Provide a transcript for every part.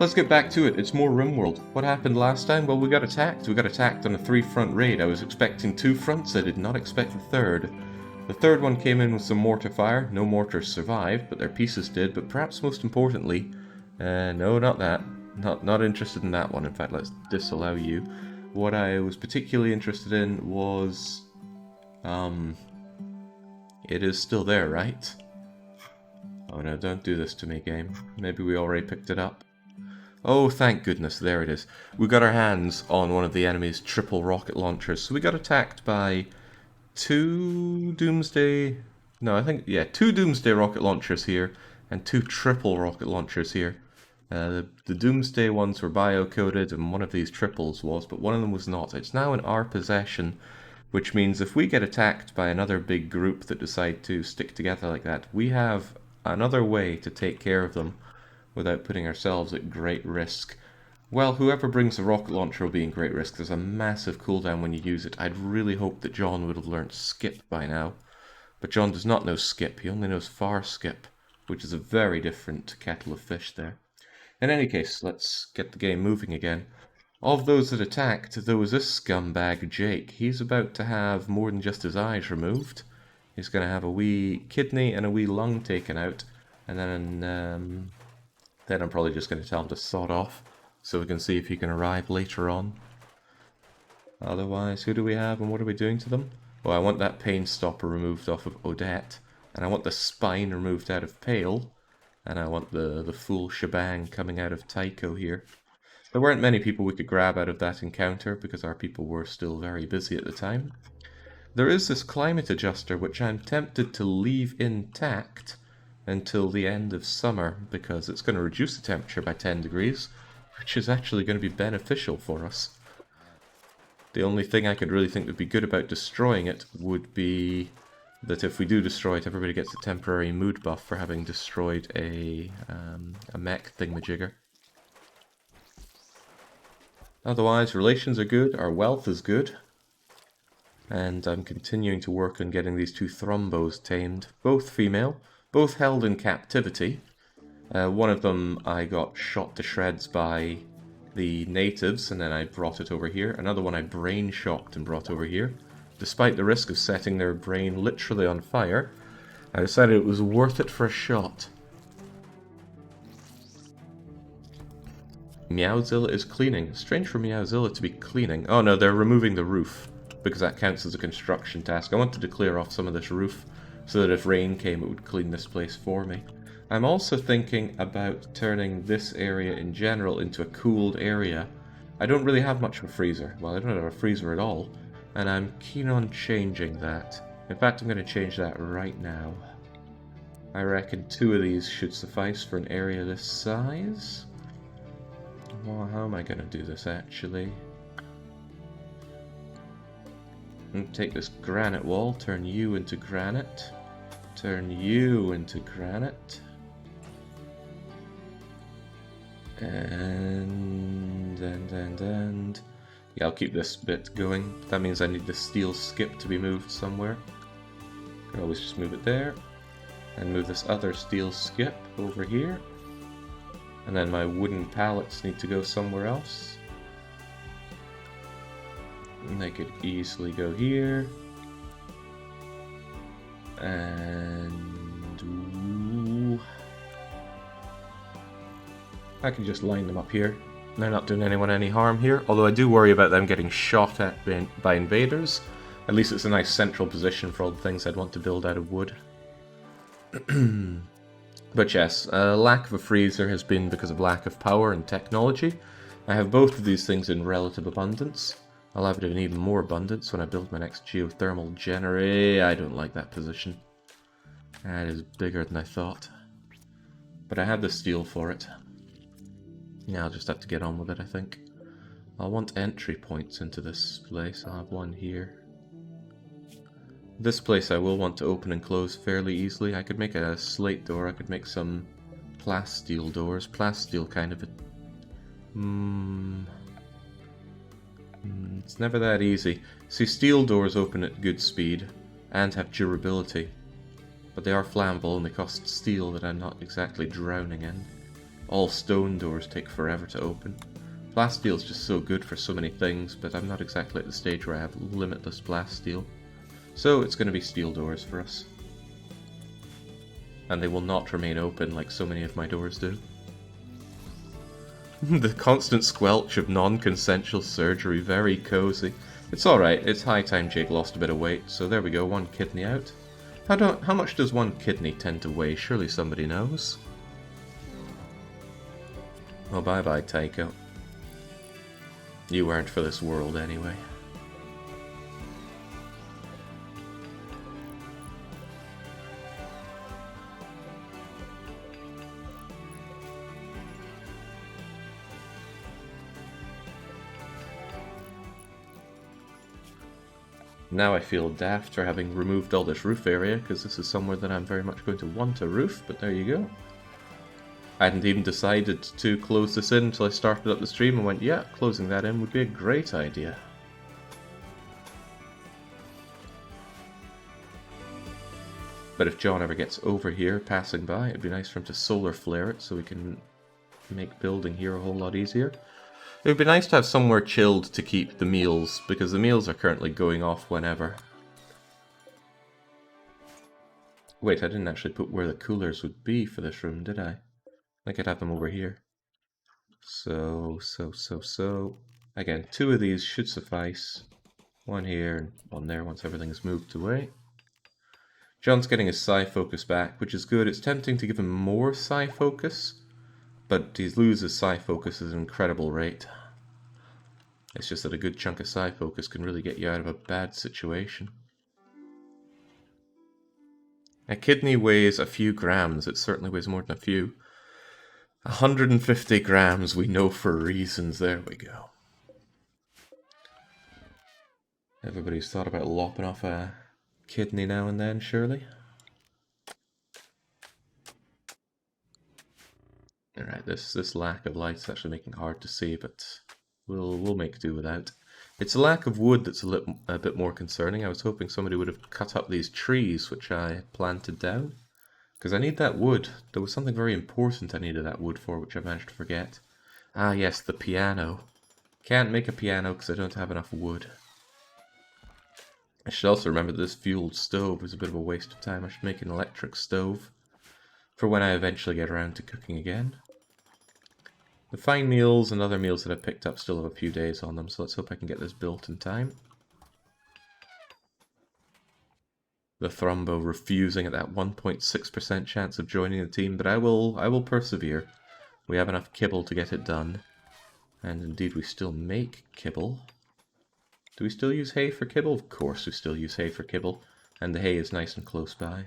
Let's get back to it. It's more RimWorld. What happened last time? Well, we got attacked. We got attacked on a 3-front raid. I was expecting 2 fronts. I did not expect the third. The third one came in with some mortar fire. No mortars survived, but their pieces did. But perhaps most importantly, no, not that. Not interested in that one. In fact, let's disallow you. What I was particularly interested in was... it is still there, right? Oh no, don't do this to me, game. Maybe we already picked it up. Oh, thank goodness, there it is. We got our hands on one of the enemy's triple rocket launchers. So we got attacked by 2 Doomsday... No, I think, yeah, 2 Doomsday rocket launchers here, and 2 triple rocket launchers here. The Doomsday ones were bio-coded, and one of these triples was, but one of them was not. It's now in our possession, which means if we get attacked by another big group that decide to stick together like that, we have another way to take care of them without putting ourselves at great risk. Well, whoever brings the rocket launcher will be in great risk. There's a massive cooldown when you use it. I'd really hoped that John would have learnt skip by now. But John does not know skip, he only knows far skip, which is a very different kettle of fish there. In any case, let's get the game moving again. Of those that attacked, there was this scumbag Jake. He's about to have more than just his eyes removed. He's going to have a wee kidney and a wee lung taken out, and then I'm probably just going to tell him to sod off, so we can see if he can arrive later on. Otherwise, who do we have and what are we doing to them? Oh, I want that pain stopper removed off of Odette, and I want the spine removed out of Pale, and I want the full shebang coming out of Tycho here. There weren't many people we could grab out of that encounter, because our people were still very busy at the time. There is this climate adjuster, which I'm tempted to leave intact until the end of summer, because it's going to reduce the temperature by 10 degrees, which is actually going to be beneficial for us. The only thing I could really think would be good about destroying it would be that if we do destroy it, everybody gets a temporary mood buff for having destroyed a mech thingamajigger. Otherwise, relations are good, our wealth is good, and I'm continuing to work on getting these 2 thrombos tamed, both female. Both held in captivity. One of them I got shot to shreds by the natives, and then I brought it over here. Another one I brain shocked and brought over here. Despite the risk of setting their brain literally on fire, I decided it was worth it for a shot. Meowzilla is cleaning. Strange for Meowzilla to be cleaning. Oh no, they're removing the roof, because that counts as a construction task. I wanted to clear off some of this roof, so that if rain came it would clean this place for me. I'm also thinking about turning this area in general into a cooled area. I don't really have much of a freezer. Well, I don't have a freezer at all, and I'm keen on changing that. In fact, I'm going to change that right now. I reckon 2 of these should suffice for an area this size. Well, how am I going to do this actually? Take this granite wall, turn you into granite, turn you into granite, and yeah, I'll keep this bit going. That means I need the steel skip to be moved somewhere. I can always just move it there, and move this other steel skip over here, and then my wooden pallets need to go somewhere else. And they could easily go here, and ooh, I can just line them up here. They're not doing anyone any harm here, although I do worry about them getting shot at by invaders. At least it's a nice central position for all the things I'd want to build out of wood. But yes, lack of a freezer has been because of lack of power and technology. I have both of these things in relative abundance. I'll have it in even more abundance when I build my next geothermal generator. I don't like that position. That is bigger than I thought. But I have the steel for it. Yeah, I'll just have to get on with it, I think. I'll want entry points into this place. I'll have one here. This place I will want to open and close fairly easily. I could make a slate door. I could make some plasteel doors. Plasteel kind of a... It's never that easy. See, steel doors open at good speed and have durability, but they are flammable and they cost steel that I'm not exactly drowning in. All stone doors take forever to open. Plasteel is just so good for so many things, but I'm not exactly at the stage where I have limitless plasteel. So it's going to be steel doors for us. And they will not remain open like so many of my doors do. The constant squelch of non-consensual surgery, very cozy. It's alright, it's high time Jake lost a bit of weight, so there we go, one kidney out. How much does one kidney tend to weigh? Surely somebody knows. Well, bye-bye, Tycho. You weren't for this world anyway. Now I feel daft for having removed all this roof area, because this is somewhere that I'm very much going to want a roof, but there you go. I hadn't even decided to close this in until I started up the stream and went, yeah, closing that in would be a great idea. But if John ever gets over here, passing by, it'd be nice for him to solar flare it so we can make building here a whole lot easier. It would be nice to have somewhere chilled to keep the meals, because the meals are currently going off whenever. Wait, I didn't actually put where the coolers would be for this room, did I? I could have them over here. So. Again, 2 of these should suffice. 1 here and 1 there once everything is moved away. John's getting his psi focus back, which is good. It's tempting to give him more psi focus, but he loses psi focus at an incredible rate. It's just that a good chunk of psi focus can really get you out of a bad situation. A kidney weighs a few grams. It certainly weighs more than a few. 150 grams, we know for reasons. There we go. Everybody's thought about lopping off a kidney now and then, surely? Alright, this lack of light's actually making it hard to see, but we'll make do without. It's a lack of wood that's a bit more concerning. I was hoping somebody would have cut up these trees which I had planted down, because I need that wood. There was something very important I needed that wood for, which I managed to forget. Ah yes, the piano. Can't make a piano because I don't have enough wood. I should also remember that this fueled stove was a bit of a waste of time. I should make an electric stove for when I eventually get around to cooking again. The fine meals and other meals that I've picked up still have a few days on them, so let's hope I can get this built in time. The Thrumbo refusing at that 1.6% chance of joining the team, but I will persevere. We have enough kibble to get it done. And indeed we still make kibble. Do we still use hay for kibble? Of course we still use hay for kibble. And the hay is nice and close by.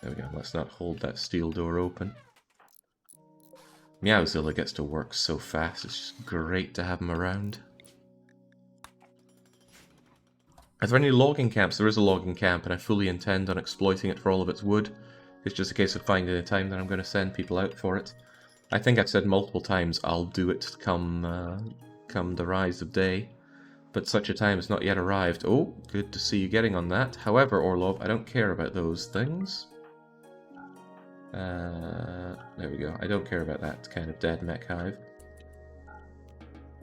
There we go, let's not hold that steel door open. Meowzilla gets to work so fast, it's just great to have him around. Are there any logging camps? There is a logging camp, and I fully intend on exploiting it for all of its wood. It's just a case of finding the time that I'm going to send people out for it. I think I've said multiple times I'll do it come the rise of day, but such a time has not yet arrived. Oh, good to see you getting on that. However, Orlov, I don't care about those things. There we go. I don't care about that kind of dead mech hive.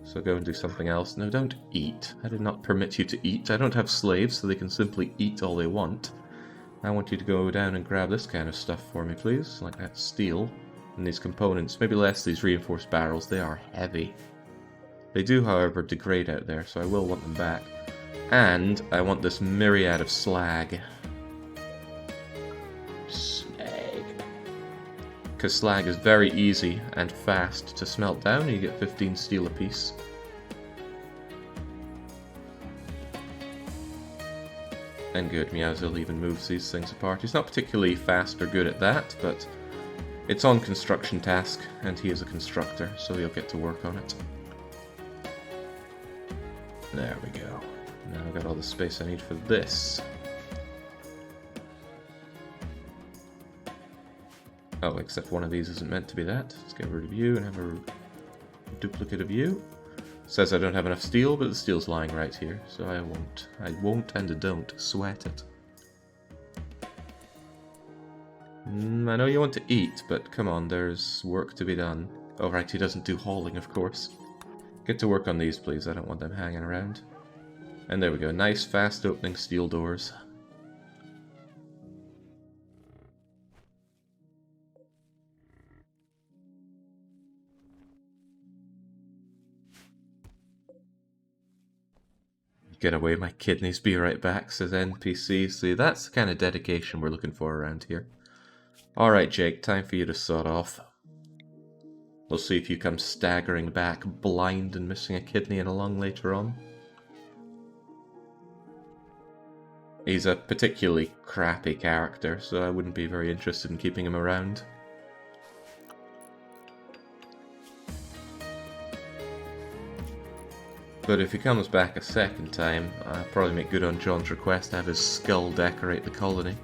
So go and do something else. No, don't eat. I did not permit you to eat. I don't have slaves, so they can simply eat all they want. I want you to go down and grab this kind of stuff for me, please. Like that steel and these components. Maybe less these reinforced barrels. They are heavy. They do, however, degrade out there, so I will want them back. And I want this myriad of slag. Because slag is very easy and fast to smelt down, and you get 15 steel apiece. And good, Meowzilla even moves these things apart. He's not particularly fast or good at that, but it's on construction task, and he is a constructor, so he'll get to work on it. There we go. Now I've got all the space I need for this. Oh, except one of these isn't meant to be that. Let's get rid of you and have a duplicate of you. Says I don't have enough steel, but the steel's lying right here, so I won't. I won't and don't sweat it. I know you want to eat, but come on, there's work to be done. Oh right, he doesn't do hauling, of course. Get to work on these, please. I don't want them hanging around. And there we go. Nice, fast opening steel doors. Get away, my kidneys, be right back, says NPC. See, that's the kind of dedication we're looking for around here. Alright, Jake, time for you to sod off. We'll see if you come staggering back, blind and missing a kidney and a lung later on. He's a particularly crappy character, so I wouldn't be very interested in keeping him around. But if he comes back a second time, I'll probably make good on John's request to have his skull decorate the colony.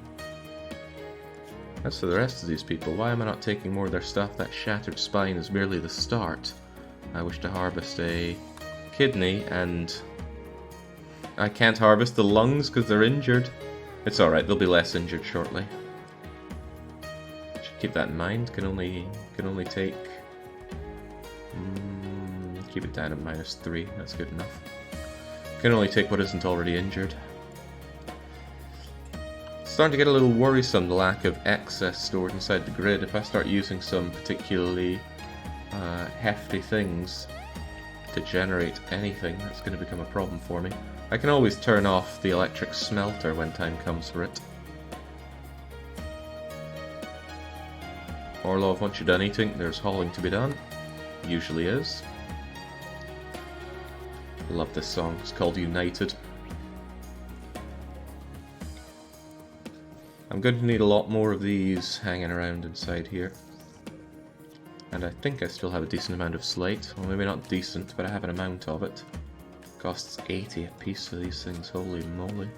As for the rest of these people, why am I not taking more of their stuff? That shattered spine is merely the start. I wish to harvest a kidney, and I can't harvest the lungs because they're injured. It's alright, they'll be less injured shortly. Should keep that in mind. Can only take... keep it down at -3, that's good enough. Can only take what isn't already injured. Starting to get a little worrisome, the lack of excess stored inside the grid. If I start using some particularly hefty things to generate anything, that's going to become a problem for me. I can always turn off the electric smelter when time comes for it. Orlov, once you're done eating, there's hauling to be done. Usually is. I love this song, it's called United. I'm going to need a lot more of these hanging around inside here. And I think I still have a decent amount of slate. Well, maybe not decent, but I have an amount of it. Costs 80 a piece for these things, holy moly.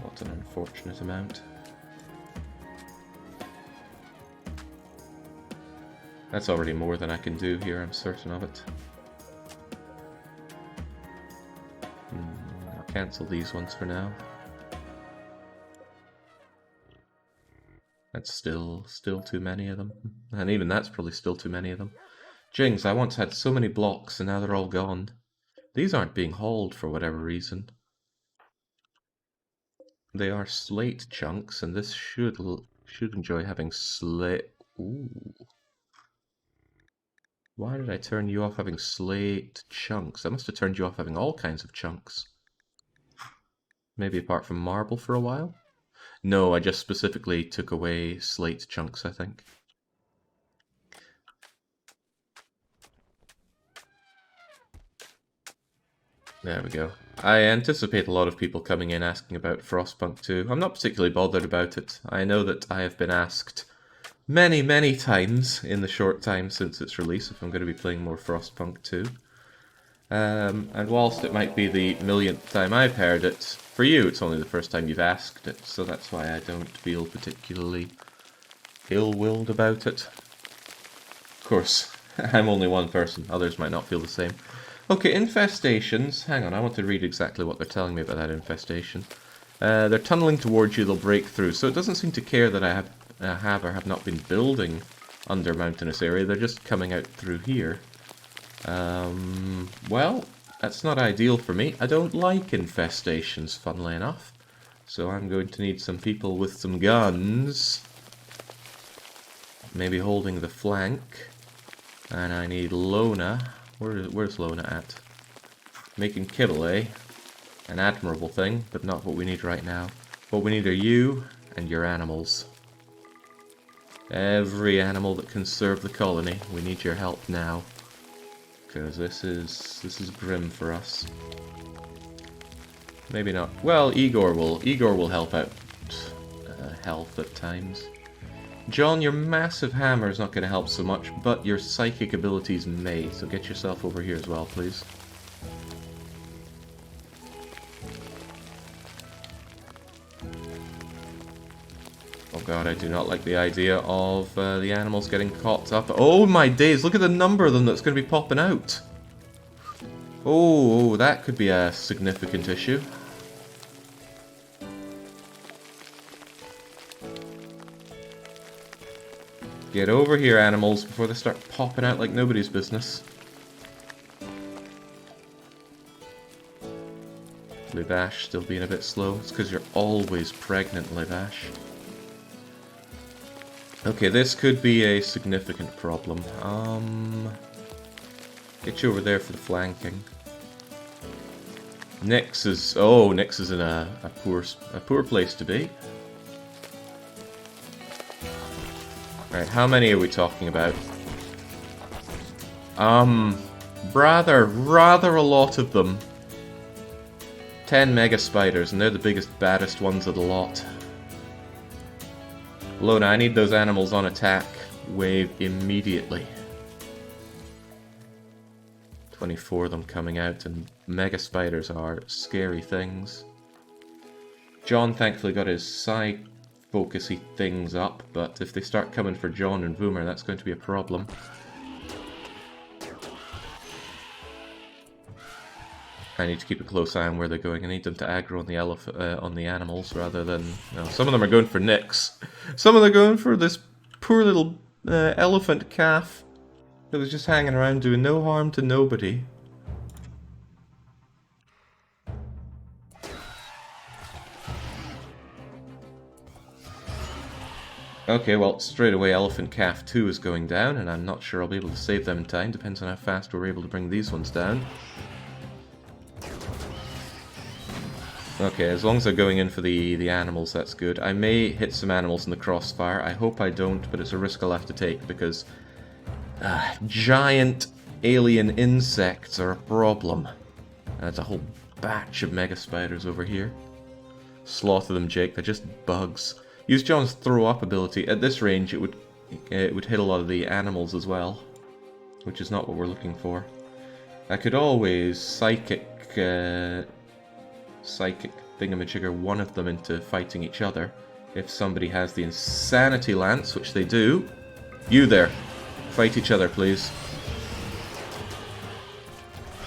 What an unfortunate amount. That's already more than I can do here, I'm certain of it. I'll cancel these ones for now. That's still too many of them. And even that's probably still too many of them. Jings, I once had so many blocks and now they're all gone. These aren't being hauled for whatever reason. They are slate chunks, and this should enjoy having slate... Ooh. Why did I turn you off having slate chunks? I must have turned you off having all kinds of chunks. Maybe apart from marble for a while? No, I just specifically took away slate chunks, I think. There we go. I anticipate a lot of people coming in asking about Frostpunk 2. I'm not particularly bothered about it. I know that I have been asked many, many times in the short time since its release if I'm going to be playing more Frostpunk 2. And whilst it might be the millionth time I've heard it, for you it's only the first time you've asked it, so that's why I don't feel particularly ill-willed about it. Of course, I'm only one person, others might not feel the same. Okay, infestations. Hang on, I want to read exactly what they're telling me about that infestation. They're tunneling towards you, they'll break through, so it doesn't seem to care that I have or have not been building under mountainous area, they're just coming out through here. Well, that's not ideal for me. I don't like infestations, funnily enough. So I'm going to need some people with some guns. Maybe holding the flank. And I need Lona. Where's Lona at? Making kibble, eh? An admirable thing, but not what we need right now. What we need are you and your animals. Every animal that can serve the colony. We need your help now. Because this is grim for us. Maybe not. Well, Igor will help out health at times. John, your massive hammer is not going to help so much, but your psychic abilities may. So get yourself over here as well, please. Oh god, I do not like the idea of the animals getting caught up. Oh my days, look at the number of them that's going to be popping out. Oh, that could be a significant issue. Get over here, animals, before they start popping out like nobody's business. Livash still being a bit slow. It's because you're always pregnant, Livash. Okay, this could be a significant problem. Get you over there for the flanking. Nyx is... Oh, Nyx is in a poor place to be. Right, how many are we talking about? Rather a lot of them. 10 mega spiders, and they're the biggest, baddest ones of the lot. Lona, I need those animals on attack wave immediately. 24 of them coming out, and mega spiders are scary things. John thankfully got his side focusy things up, but if they start coming for John and Boomer, that's going to be a problem. I need to keep a close eye on where they're going. I need them to aggro on the animals rather than... No, some of them are going for Nyx. Some of them are going for this poor little elephant calf that was just hanging around doing no harm to nobody. Okay, well, straight away Elephant Calf 2 is going down, and I'm not sure I'll be able to save them in time. Depends on how fast we're able to bring these ones down. Okay, as long as they're going in for the animals, that's good. I may hit some animals in the crossfire. I hope I don't, but it's a risk I'll have to take, because giant alien insects are a problem. That's a whole batch of mega spiders over here. Slaughter them, Jake. They're just bugs. Use John's throw up ability. At this range, it would hit a lot of the animals as well, which is not what we're looking for. I could always psychic thingamajigger one of them into fighting each other if somebody has the Insanity Lance, which they do. You there, fight each other, please.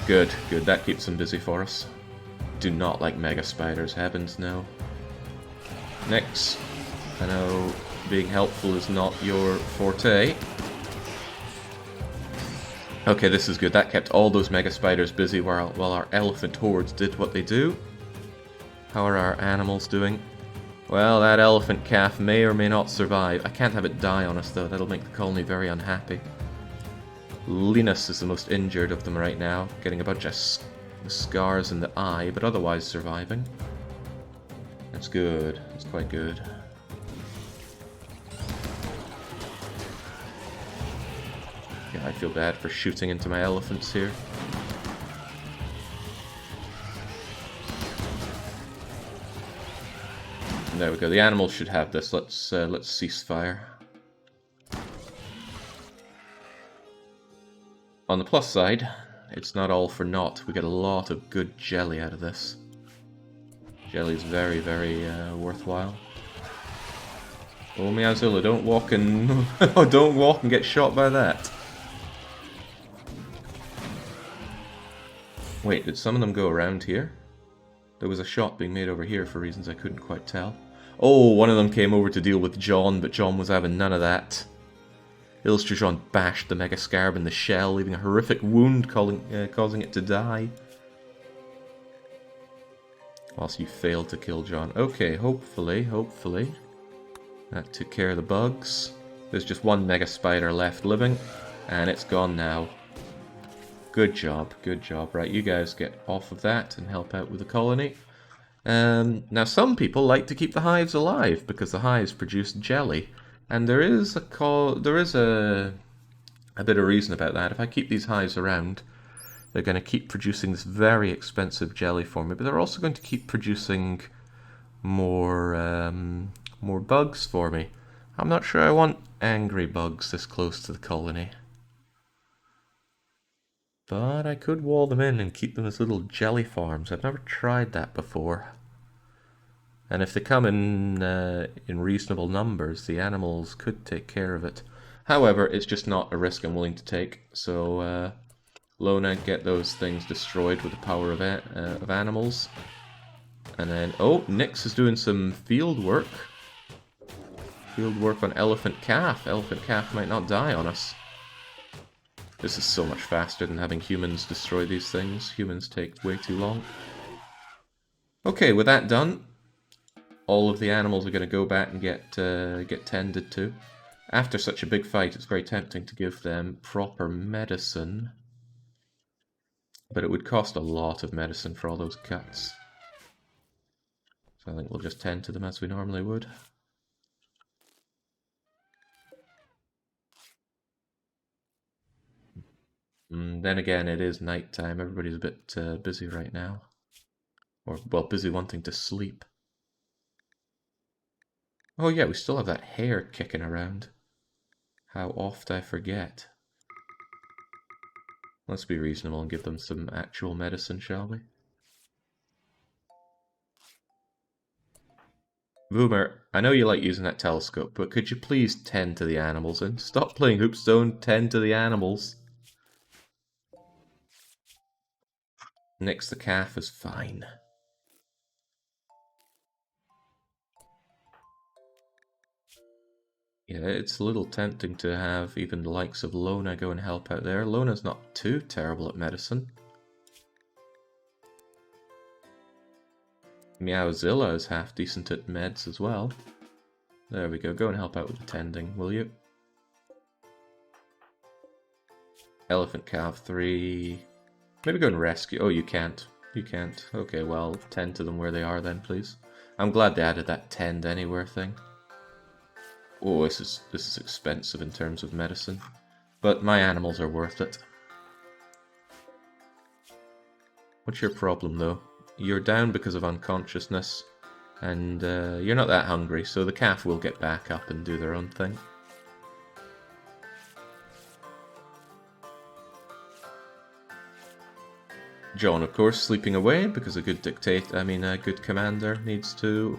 Good, good. That keeps them busy for us. Do not like mega spiders. Heavens, no. Next. I know being helpful is not your forte. Okay, this is good. That kept all those mega spiders busy while our elephant hordes did what they do. How are our animals doing? Well, that elephant calf may or may not survive. I can't have it die on us, though. That'll make the colony very unhappy. Linus is the most injured of them right now, getting a bunch of scars in the eye, but otherwise surviving. That's good. That's quite good. Yeah, I feel bad for shooting into my elephants here. There we go. The animals should have this. Let's cease fire. On the plus side, it's not all for naught. We get a lot of good jelly out of this. Jelly's very, very worthwhile. Oh, Meowzilla, don't walk and don't walk and get shot by that. Wait, did some of them go around here? There was a shot being made over here for reasons I couldn't quite tell. Oh, one of them came over to deal with John, but John was having none of that. Illustration bashed the Mega Scarab in the shell, leaving a horrific wound causing it to die. Whilst you failed to kill John. Okay, hopefully. That took care of the bugs. There's just one Mega Spider left living, and it's gone now. Good job, good job. Right, you guys get off of that and help out with the colony. Now, some people like to keep the hives alive because the hives produce jelly, and there is a bit of reason about that. If I keep these hives around, they're going to keep producing this very expensive jelly for me, but they're also going to keep producing more bugs for me. I'm not sure I want angry bugs this close to the colony. But I could wall them in and keep them as little jelly farms. I've never tried that before. And if they come in reasonable numbers, the animals could take care of it. However, it's just not a risk I'm willing to take. So, Lona, get those things destroyed with the power of animals. And then, oh, Nyx is doing some field work. Field work on elephant calf. Elephant calf might not die on us. This is so much faster than having humans destroy these things. Humans take way too long. Okay, with that done, all of the animals are going to go back and get tended to. After such a big fight, it's very tempting to give them proper medicine. But it would cost a lot of medicine for all those cuts. So I think we'll just tend to them as we normally would. Then again, it is night time. Everybody's a bit busy right now. Or, well, busy wanting to sleep. Oh yeah, we still have that hare kicking around. How oft I forget. Let's be reasonable and give them some actual medicine, shall we? Boomer, I know you like using that telescope, but could you please tend to the animals and stop playing Hoopstone, tend to the animals. Nix the calf is fine. Yeah, it's a little tempting to have even the likes of Lona go and help out there. Lona's not too terrible at medicine. Meowzilla is half decent at meds as well. There we go, go and help out with the tending, will you? Elephant calf 3. Maybe go and rescue. Oh, you can't. You can't. Okay, well, tend to them where they are then, please. I'm glad they added that tend anywhere thing. Oh, this is expensive in terms of medicine. But my animals are worth it. What's your problem, though? You're down because of unconsciousness, and you're not that hungry, so the calf will get back up and do their own thing. John, of course, sleeping away because a good a good commander needs to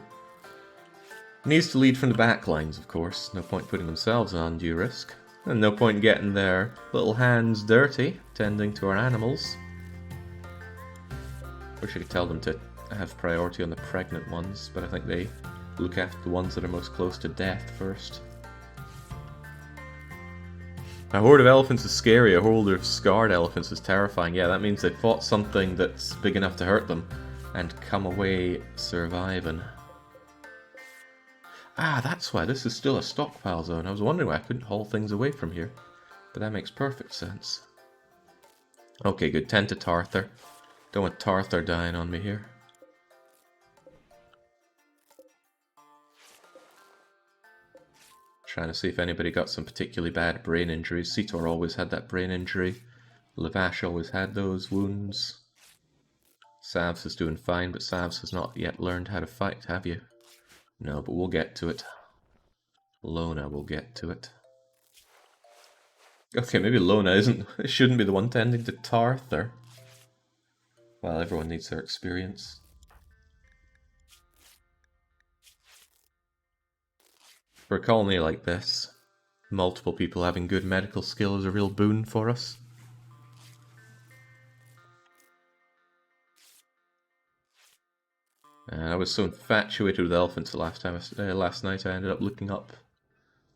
lead from the back lines, of course. No point putting themselves on undue risk, and no point getting their little hands dirty tending to our animals. Wish I could tell them to have priority on the pregnant ones, but I think they look after the ones that are most close to death first. A horde of elephants is scary, a horde of scarred elephants is terrifying. Yeah, that means they fought something that's big enough to hurt them and come away surviving. Ah, that's why this is still a stockpile zone. I was wondering why I couldn't haul things away from here, but that makes perfect sense. Okay, good. Tend to Tarthar. Don't want Tarthar dying on me here. Trying to see if anybody got some particularly bad brain injuries. Cetor always had that brain injury. Lavash always had those wounds. Savs is doing fine, but Savs has not yet learned how to fight, have you? No, but we'll get to it. Lona will get to it. Okay, maybe Lona shouldn't be the one tending to Tarthar. Well, everyone needs their experience. For a colony like this, multiple people having good medical skill is a real boon for us. I was so infatuated with elephants last night I ended up looking up.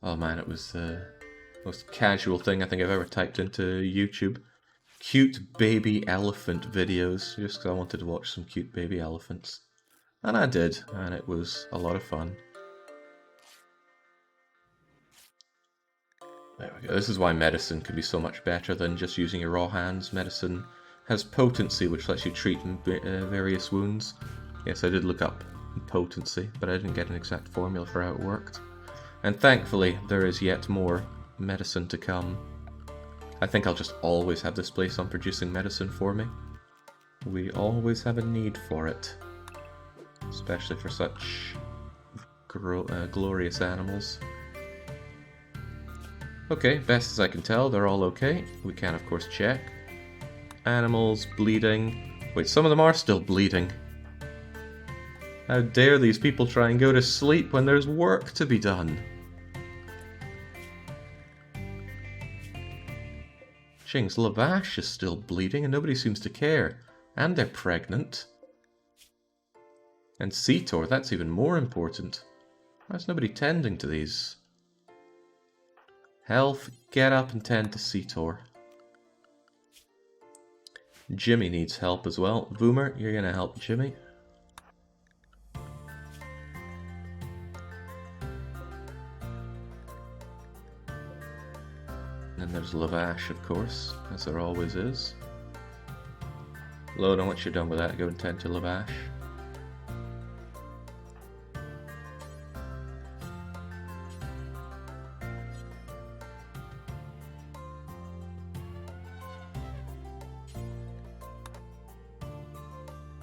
Oh man, it was the most casual thing I think I've ever typed into YouTube. Cute baby elephant videos, just because I wanted to watch some cute baby elephants. And I did, and it was a lot of fun. There we go. This is why medicine can be so much better than just using your raw hands. Medicine has potency, which lets you treat various wounds. Yes, I did look up potency, but I didn't get an exact formula for how it worked. And thankfully, there is yet more medicine to come. I think I'll just always have this place on producing medicine for me. We always have a need for it. Especially for such glorious animals. Okay, best as I can tell, they're all okay. We can, of course, check. Animals bleeding. Wait, some of them are still bleeding. How dare these people try and go to sleep when there's work to be done? Jings, Lavash is still bleeding and nobody seems to care. And they're pregnant. And Cetor, that's even more important. Why is nobody tending to these? Health, get up and tend to Seator. Jimmy needs help as well. Boomer, you're gonna help Jimmy. And then there's Lavash, of course, as there always is. Lona, once you're done with that, go and tend to Lavash.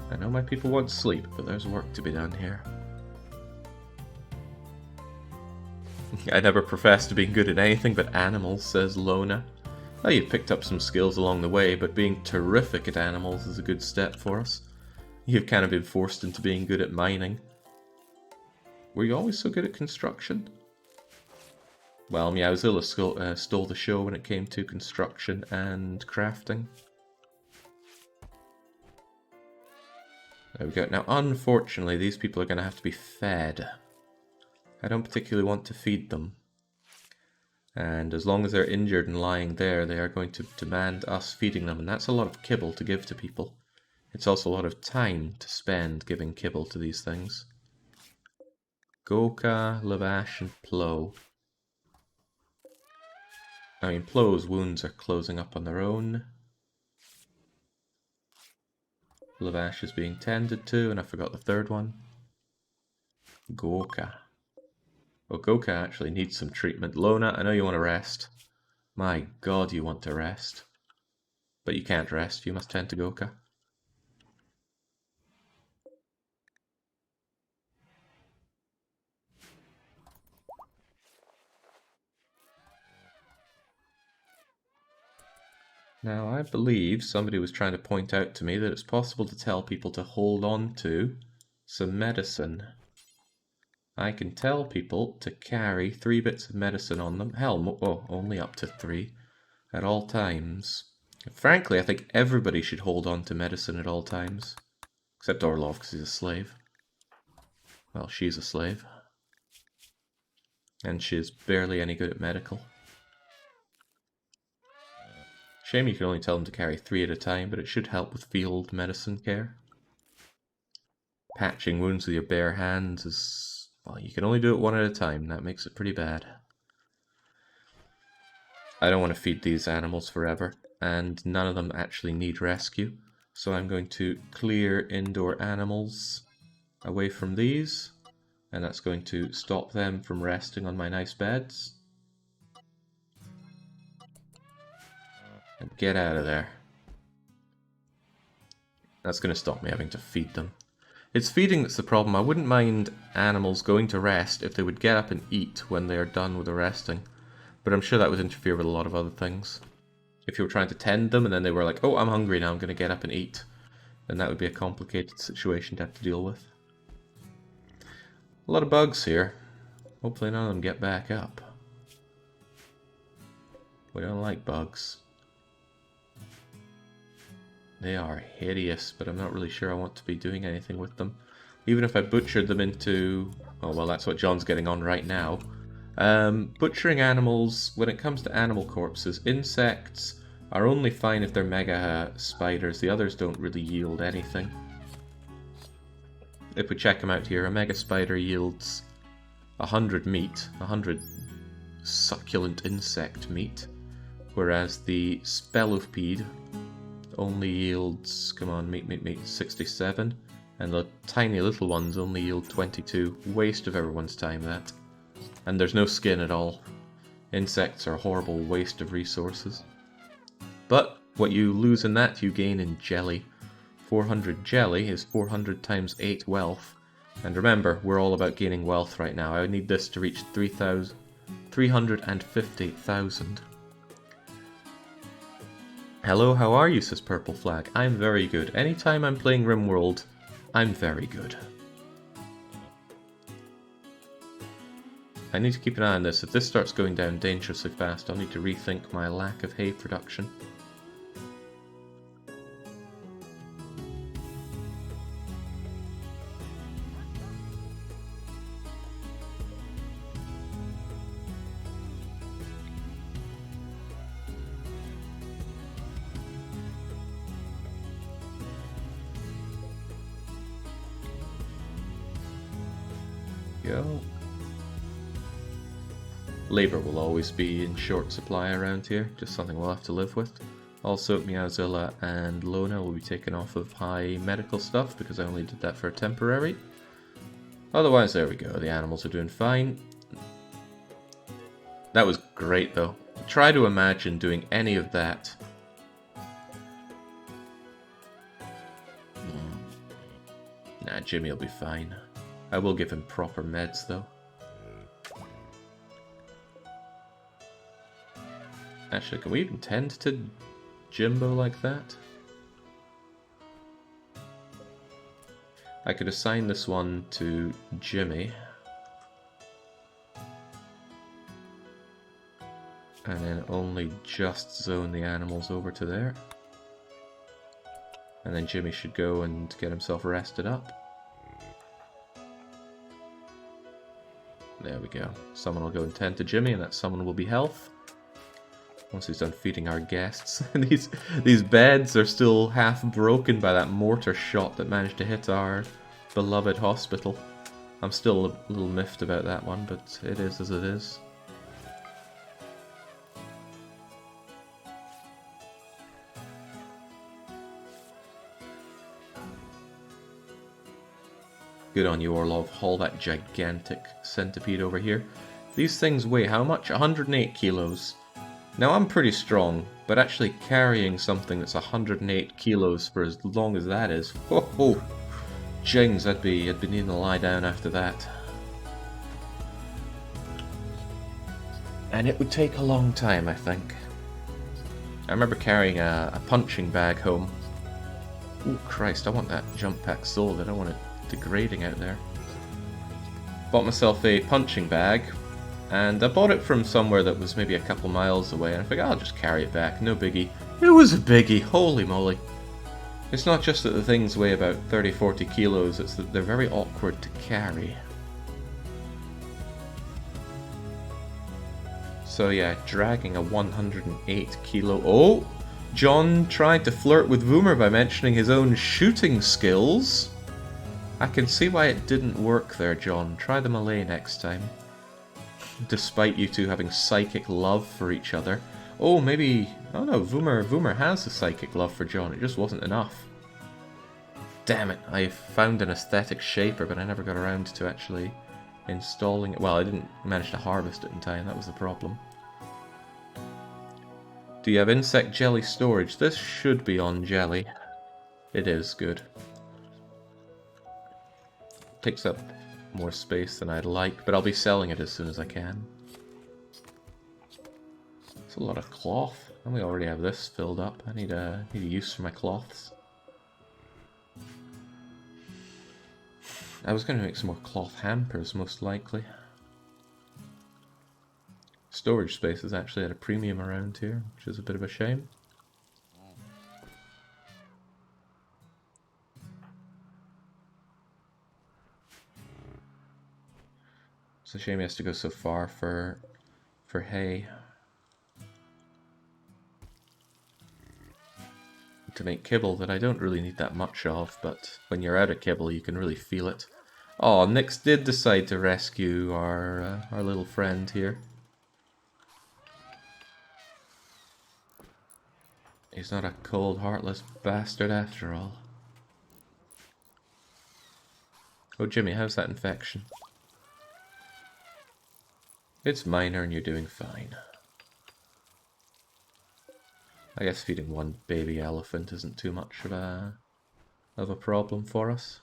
I know my people want sleep, but there's work to be done here. I never professed to being good at anything but animals, says Lona. Oh, you've picked up some skills along the way, but being terrific at animals is a good step for us. You've kind of been forced into being good at mining. Were you always so good at construction? Well, Meowzilla stole the show when it came to construction and crafting. There we go. Now, unfortunately, these people are going to have to be fed. I don't particularly want to feed them. And as long as they're injured and lying there, they are going to demand us feeding them. And that's a lot of kibble to give to people. It's also a lot of time to spend giving kibble to these things. Goka, Lavash, and Plo. I mean, Plo's wounds are closing up on their own. Lavash is being tended to, and I forgot the third one. Goka. Well, Goka actually needs some treatment. Lona, I know you want to rest. My god, you want to rest. But you can't rest, you must tend to Goka. Now, I believe somebody was trying to point out to me that it's possible to tell people to hold on to some medicine. I can tell people to carry 3 bits of medicine on them. Hell, only up to 3 at all times. Frankly, I think everybody should hold on to medicine at all times. Except Orlov, because he's a slave. Well, she's a slave. And she's barely any good at medical. Shame you can only tell them to carry 3 at a time, but it should help with field medicine care. Patching wounds with your bare hands is... well, you can only do it 1 at a time. That makes it pretty bad. I don't want to feed these animals forever, and none of them actually need rescue. So I'm going to clear indoor animals away from these, and that's going to stop them from resting on my nice beds. And get out of there. That's going to stop me having to feed them. It's feeding that's the problem. I wouldn't mind animals going to rest if they would get up and eat when they are done with the resting. But I'm sure that would interfere with a lot of other things. If you were trying to tend them and then they were like, oh, I'm hungry now, I'm going to get up and eat. Then that would be a complicated situation to have to deal with. A lot of bugs here. Hopefully none of them get back up. We don't like bugs. They are hideous, but I'm not really sure I want to be doing anything with them. Even if I butchered them into... oh, well, that's what John's getting on right now. Butchering animals, when it comes to animal corpses, insects are only fine if they're mega spiders. The others don't really yield anything. If we check them out here, a mega spider yields 100 meat, 100 succulent insect meat, whereas the Spelopede only yields, come on, meat, 67, and the tiny little ones only yield 22. Waste of everyone's time, that. And there's no skin at all. Insects are a horrible waste of resources. But what you lose in that, you gain in jelly. 400 jelly is 400 times 8 wealth. And remember, we're all about gaining wealth right now. I would need this to reach 350,000. Hello, how are you, says Purple Flag. I'm very good. Anytime I'm playing RimWorld, I'm very good. I need to keep an eye on this. If this starts going down dangerously fast, I'll need to rethink my lack of hay production. go. Labour will always be in short supply around here, just something we'll have to live with. Also, Meowzilla and Lona will be taken off of high medical stuff because I only did that for a temporary. Otherwise, there we go, the animals are doing fine. That was great though. Try to imagine doing any of that. Nah, Jimmy will be fine. I will give him proper meds though. Actually, can we even tend to Jimbo like that? I could assign this one to Jimmy. And then only just zone the animals over to there. And then Jimmy should go and get himself rested up. There we go. Someone will go and tend to Jimmy, and that someone will be health. Once he's done feeding our guests. these beds are still half broken by that mortar shot that managed to hit our beloved hospital. I'm still a little miffed about that one, but it is as it is. Good on you, Orlov. Haul that gigantic centipede over here. These things weigh how much? 108 kilos. Now, I'm pretty strong, but actually carrying something that's 108 kilos for as long as that is, whoa, jings, I'd be needing to lie down after that. And it would take a long time, I think. I remember carrying a punching bag home. Oh Christ, I want that jump pack sold, I don't want it degrading out there. Bought myself a punching bag. And I bought it from somewhere that was maybe a couple miles away, and I figured I'll just carry it back, no biggie. It was a biggie, holy moly. It's not just that the things weigh about 30-40 kilos, it's that they're very awkward to carry. So yeah, dragging a 108 kilo... Oh! John tried to flirt with Voomer by mentioning his own shooting skills. I can see why it didn't work there, John. Try the melee next time. Despite you two having psychic love for each other. Oh, maybe... Oh no, Voomer has a psychic love for John. It just wasn't enough. Damn it, I found an aesthetic shaper, but I never got around to actually installing it. Well, I didn't manage to harvest it in time, that was the problem. Do you have insect jelly storage? This should be on jelly. It is, good. Takes up more space than I'd like, but I'll be selling it as soon as I can. It's a lot of cloth, and we already have this filled up. I need a use for my cloths. I was going to make some more cloth hampers, most likely. Storage space is actually at a premium around here, which is a bit of a shame. It's a shame he has to go so far for hay. To make kibble that I don't really need that much of, but when you're out of kibble you can really feel it. Oh, Nyx did decide to rescue our little friend here. He's not a cold, heartless bastard after all. Oh, Jimmy, how's that infection? It's minor and you're doing fine. I guess feeding one baby elephant isn't too much of a problem for us.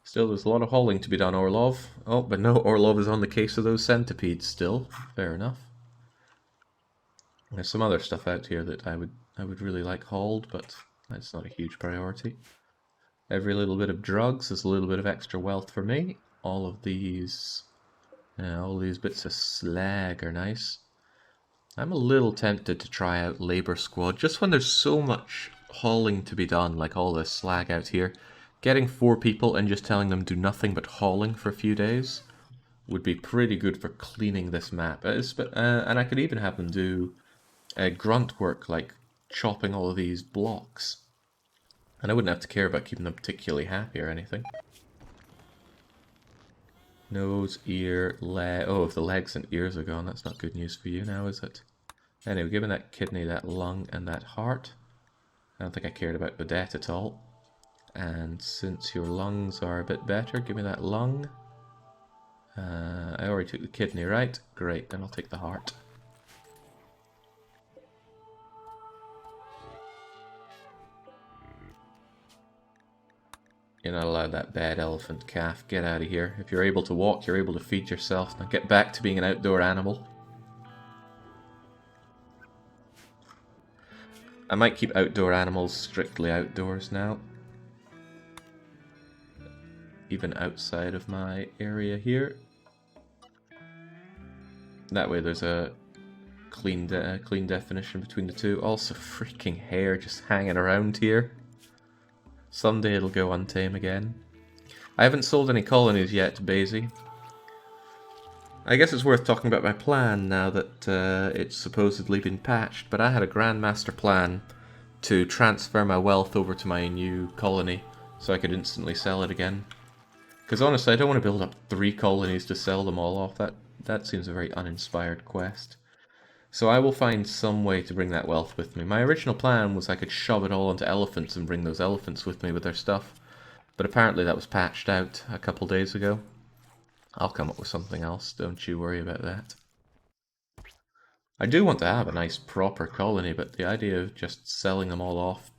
Still, there's a lot of hauling to be done, Orlov. Oh, but no, Orlov is on the case of those centipedes still. Fair enough. There's some other stuff out here that I would really like hauled, but that's not a huge priority. Every little bit of drugs is a little bit of extra wealth for me. All these bits of slag are nice. I'm a little tempted to try out Labour Squad, just when there's so much hauling to be done, like all this slag out here. Getting 4 people and just telling them do nothing but hauling for a few days would be pretty good for cleaning this map. And I could even have them do grunt work, like chopping all of these blocks. And I wouldn't have to care about keeping them particularly happy or anything. Nose, ear, leg. Oh, if the legs and ears are gone, that's not good news for you now, is it? Anyway, give me that kidney, that lung, and that heart. I don't think I cared about Vedette at all. And since your lungs are a bit better, give me that lung. I already took the kidney, right? Great, then I'll take the heart. You're not allowed that bad elephant calf. Get out of here. If you're able to walk, you're able to feed yourself. Now get back to being an outdoor animal. I might keep outdoor animals strictly outdoors now. Even outside of my area here. That way there's a clean definition between the two. Also, freaking hair just hanging around here. Someday it'll go untame again. I haven't sold any colonies yet to Basie. I guess it's worth talking about my plan now that it's supposedly been patched, but I had a grandmaster plan to transfer my wealth over to my new colony so I could instantly sell it again. Because honestly, I don't want to build up 3 colonies to sell them all off. That seems a very uninspired quest. So I will find some way to bring that wealth with me. My original plan was I could shove it all onto elephants and bring those elephants with me with their stuff. But apparently that was patched out a couple days ago. I'll come up with something else, don't you worry about that. I do want to have a nice proper colony, but the idea of just selling them all off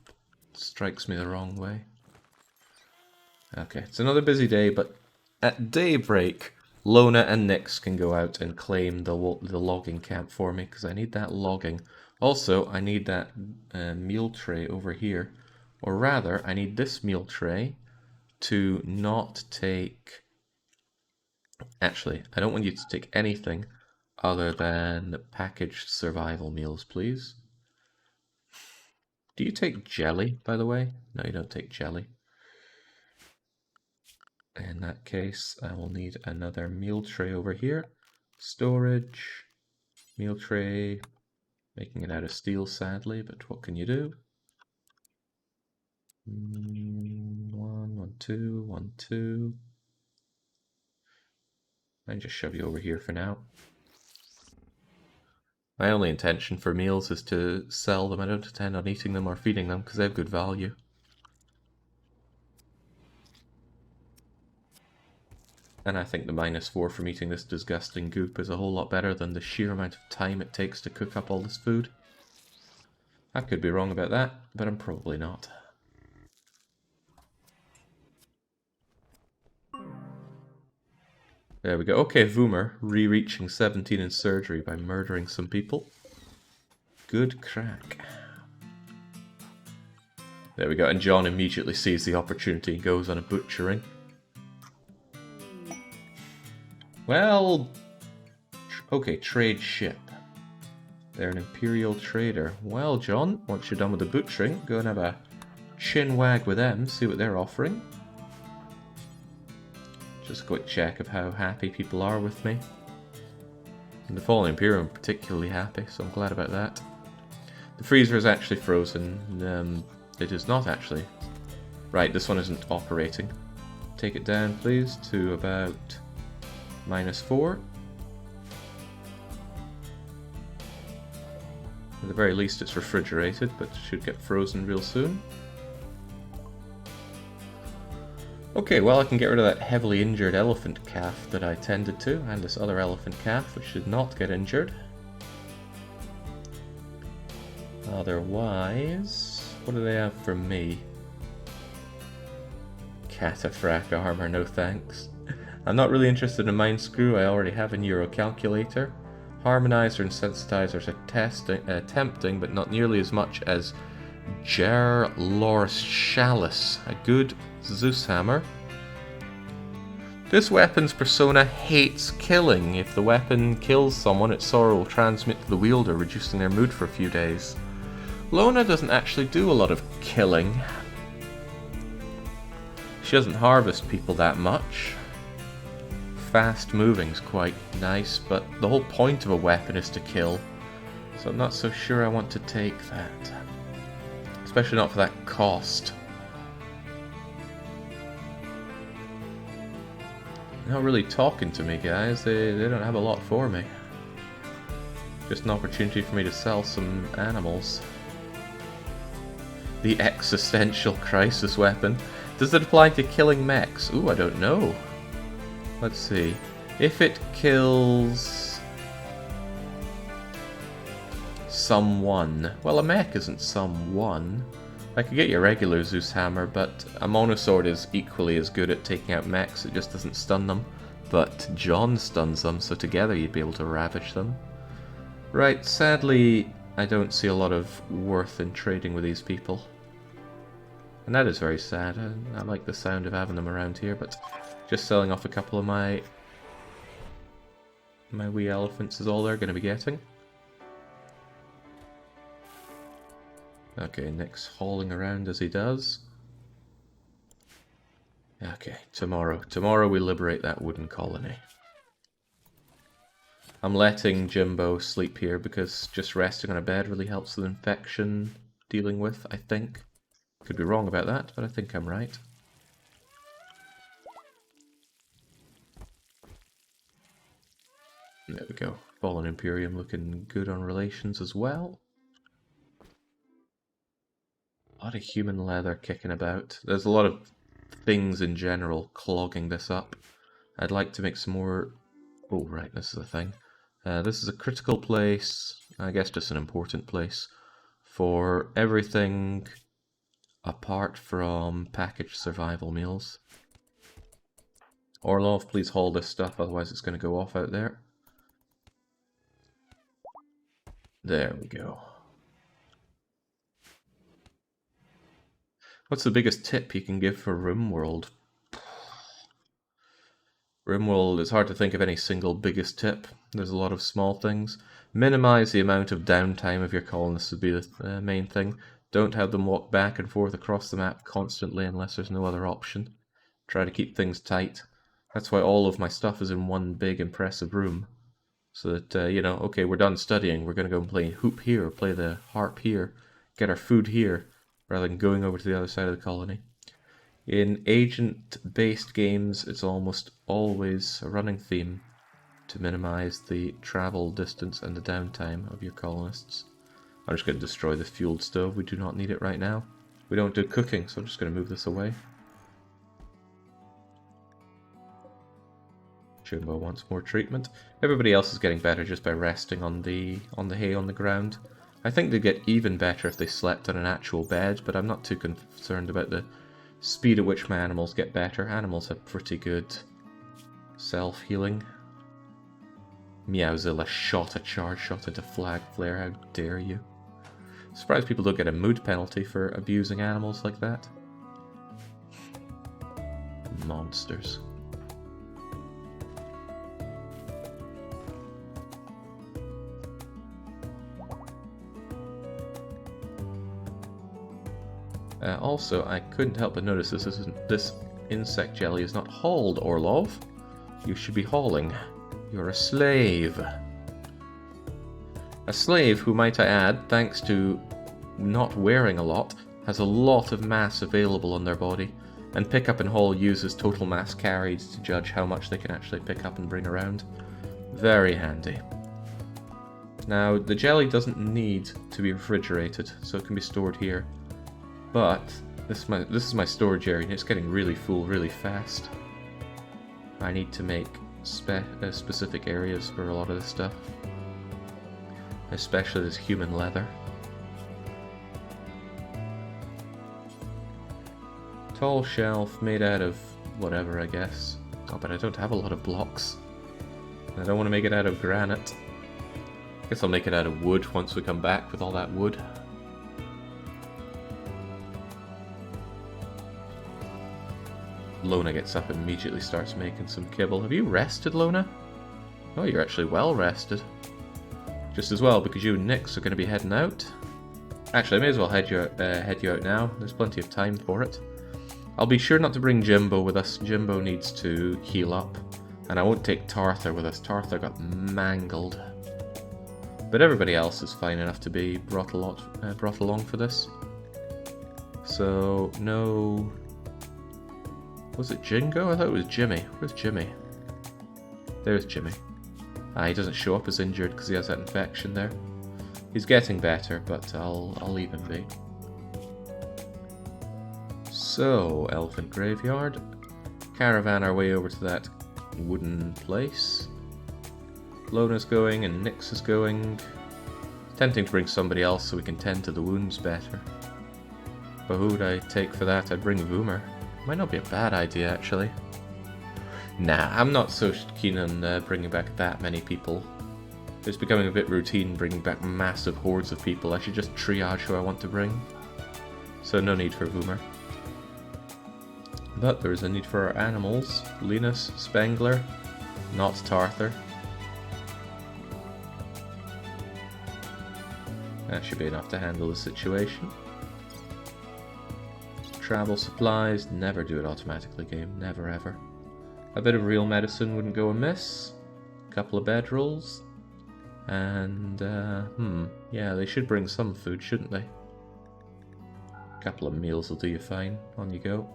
strikes me the wrong way. Okay, it's another busy day, but at daybreak, Lona and Nyx can go out and claim the logging camp for me, because I need that logging. Also, I need that meal tray over here. Or rather, I need this meal tray to not take... Actually, I don't want you to take anything other than packaged survival meals, please. Do you take jelly, by the way? No, you don't take jelly. In that case, I will need another meal tray over here. Storage, meal tray, making it out of steel sadly, but what can you do? 1, 2, 1, 2. I just shove you over here for now. My only intention for meals is to sell them. I don't intend on eating them or feeding them because they have good value. And I think the -4 from eating this disgusting goop is a whole lot better than the sheer amount of time it takes to cook up all this food. I could be wrong about that, but I'm probably not. There we go. Okay, Voomer, re-reaching 17 in surgery by murdering some people. Good crack. There we go, and John immediately sees the opportunity and goes on a butchering. Well, okay, trade ship. They're an Imperial trader. Well, John, once you're done with the butchering, go and have a chin wag with them, see what they're offering. Just a quick check of how happy people are with me. And the Fallen Imperium are particularly happy, so I'm glad about that. The freezer is actually frozen. It is not actually. Right, this one isn't operating. Take it down, please, to about -4. At the very least it's refrigerated, but should get frozen real soon. Okay, well I can get rid of that heavily injured elephant calf that I tended to, and this other elephant calf which did not get injured. Otherwise, what do they have for me? Cataphract armor, no thanks. I'm not really interested in Mind Screw, I already have a Neuro Calculator. Harmonizer and Sensitizers are tempting, but not nearly as much as Ger Lors Chalice, a good Zeus hammer. This weapon's persona hates killing. If the weapon kills someone, its sorrow will transmit to the wielder, reducing their mood for a few days. Lona doesn't actually do a lot of killing. She doesn't harvest people that much. Fast moving's quite nice, but the whole point of a weapon is to kill, so I'm not so sure I want to take that. Especially not for that cost. not really talking to me, guys. They don't have a lot for me. Just an opportunity for me to sell some animals. The existential crisis weapon. Does it apply to killing mechs? Ooh, I don't know. Let's see. If it kills someone... Well, a mech isn't someone. I could get you a regular Zeus hammer, but a monosword is equally as good at taking out mechs. It just doesn't stun them. But John stuns them, so together you'd be able to ravage them. Right, sadly, I don't see a lot of worth in trading with these people. And that is very sad. I like the sound of having them around here, but just selling off a couple of my wee elephants is all they're going to be getting. Okay, Nick's hauling around as he does. Okay, tomorrow. Tomorrow we liberate that wooden colony. I'm letting Jimbo sleep here because just resting on a bed really helps with infection dealing with, I think. Could be wrong about that, but I think I'm right. There we go. Fallen Imperium looking good on relations as well. A lot of human leather kicking about. There's a lot of things in general clogging this up. I'd like to make some more... Oh, right, this is a thing. This is a critical place, I guess just an important place, for everything apart from packaged survival meals. Orlov, please haul this stuff, otherwise it's going to go off out there. There we go. What's the biggest tip you can give for RimWorld? RimWorld, it's hard to think of any single biggest tip. There's a lot of small things. Minimize the amount of downtime of your colonists would be the main thing. Don't have them walk back and forth across the map constantly unless there's no other option. Try to keep things tight. That's why all of my stuff is in one big impressive room. So that, you know, okay, we're done studying, we're going to go and play hoop here, play the harp here, get our food here, rather than going over to the other side of the colony. In agent-based games, it's almost always a running theme to minimize the travel distance and the downtime of your colonists. I'm just going to destroy the fueled stove. We do not need it right now. We don't do cooking, so I'm just going to move this away. Jumbo wants more treatment. Everybody else is getting better just by resting on the hay on the ground. I think they'd get even better if they slept on an actual bed, but I'm not too concerned about the speed at which my animals get better. Animals have pretty good self-healing. Meowzilla shot a charge shot into Flag Flare, how dare you. Surprised people don't get a mood penalty for abusing animals like that. Monsters. Also, I couldn't help but notice this insect jelly is not hauled, Orlov. You should be hauling. You're a slave. A slave who, might I add, thanks to not wearing a lot, has a lot of mass available on their body, and pick up and haul uses total mass carried to judge how much they can actually pick up and bring around. Very handy. Now, the jelly doesn't need to be refrigerated, so it can be stored here. But this is my storage area, and it's getting really full really fast. I need to make specific areas for a lot of this stuff. Especially this human leather. Tall shelf made out of whatever, I guess. Oh, but I don't have a lot of blocks. I don't want to make it out of granite. I guess I'll make it out of wood once we come back with all that wood. Lona gets up and immediately starts making some kibble. Have you rested, Lona? Oh, you're actually well rested. Just as well, because you and Nix are going to be heading out. Actually, I may as well head you out now. There's plenty of time for it. I'll be sure not to bring Jimbo with us. Jimbo needs to heal up. And I won't take Tarthur with us. Tarthur got mangled. But everybody else is fine enough to be brought along for this. So, no... Was it Jingo? I thought it was Jimmy. Where's Jimmy? There's Jimmy. He doesn't show up as injured because he has that infection there. He's getting better, but I'll leave him be. So, Elephant Graveyard. Caravan our way over to that wooden place. Lona's going and Nyx is going. Tempting to bring somebody else so we can tend to the wounds better. But who would I take for that? I'd bring Voomer. Might not be a bad idea, actually. Nah, I'm not so keen on bringing back that many people. It's becoming a bit routine bringing back massive hordes of people. I should just triage who I want to bring. So no need for Voomer. But there is a need for our animals. Linus, Spengler, not Tarthur. That should be enough to handle the situation. Travel supplies, never do it automatically, game, never ever. A bit of real medicine wouldn't go amiss. A couple of bedrolls. And, yeah, they should bring some food, shouldn't they? A couple of meals will do you fine. On you go.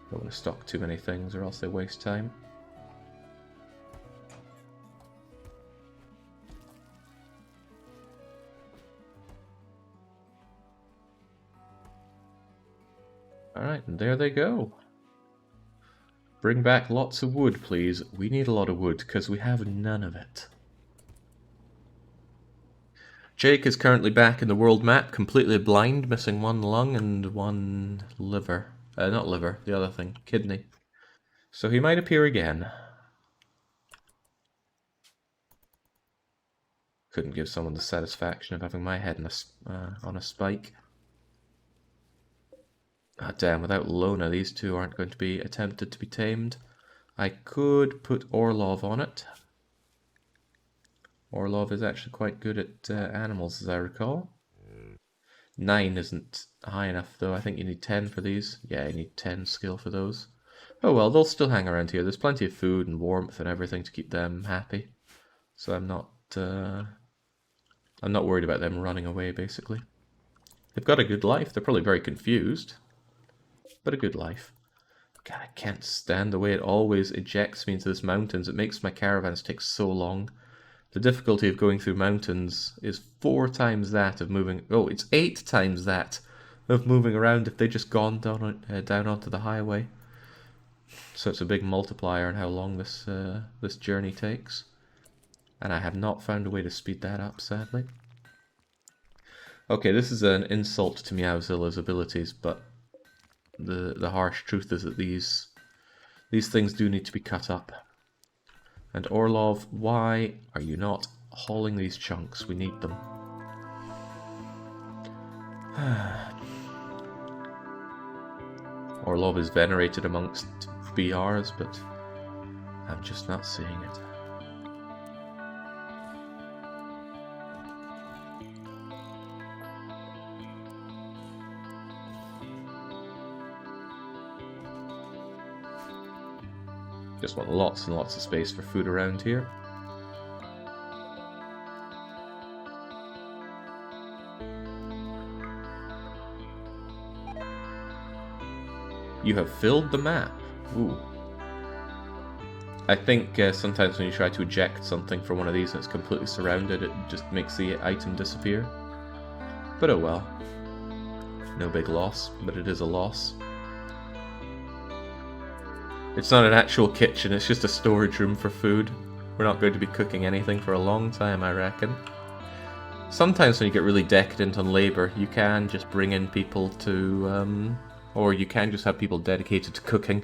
Don't want to stock too many things or else they waste time. Alright, and there they go. Bring back lots of wood, please. We need a lot of wood, because we have none of it. Jake is currently back in the world map, completely blind, missing one lung and one liver. Not liver, the other thing, kidney. So he might appear again. Couldn't give someone the satisfaction of having my head on a spike. Ah, damn, without Lona, these two aren't going to be attempted to be tamed. I could put Orlov on it. Orlov is actually quite good at animals, as I recall. 9 isn't high enough, though. I think you need 10 for these. Yeah, you need 10 skill for those. Oh well, they'll still hang around here. There's plenty of food and warmth and everything to keep them happy. So I'm not worried about them running away, basically. They've got a good life. They're probably very confused. But a good life. God, I can't stand the way it always ejects me into these mountains. It makes my caravans take so long. The difficulty of going through mountains is 4 times that of moving... Oh, it's 8 times that of moving around if they'd just gone down onto the highway. So it's a big multiplier on how long this journey takes. And I have not found a way to speed that up, sadly. Okay, this is an insult to Meowzilla's abilities, but the harsh truth is that these things do need to be cut up. And Orlov, why are you not hauling these chunks? We need them. Orlov is venerated amongst BRs, but I'm just not seeing it. Just want lots and lots of space for food around here. You have filled the map. Ooh. I think sometimes when you try to eject something from one of these and it's completely surrounded, it just makes the item disappear. But oh well. No big loss, but it is a loss. It's not an actual kitchen, it's just a storage room for food. We're not going to be cooking anything for a long time, I reckon. Sometimes when you get really decadent on labour, you can just bring in people to, or you can just have people dedicated to cooking.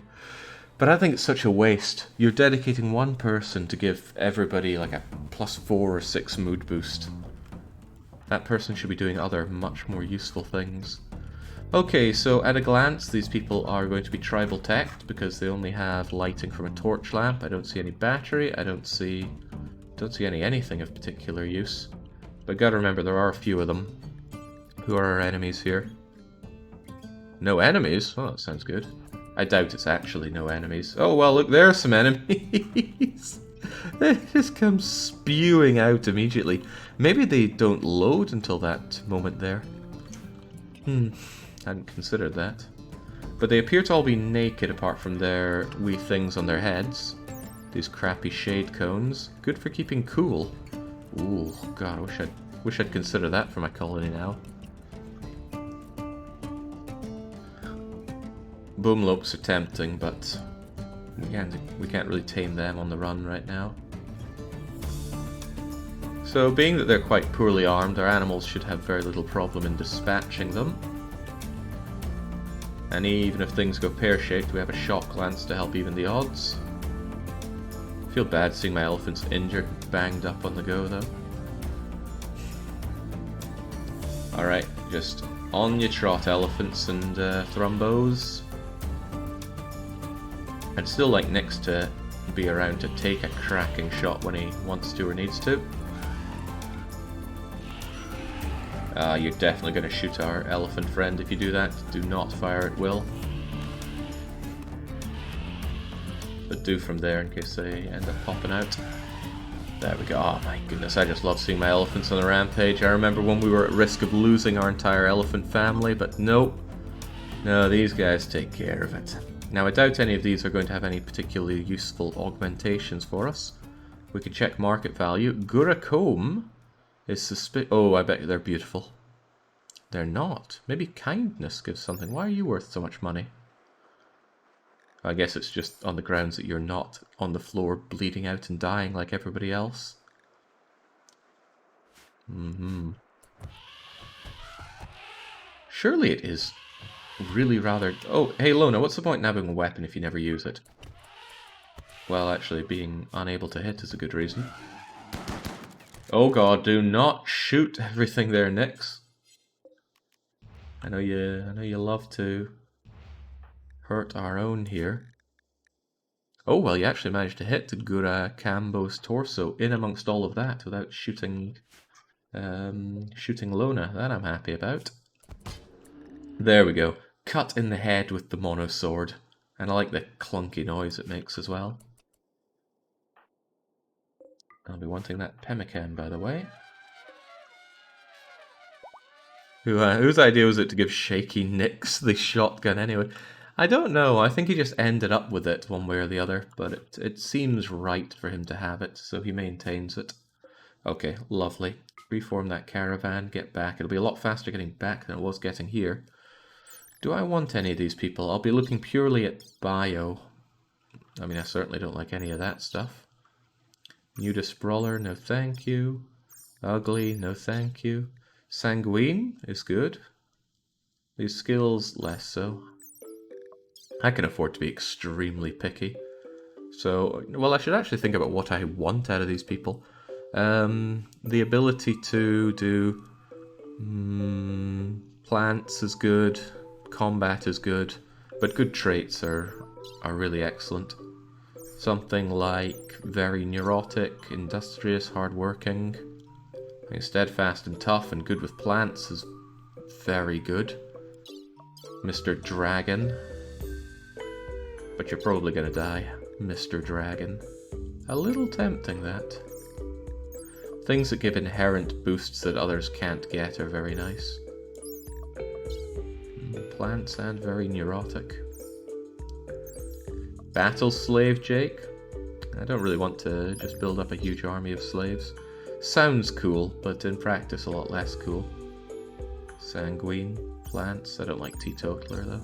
But I think it's such a waste. You're dedicating one person to give everybody like a +4 or 6 mood boost. That person should be doing other, much more useful things. Okay, so at a glance, these people are going to be tribal teched because they only have lighting from a torch lamp. I don't see any battery. I don't see anything of particular use. But gotta remember, there are a few of them. Who are our enemies here? No enemies? Oh, that sounds good. I doubt it's actually no enemies. Oh, well, look, there are some enemies. They just come spewing out immediately. Maybe they don't load until that moment there. Hadn't considered that. But they appear to all be naked apart from their wee things on their heads. These crappy shade cones. Good for keeping cool. Ooh, God, I wish I'd consider that for my colony now. Boomlopes are tempting, but we can't really tame them on the run right now. So, being that they're quite poorly armed, our animals should have very little problem in dispatching them. And even if things go pear-shaped, we have a shock lance to help even the odds. I feel bad seeing my elephants injured, banged up on the go though. Alright, just on your trot, elephants and thrumbos. I'd still like Nyx to be around to take a cracking shot when he wants to or needs to. You're definitely going to shoot our elephant friend if you do that. Do not fire at will. But do from there in case they end up popping out. There we go. Oh my goodness, I just love seeing my elephants on a rampage. I remember when we were at risk of losing our entire elephant family, but nope. No, these guys take care of it. Now I doubt any of these are going to have any particularly useful augmentations for us. We can check market value. Guracombe is oh, I bet they're beautiful. They're not. Maybe kindness gives something. Why are you worth so much money? I guess it's just on the grounds that you're not on the floor bleeding out and dying like everybody else. Surely it is really rather... Oh, hey Lona, what's the point in having a weapon if you never use it? Well, actually, being unable to hit is a good reason. Oh god, do not shoot everything there, Nyx. I know you love to hurt our own here. Oh well, you actually managed to hit Guracombe's torso in amongst all of that without shooting Lona. That I'm happy about. There we go. Cut in the head with the mono sword. And I like the clunky noise it makes as well. I'll be wanting that pemmican, by the way. Whose idea was it to give Shaky Nyx the shotgun anyway? I don't know. I think he just ended up with it one way or the other, but it seems right for him to have it, so he maintains it. Okay, lovely. Reform that caravan, get back. It'll be a lot faster getting back than it was getting here. Do I want any of these people? I'll be looking purely at bio. I mean, I certainly don't like any of that stuff. Nudist Brawler, no thank you. Ugly, no thank you. Sanguine is good. These skills, less so. I can afford to be extremely picky. So, well, I should actually think about what I want out of these people. The ability to do plants is good, combat is good, but good traits are really excellent. Something like very neurotic, industrious, hardworking. Steadfast and tough and good with plants is very good. Mr. Dragon. But you're probably gonna die, Mr. Dragon. A little tempting, that. Things that give inherent boosts that others can't get are very nice. Plants and very neurotic. Battle Slave Jake. I don't really want to just build up a huge army of slaves. Sounds cool, but in practice a lot less cool. Sanguine. Plants. I don't like Teetotaler though.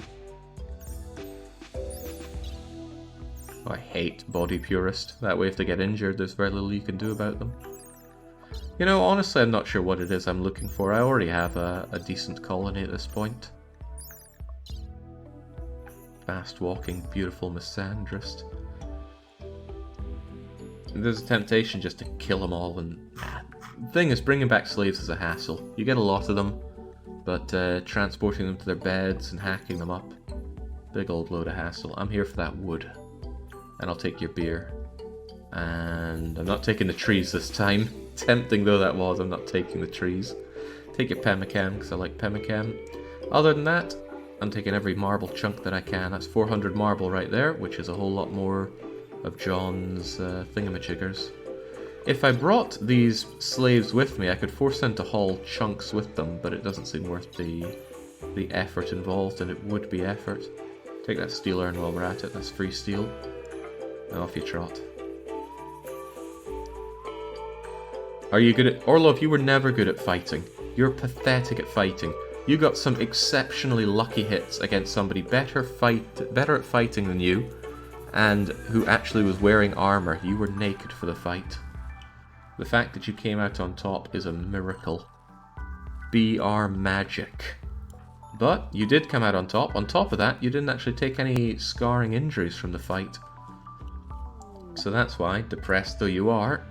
Oh, I hate Body Purist. That way if they get injured, there's very little you can do about them. You know, honestly, I'm not sure what it is I'm looking for. I already have a decent colony at this point. Fast-walking, beautiful misandrist. There's a temptation just to kill them all, and the thing is, bringing back slaves is a hassle. You get a lot of them, but transporting them to their beds and hacking them up, big old load of hassle. I'm here for that wood, and I'll take your beer. And I'm not taking the trees this time. Tempting though that was, I'm not taking the trees. Take your pemmican, because I like pemmican. Other than that, I'm taking every marble chunk that I can. That's 400 marble right there, which is a whole lot more of John's thingamajiggers. If I brought these slaves with me, I could force them to haul chunks with them, but it doesn't seem worth the effort involved, and it would be effort. Take that steel urn while we're at it. That's free steel. And off you trot. Are you good at... Orlov, you were never good at fighting. You're pathetic at fighting. You got some exceptionally lucky hits against somebody better at fighting than you, and who actually was wearing armor. You were naked for the fight. The fact that you came out on top is a miracle. BR magic. But you did come out on top. On top of that, you didn't actually take any scarring injuries from the fight. So that's why, depressed though you are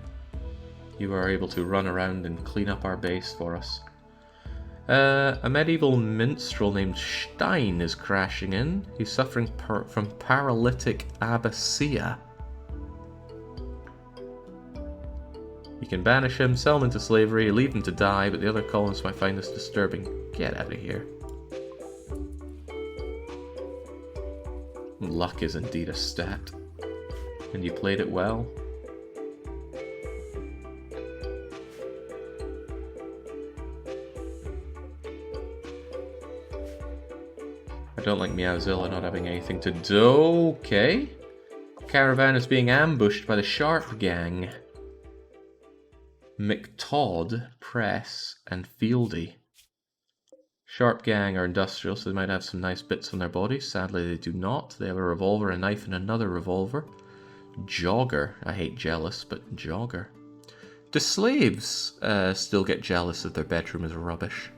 able to run around and clean up our base for us. A medieval minstrel named Stein is crashing in. He's suffering from paralytic abasia. You can banish him, sell him into slavery, leave him to die, but the other colonists might find this disturbing. Get out of here. Luck is indeed a stat. And you played it well. I don't like Meowzilla not having anything to do. Okay. Caravan is being ambushed by the Sharp Gang. McTodd, Press, and Fieldy. Sharp Gang are industrial, so they might have some nice bits on their bodies. Sadly, they do not. They have a revolver, a knife, and another revolver. Jogger. I hate jealous, but Jogger. Do slaves still get jealous that their bedroom is rubbish?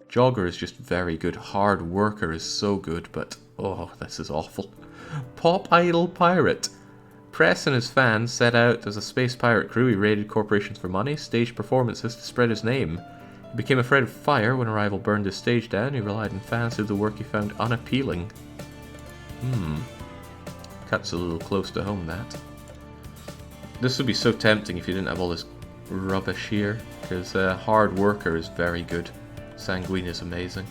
Jogger is just very good. Hard Worker is so good, but oh, this is awful. Pop Idol Pirate. Press and his fans set out as a space pirate crew. He raided corporations for money, staged performances to spread his name. He became afraid of fire when a rival burned his stage down. He relied on fans to do the work he found unappealing. Cuts a little close to home, that. This would be so tempting if you didn't have all this rubbish here, because Hard Worker is very good. Sanguine is amazing.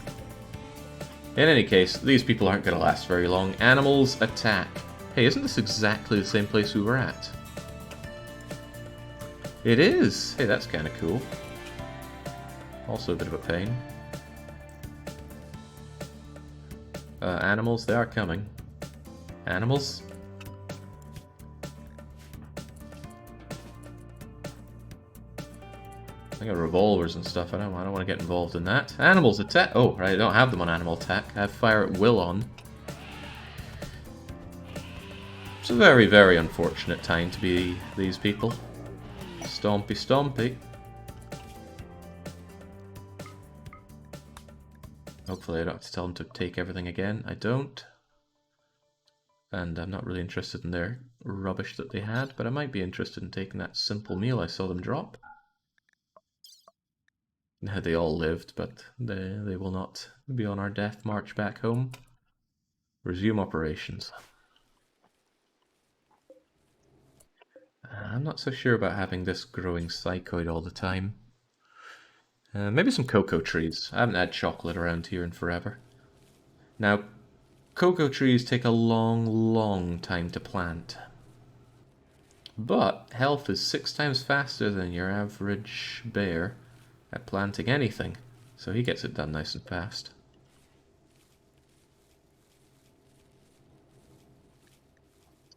In any case, these people aren't going to last very long. Animals attack. Hey, isn't this exactly the same place we were at? It is! Hey, that's kind of cool. Also a bit of a pain. Animals, they are coming. Animals? I got revolvers and stuff. I don't want to get involved in that. Animals attack. Oh, right. I don't have them on animal attack. I have fire at will on. It's a very, very unfortunate time to be these people. Stompy, stompy. Hopefully I don't have to tell them to take everything again. I don't. And I'm not really interested in their rubbish that they had, but I might be interested in taking that simple meal I saw them drop. They all lived, but they will not be on our death march back home. Resume operations. I'm not so sure about having this growing psychoid all the time. Maybe some cocoa trees. I haven't had chocolate around here in forever. Now, cocoa trees take a long, long time to plant. But health is 6 times faster than your average bear at planting anything, so he gets it done nice and fast.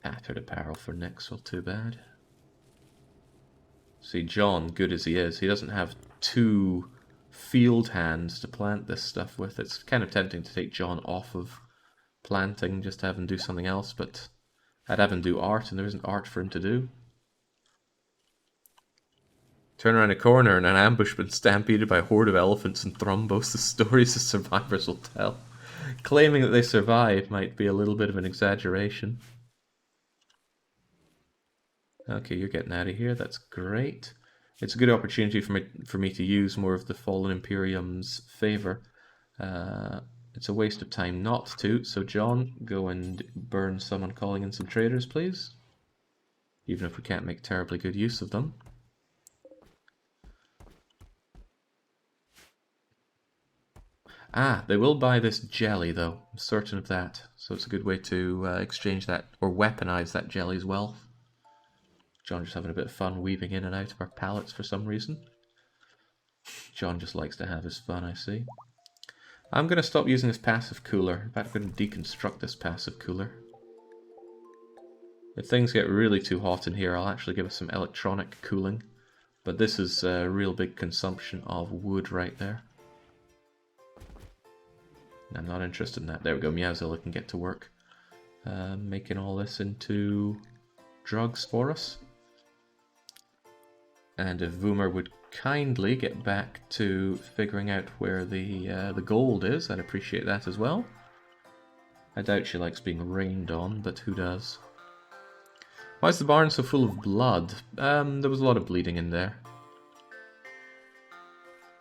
Tattered apparel for Nix, well, too bad. See, John, good as he is, he doesn't have 2 field hands to plant this stuff with. It's kind of tempting to take John off of planting, just to have him do something else, but I'd have him do art, and there isn't art for him to do. Turn around a corner and an ambushman stampeded by a horde of elephants and thrombos. The stories the survivors will tell. Claiming that they survived might be a little bit of an exaggeration. Okay, you're getting out of here. That's great. It's a good opportunity for me to use more of the Fallen Imperium's favor. It's a waste of time not to. So John, go and burn someone calling in some traders, please. Even if we can't make terribly good use of them. Ah, they will buy this jelly, though. I'm certain of that. So it's a good way to exchange that, or weaponize that jelly's wealth. John just having a bit of fun weaving in and out of our pallets for some reason. John just likes to have his fun, I see. I'm going to stop using this passive cooler. In fact, I'm going to deconstruct this passive cooler. If things get really too hot in here, I'll actually give it some electronic cooling. But this is a real big consumption of wood right there. I'm not interested in that. There we go, Meowzilla can get to work. Making all this into drugs for us. And if Voomer would kindly get back to figuring out where the gold is, I'd appreciate that as well. I doubt she likes being rained on, but who does? Why is the barn so full of blood? There was a lot of bleeding in there.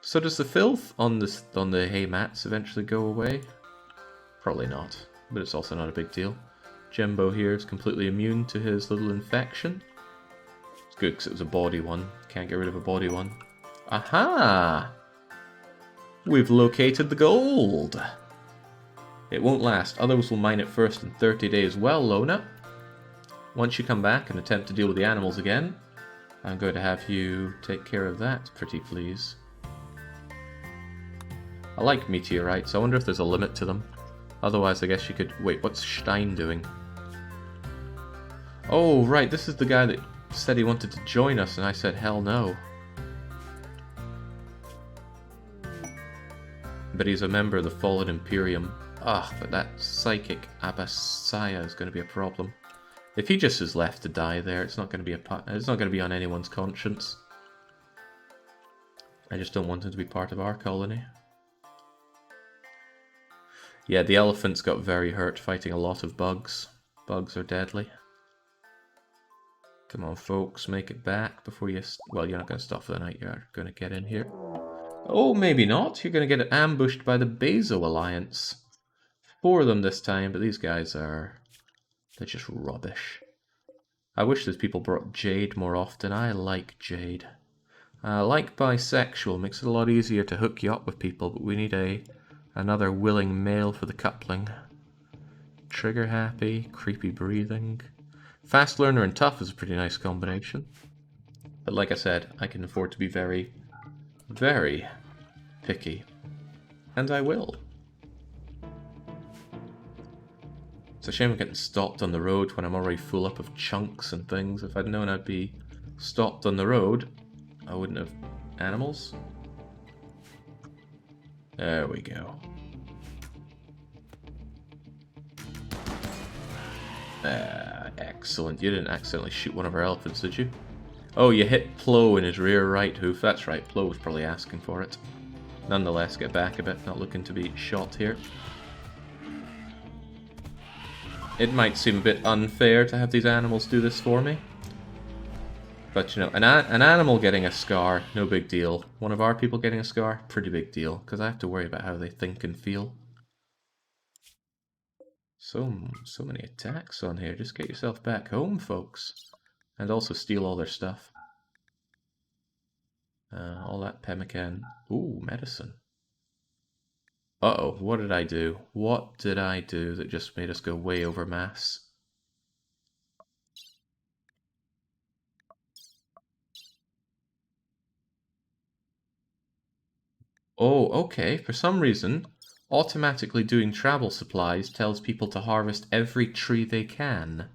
So does the filth on the hay mats eventually go away? Probably not, but it's also not a big deal. Jimbo here is completely immune to his little infection. It's good because it was a body one. Can't get rid of a body one. Aha! We've located the gold! It won't last. Others will mine it first in 30 days. Well, Lona, once you come back and attempt to deal with the animals again, I'm going to have you take care of that, pretty please. I like meteorites. I wonder if there's a limit to them. Otherwise, I guess you could... Wait, what's Stein doing? Oh, right, this is the guy that said he wanted to join us, and I said, hell no. But he's a member of the Fallen Imperium. Ah, but that psychic Abbasaya is going to be a problem. If he just is left to die there, it's not going to be on anyone's conscience. I just don't want him to be part of our colony. Yeah, the elephants got very hurt fighting a lot of bugs. Bugs are deadly. Come on, folks, make it back before you... Well, you're not going to stop for the night. You're going to get in here. Oh, maybe not. You're going to get ambushed by the Bezo Alliance. 4 of them this time, but these guys are... They're just rubbish. I wish those people brought Jade more often. I like Jade. Like bisexual, makes it a lot easier to hook you up with people, but we need another willing male for the coupling. Trigger happy, creepy breathing. Fast learner and tough is a pretty nice combination. But like I said, I can afford to be very, very picky. And I will. It's a shame I'm getting stopped on the road when I'm already full up of chunks and things. If I'd known I'd be stopped on the road, I wouldn't have... Animals? There we go. Excellent. You didn't accidentally shoot one of our elephants, did you? Oh, you hit Plo in his rear right hoof. That's right, Plo was probably asking for it. Nonetheless, get back a bit. Not looking to be shot here. It might seem a bit unfair to have these animals do this for me. But, you know, an animal getting a scar, no big deal. One of our people getting a scar, pretty big deal. Because I have to worry about how they think and feel. So many attacks on here. Just get yourself back home, folks. And also steal all their stuff. All that pemmican. Ooh, medicine. Uh-oh, what did I do? What did I do that just made us go way over mass? Oh, okay. For some reason, automatically doing travel supplies tells people to harvest every tree they can.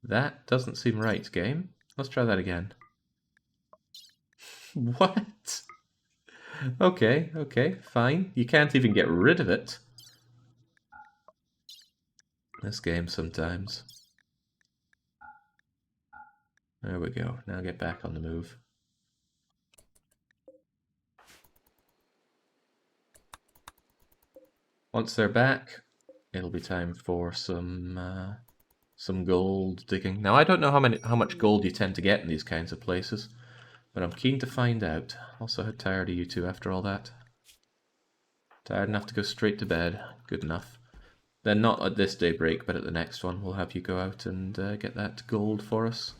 That doesn't seem right, game. Let's try that again. What? Okay, fine. You can't even get rid of it. This game sometimes. There we go. Now get back on the move. Once they're back, it'll be time for some gold digging. Now I don't know how much gold you tend to get in these kinds of places, but I'm keen to find out. Also, how tired are you two after all that? Tired enough to go straight to bed. Good enough. Then not at this daybreak, but at the next one, we'll have you go out and get that gold for us.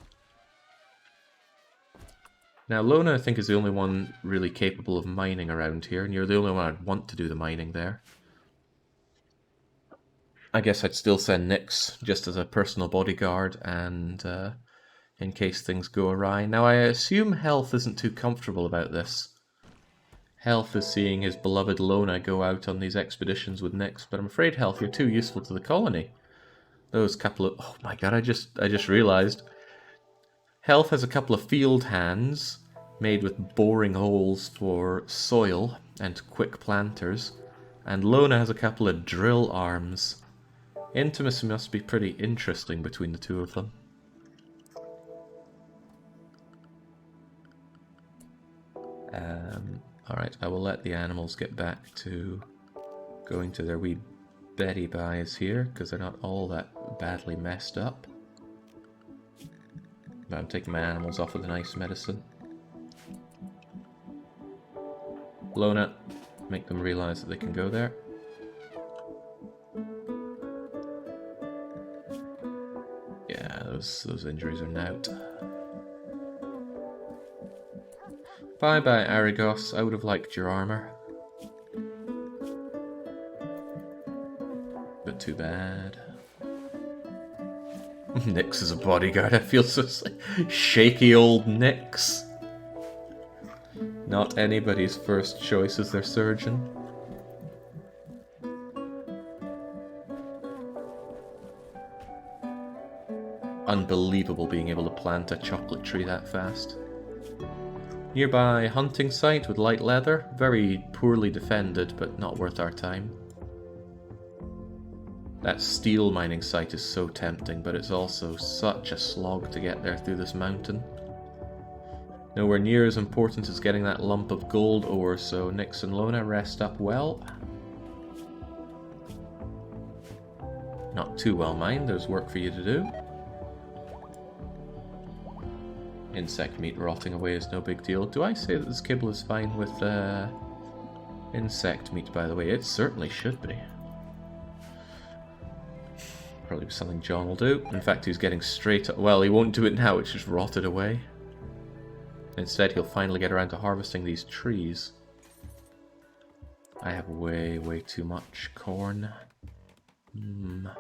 Now, Lona, I think, is the only one really capable of mining around here, and you're the only one I'd want to do the mining there. I guess I'd still send Nyx just as a personal bodyguard and in case things go awry. Now I assume Health isn't too comfortable about this. Health is seeing his beloved Lona go out on these expeditions with Nyx, but I'm afraid, Health, you're too useful to the colony. Those couple of... Oh my god, I just realised. Health has a couple of field hands made with boring holes for soil and quick planters, and Lona has a couple of drill arms. Intimacy must be pretty interesting between the two of them. Alright, I will let the animals get back to going to their wee Betty buys here, because they're not all that badly messed up. But I'm taking my animals off with a nice medicine. Lona, make them realize that they can go there. Yeah, those injuries are out. Bye-bye, Arygos. I would have liked your armor. But too bad. Nyx is a bodyguard. I feel so shaky old Nyx. Not anybody's first choice as their surgeon. Unbelievable being able to plant a chocolate tree that fast. Nearby hunting site with light leather. Very poorly defended, but not worth our time. That steel mining site is so tempting, but it's also such a slog to get there through this mountain. Nowhere near as important as getting that lump of gold ore, so Nyx and Lona rest up well. Not too well, mind. There's work for you to do. Insect meat rotting away is no big deal. Do I say that this kibble is fine with insect meat, by the way? It certainly should be. Probably something John will do. In fact, he's getting straight up. Well, he won't do it now, it's just rotted away. Instead, he'll finally get around to harvesting these trees. I have way, way too much corn. And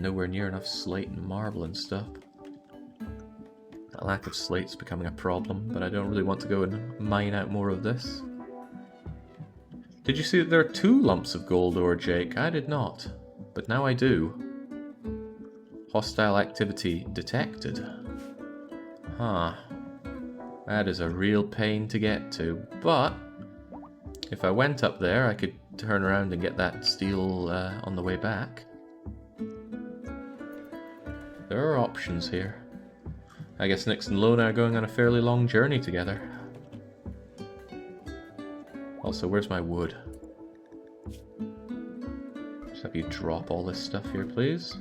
nowhere near enough slate and marble and stuff. That lack of slate's becoming a problem, but I don't really want to go and mine out more of this. Did you see that there are 2 lumps of gold ore, Jake? I did not, but now I do. Hostile activity detected. Huh. That is a real pain to get to, but if I went up there, I could turn around and get that steel on the way back. There are options here. I guess Nyx and Lona are going on a fairly long journey together. Also, where's my wood? Just have you drop all this stuff here, please.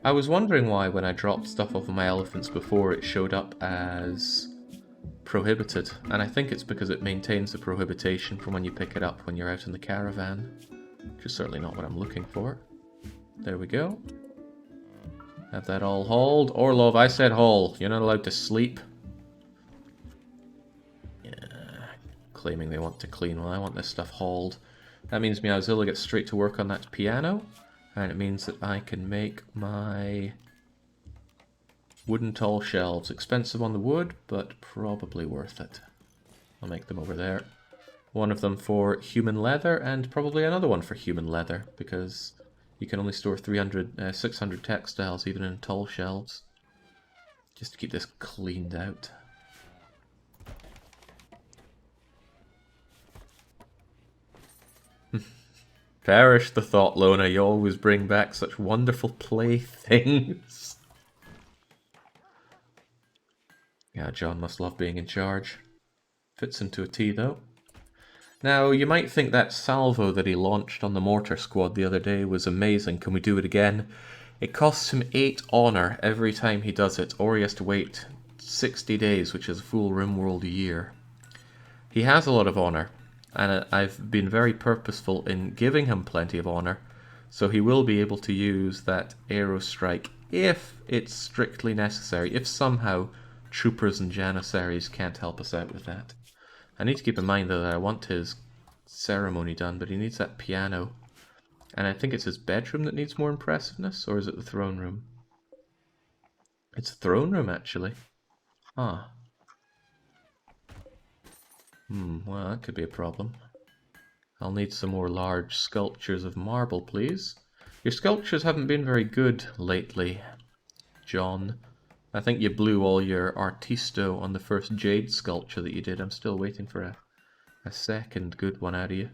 I was wondering why when I dropped stuff off of my elephants before it showed up as prohibited, and I think it's because it maintains the prohibition from when you pick it up when you're out in the caravan. Which is certainly not what I'm looking for. There we go. Have that all hauled. Orlov, I said haul. You're not allowed to sleep. Yeah, claiming they want to clean. Well, I want this stuff hauled. That means Meowzilla gets straight to work on that piano. And it means that I can make my wooden tall shelves. Expensive on the wood, but probably worth it. I'll make them over there. One of them for human leather, and probably another one for human leather, because you can only store 600 textiles even in tall shelves. Just to keep this cleaned out. Perish the thought, Lona, you always bring back such wonderful playthings. Yeah, John must love being in charge. Fits into a T, though. Now, you might think that salvo that he launched on the mortar squad the other day was amazing. Can we do it again? It costs him 8 honor every time he does it, or he has to wait 60 days, which is a full RimWorld year. He has a lot of honor, and I've been very purposeful in giving him plenty of honor, so he will be able to use that arrow strike if it's strictly necessary. If somehow troopers and janissaries can't help us out with that. I need to keep in mind though that I want his ceremony done, but he needs that piano. And I think it's his bedroom that needs more impressiveness, or is it the throne room? It's the throne room, actually. Ah. Well, that could be a problem. I'll need some more large sculptures of marble, please. Your sculptures haven't been very good lately, John. I think you blew all your artisto on the first jade sculpture that you did. I'm still waiting for a second good one out of you.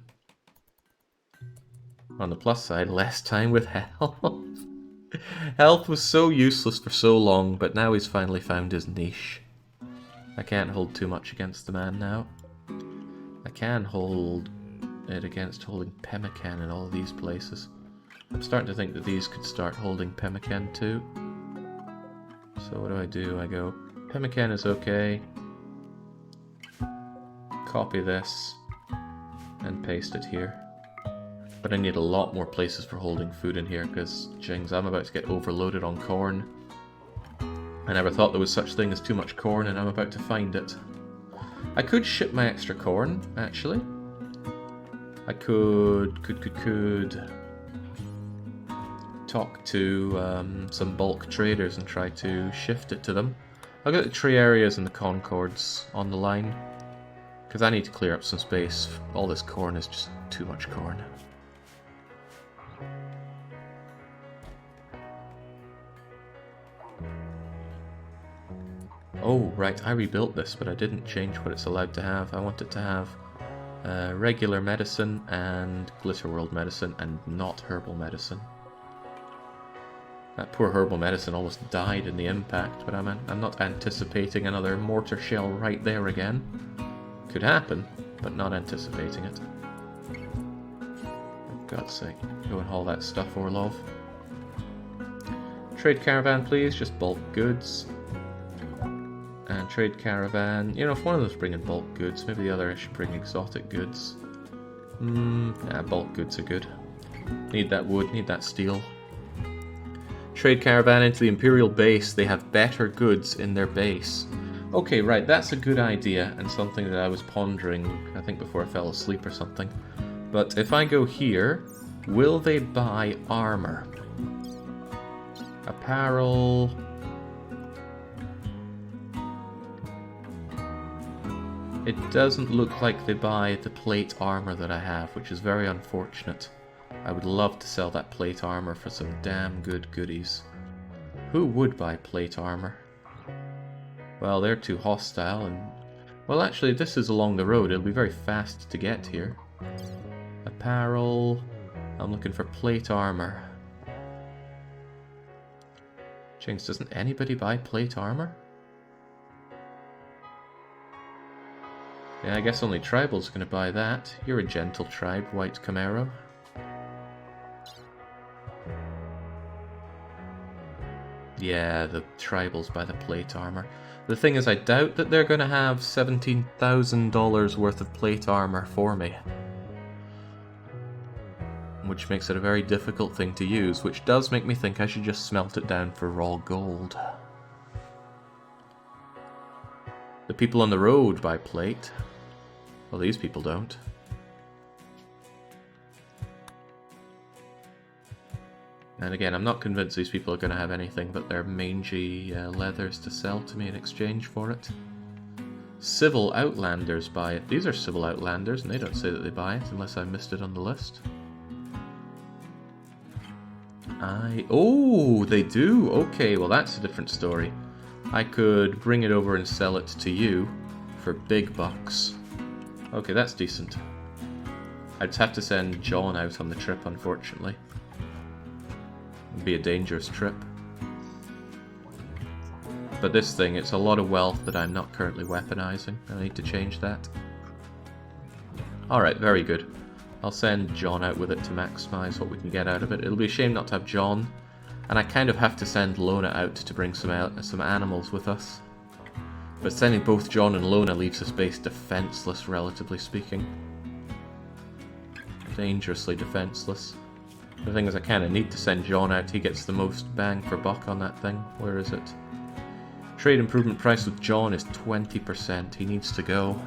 On the plus side, less time with health. Health was so useless for so long, but now he's finally found his niche. I can't hold too much against the man now. I can hold it against holding pemmican in all these places. I'm starting to think that these could start holding pemmican too. So what do? I go, pemmican is okay. Copy this and paste it here. But I need a lot more places for holding food in here because, jings, I'm about to get overloaded on corn. I never thought there was such thing as too much corn, and I'm about to find it. I could ship my extra corn, actually. I could talk to some bulk traders and try to shift it to them. I'll get the tree areas and the concords on the line, because I need to clear up some space. All this corn is just too much corn. Oh, right, I rebuilt this, but I didn't change what it's allowed to have. I want it to have regular medicine and glitter world medicine and not herbal medicine. That poor herbal medicine almost died in the impact, but I'm not anticipating another mortar shell right there again. Could happen, but not anticipating it. For God's sake, go and haul that stuff, Orlov. Trade caravan, please, just bulk goods. And trade caravan, you know, if one of them's bringing bulk goods, maybe the other should bring exotic goods. Bulk goods are good. Need that wood, need that steel. Trade caravan into the Imperial base, they have better goods in their base. Okay, right, that's a good idea, and something that I was pondering, I think before I fell asleep or something. But if I go here, will they buy armor? Apparel... It doesn't look like they buy the plate armor that I have, which is very unfortunate. I would love to sell that plate armor for some damn good goodies. Who would buy plate armor? Well, they're too hostile and... Well, actually, this is along the road. It'll be very fast to get here. Apparel... I'm looking for plate armor. Jinx, doesn't anybody buy plate armor? Yeah, I guess only Tribal's gonna buy that. You're a gentle tribe, White Camaro. Yeah, the Tribals buy the plate armor. The thing is, I doubt that they're gonna have $17,000 worth of plate armor for me. Which makes it a very difficult thing to use, which does make me think I should just smelt it down for raw gold. The people on the road buy plate. Well, these people don't. And again, I'm not convinced these people are going to have anything but their mangy leathers to sell to me in exchange for it. Civil Outlanders buy it. These are Civil Outlanders, and they don't say that they buy it unless I missed it on the list. Oh, they do! Okay, well that's a different story. I could bring it over and sell it to you for big bucks. Okay, that's decent. I'd just have to send John out on the trip, unfortunately. It'd be a dangerous trip. But this thing, it's a lot of wealth that I'm not currently weaponizing. I need to change that. Alright, very good. I'll send John out with it to maximize what we can get out of it. It'll be a shame not to have John. And I kind of have to send Lona out to bring some animals with us. But sending both John and Lona leaves us base defenseless, relatively speaking. Dangerously defenseless. The thing is, I kind of need to send John out. He gets the most bang for buck on that thing. Where is it? Trade improvement price with John is 20%. He needs to go.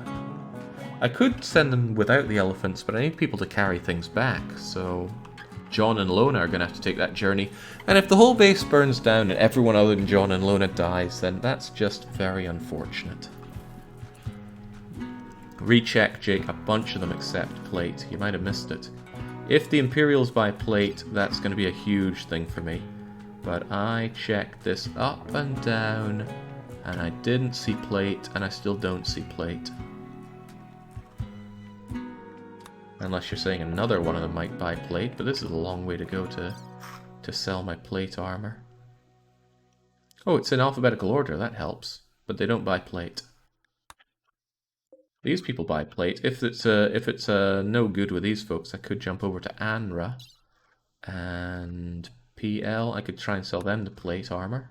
I could send them without the elephants, but I need people to carry things back, so John and Lona are going to have to take that journey. And if the whole base burns down and everyone other than John and Lona dies, then that's just very unfortunate. Recheck, Jake. A bunch of them accept plate. You might have missed it. If the Imperials buy plate, that's going to be a huge thing for me. But I checked this up and down, and I didn't see plate, and I still don't see plate. Unless you're saying another one of them might buy plate, but this is a long way to go to sell my plate armor. Oh, it's in alphabetical order, that helps. But they don't buy plate. These people buy plate. If it's no good with these folks, I could jump over to Anra and PL. I could try and sell them the plate armor.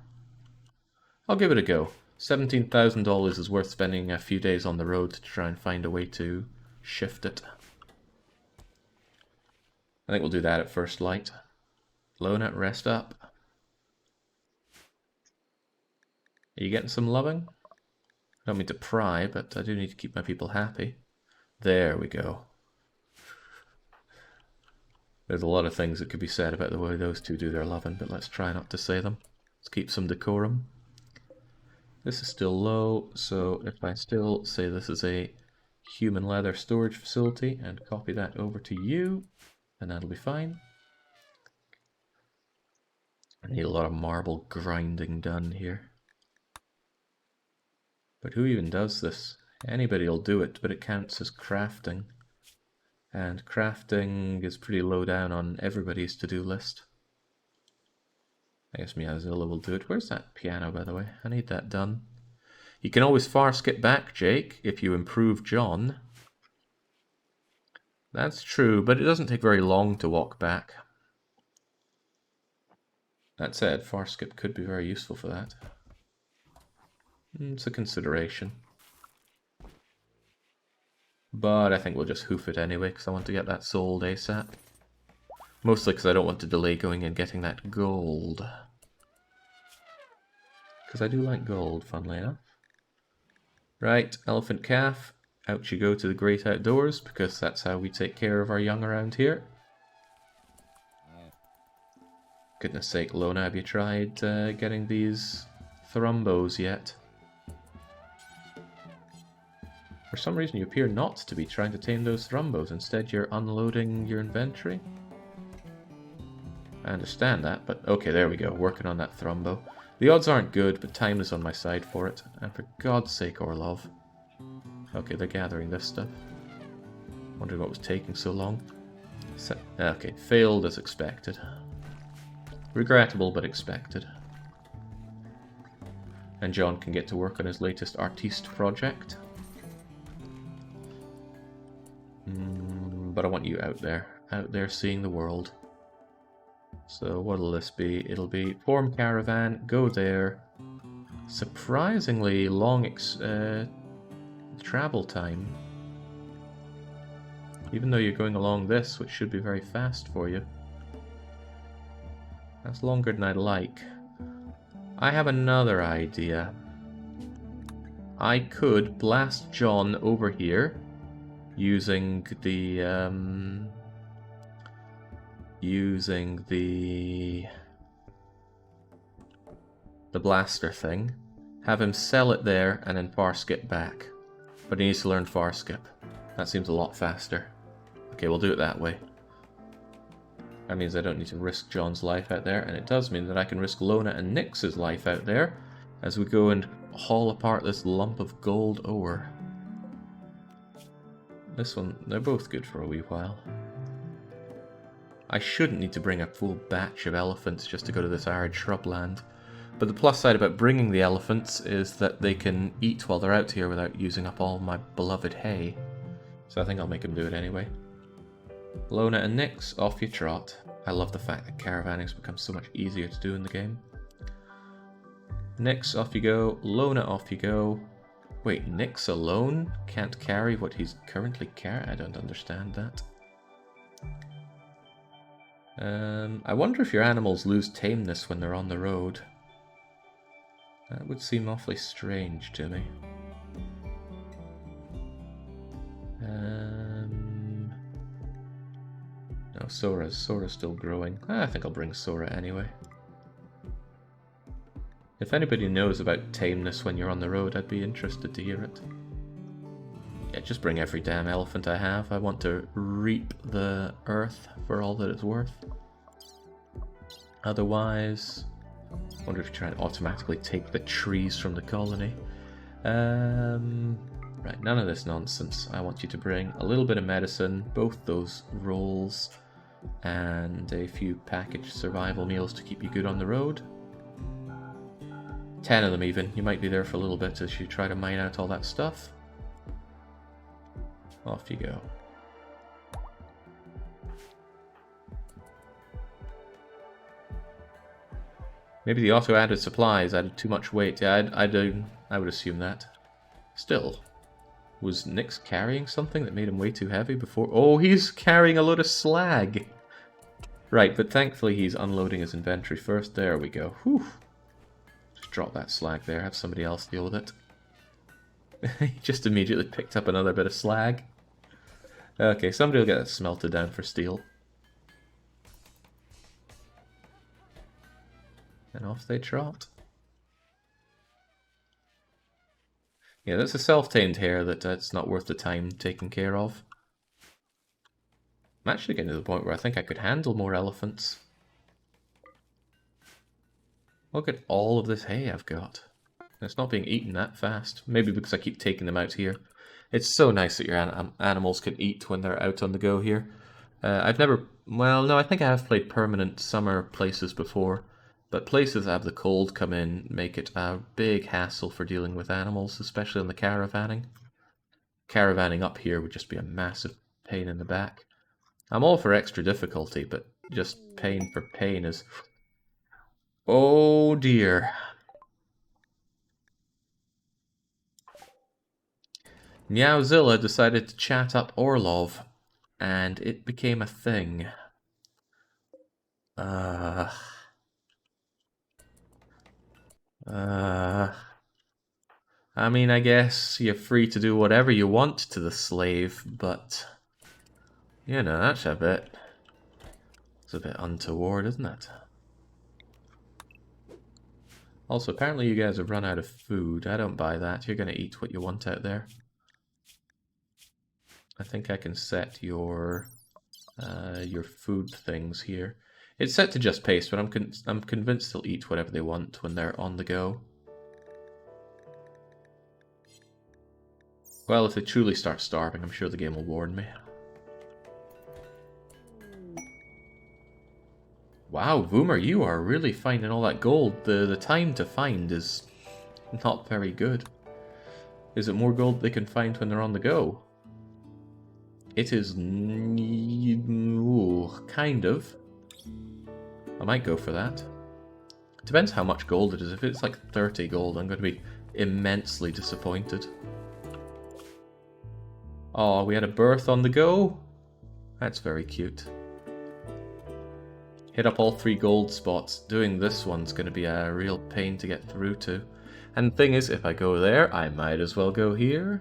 I'll give it a go. $17,000 is worth spending a few days on the road to try and find a way to shift it. I think we'll do that at first light. Lona, rest up. Are you getting some loving? I don't mean to pry, but I do need to keep my people happy. There we go. There's a lot of things that could be said about the way those two do their loving, but let's try not to say them. Let's keep some decorum. This is still low, so if I still say this is a human leather storage facility and copy that over to you, and that'll be fine. I need a lot of marble grinding done here. But who even does this? Anybody will do it, but it counts as crafting. And crafting is pretty low down on everybody's to-do list. I guess Miazilla will do it. Where's that piano, by the way? I need that done. You can always far skip back, Jake, if you improve John. That's true, but it doesn't take very long to walk back. That said, far skip could be very useful for that. It's a consideration. But I think we'll just hoof it anyway, because I want to get that sold ASAP. Mostly because I don't want to delay going and getting that gold. Because I do like gold, funnily enough. Right, elephant calf. Out you go to the great outdoors, because that's how we take care of our young around here. Goodness sake, Lona, have you tried getting these thrumbos yet? For some reason you appear not to be trying to tame those thrumbos. Instead you're unloading your inventory. I understand that, but okay, there we go, working on that thrumbo. The odds aren't good, but time is on my side for it. And for God's sake, Orlov. Okay, they're gathering this stuff. Wondering what was taking so long. Okay, failed as expected. Regrettable, but expected. And John can get to work on his latest artiste project. But I want you out there seeing the world. So what'll this be? It'll be form caravan, go there. Surprisingly long travel time. Even though you're going along this, which should be very fast for you. That's longer than I'd like. I have another idea. I could blast John over here using the blaster thing. Have him sell it there and then far skip back. But he needs to learn far skip. That seems a lot faster. Okay, we'll do it that way. That means I don't need to risk John's life out there, and it does mean that I can risk Lona and Nyx's life out there as we go and haul apart this lump of gold ore. This one, they're both good for a wee while. I shouldn't need to bring a full batch of elephants just to go to this arid shrubland. But the plus side about bringing the elephants is that they can eat while they're out here without using up all my beloved hay. So I think I'll make them do it anyway. Lona and Nyx, off you trot. I love the fact that caravanning's become so much easier to do in the game. Nyx, off you go. Lona, off you go. Wait, Nyx alone can't carry what he's currently carrying? I don't understand that. I wonder if your animals lose tameness when they're on the road. That would seem awfully strange to me. No, Sora's still growing. I think I'll bring Sora anyway. If anybody knows about tameness when you're on the road, I'd be interested to hear it. Yeah, just bring every damn elephant I have. I want to reap the earth for all that it's worth. Otherwise, I wonder if you try and automatically take the trees from the colony. Right, none of this nonsense. I want you to bring a little bit of medicine, both those rolls, and a few packaged survival meals to keep you good on the road. 10 of them even. You might be there for a little bit as you try to mine out all that stuff. Off you go. Maybe the auto-added supplies added too much weight. Yeah, I would assume that. Still, was Nyx carrying something that made him way too heavy before? Oh, he's carrying a load of slag! Right, but thankfully he's unloading his inventory first. There we go. Whew. Just drop that slag there, have somebody else deal with it. He just immediately picked up another bit of slag. Okay, somebody will get that smelted down for steel. And off they trot. Yeah, that's a self-tamed hare that's not worth the time taking care of. I'm actually getting to the point where I think I could handle more elephants. Look at all of this hay I've got. It's not being eaten that fast. Maybe because I keep taking them out here. It's so nice that your animals can eat when they're out on the go here. I've never... Well, no, I think I have played permanent summer places before. But places that have the cold come in make it a big hassle for dealing with animals, especially on the caravanning. Caravanning up here would just be a massive pain in the back. I'm all for extra difficulty, but just pain for pain is... Oh dear. Meowzilla decided to chat up Orlov, and it became a thing. I mean, I guess you're free to do whatever you want to the slave, but... You know, that's a bit... It's a bit untoward, isn't it? Also, apparently you guys have run out of food. I don't buy that. You're going to eat what you want out there. I think I can set your food things here. It's set to just paste, but I'm convinced they'll eat whatever they want when they're on the go. Well, if they truly start starving, I'm sure the game will warn me. Wow, Voomer, you are really finding all that gold. The time to find is not very good. Is it more gold they can find when they're on the go? It is... Ooh, kind of. I might go for that. It depends how much gold it is. If it's like 30 gold, I'm going to be immensely disappointed. Oh, we had a birth on the go? That's very cute. Hit up all 3 gold spots. Doing this one's going to be a real pain to get through to. And the thing is, if I go there, I might as well go here.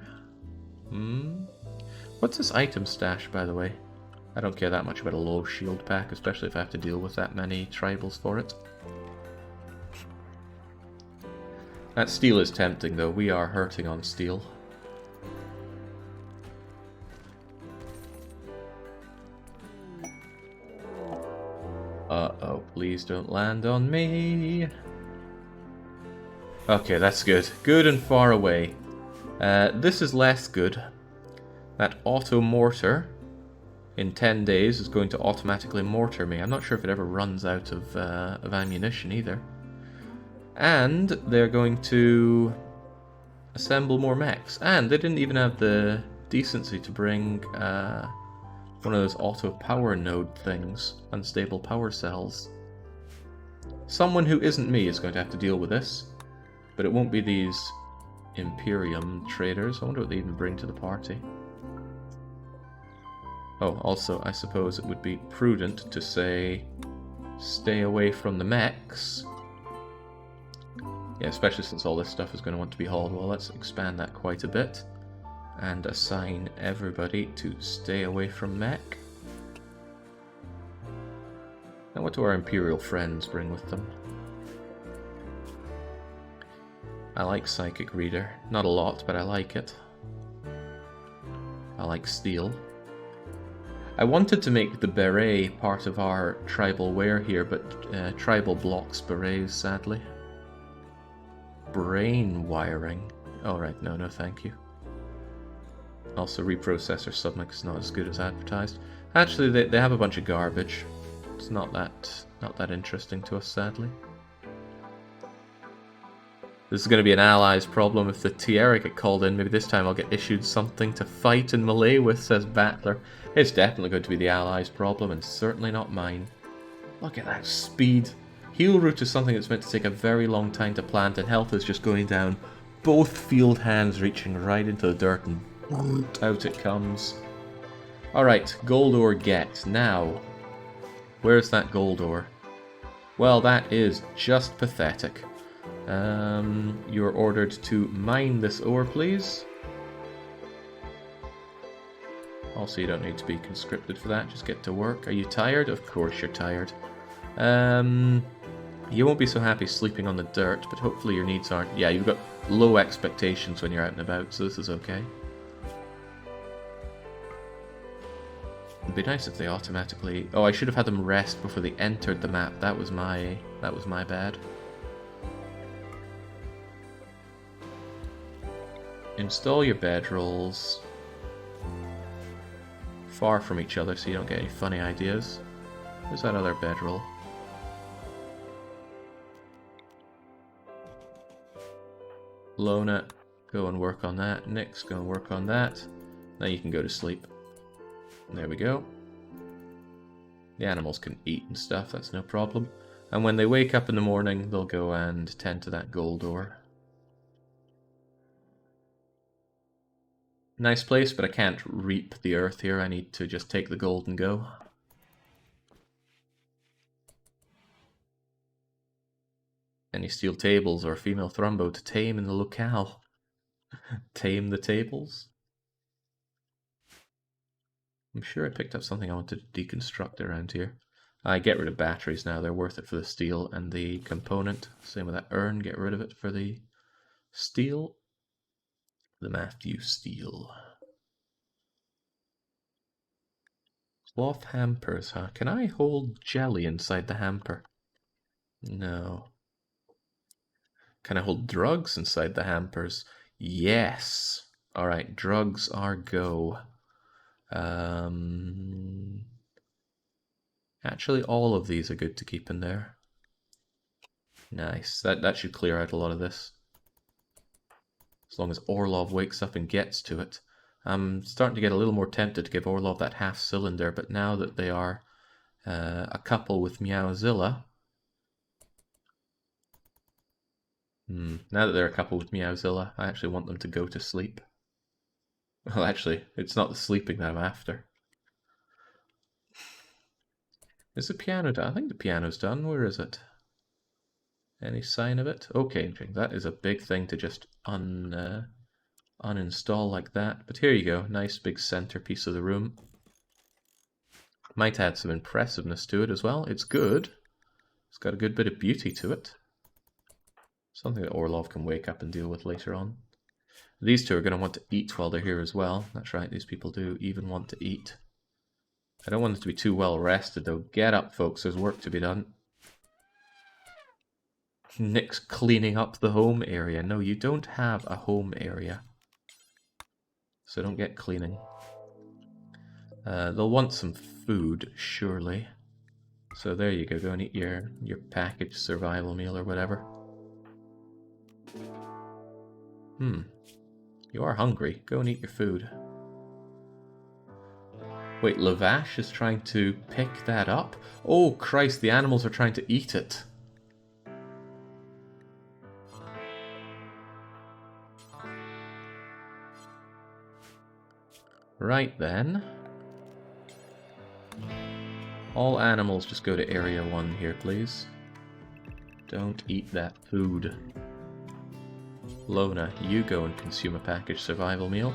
What's this item stash, by the way? I don't care that much about a low shield pack, especially if I have to deal with that many tribals for it. That steel is tempting, though. We are hurting on steel. Uh-oh, please don't land on me. Okay, that's good. Good and far away. This is less good. That auto-mortar in 10 days is going to automatically mortar me. I'm not sure if it ever runs out of ammunition either. And they're going to assemble more mechs. And they didn't even have the decency to bring one of those auto power node things, unstable power cells. Someone who isn't me is going to have to deal with this, but it won't be these Imperium traders. I wonder what they even bring to the party. Oh, also, I suppose it would be prudent to say, stay away from the mechs. Yeah, especially since all this stuff is going to want to be hauled. Well, let's expand that quite a bit. And assign everybody to stay away from mech. Now what do our Imperial friends bring with them? I like Psychic Reader. Not a lot, but I like it. I like Steel. I wanted to make the beret part of our tribal wear here, but tribal blocks berets, sadly. Brain wiring. Oh right, no thank you. Also, reprocessor submix is not as good as advertised. Actually, they have a bunch of garbage. It's not that interesting to us, sadly. This is going to be an allies problem if the Tierra get called in. Maybe this time I'll get issued something to fight in Malay with, says Battler. It's definitely going to be the allies' problem, and certainly not mine. Look at that speed. Heal route is something that's meant to take a very long time to plant, and health is just going down. Both field hands reaching right into the dirt, and out it comes. Alright, gold ore get. Now, where's that gold ore? Well, that is just pathetic. You're ordered to mine this ore, please. Also, you don't need to be conscripted for that, just get to work. Are you tired? Of course you're tired. You won't be so happy sleeping on the dirt, but hopefully your needs aren't... Yeah, you've got low expectations when you're out and about, so this is okay. It'd be nice if they automatically... Oh, I should have had them rest before they entered the map. That was my bad. Install your bedrolls far from each other so you don't get any funny ideas. Where's that other bedroll? Lona, go and work on that. Nick's go and work on that. Now you can go to sleep. There we go. The animals can eat and stuff, that's no problem. And when they wake up in the morning, they'll go and tend to that gold ore. Nice place, but I can't reap the earth here. I need to just take the gold and go. Any steel tables or female thrumbo to tame in the locale? Tame the tables? I'm sure I picked up something I wanted to deconstruct around here. I get rid of batteries now, they're worth it for the steel and the component. Same with that urn, get rid of it for the steel. The Matthew steel. Cloth hampers, huh? Can I hold jelly inside the hamper? No. Can I hold drugs inside the hampers? Yes. Alright, drugs are go. Actually, all of these are good to keep in there. Nice. That should clear out a lot of this. As long as Orlov wakes up and gets to it. I'm starting to get a little more tempted to give Orlov that half cylinder, but now that they are a couple with Meowzilla... Now that they're a couple with Meowzilla, I actually want them to go to sleep. Well, actually, it's not the sleeping that I'm after. Is the piano done? I think the piano's done. Where is it? Any sign of it? Okay, that is a big thing to just uninstall like that. But here you go. Nice big centerpiece of the room. Might add some impressiveness to it as well. It's good. It's got a good bit of beauty to it. Something that Orlov can wake up and deal with later on. These two are going to want to eat while they're here as well. That's right, these people do even want to eat. I don't want them to be too well rested though. Get up, folks, there's work to be done. Nick's cleaning up the home area. No, you don't have a home area. So don't get cleaning. They'll want some food, surely. So there you go, go and eat your packaged survival meal or whatever. You are hungry. Go and eat your food. Wait, Lavash is trying to pick that up? Oh, Christ, the animals are trying to eat it. Right then. All animals just go to Area 1 here, please. Don't eat that food. Lona, you go and consume a packaged survival meal.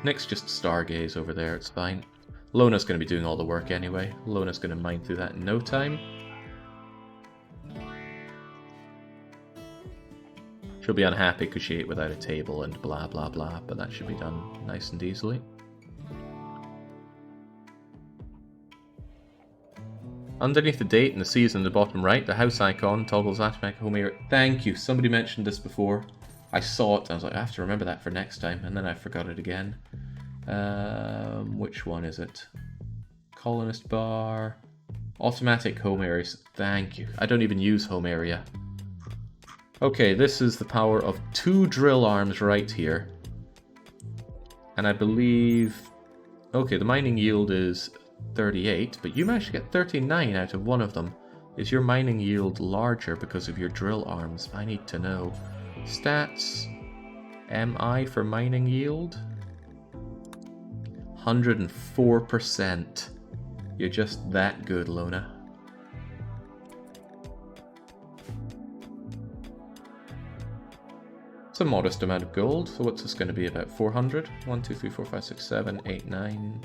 Nick's just stargaze over there, it's fine. Lona's going to be doing all the work anyway. Lona's going to mine through that in no time. She'll be unhappy because she ate without a table and blah blah blah, but that should be done nice and easily. Underneath the date and the season in the bottom right, the house icon toggles automatic home area. Thank you, somebody mentioned this before. I saw it and I was like, I have to remember that for next time, and then I forgot it again. Which one is it? Colonist bar. Automatic home areas. Thank you. I don't even use home area. Okay, this is the power of 2 drill arms right here. And I believe... Okay, the mining yield is 38, but you managed to get 39 out of one of them. Is your mining yield larger because of your drill arms? I need to know. Stats. MI for mining yield. 104%. You're just that good, Lona. It's a modest amount of gold, so what's this going to be, about 400? 1, 2, 3, 4, 5, 6, 7, 8, 9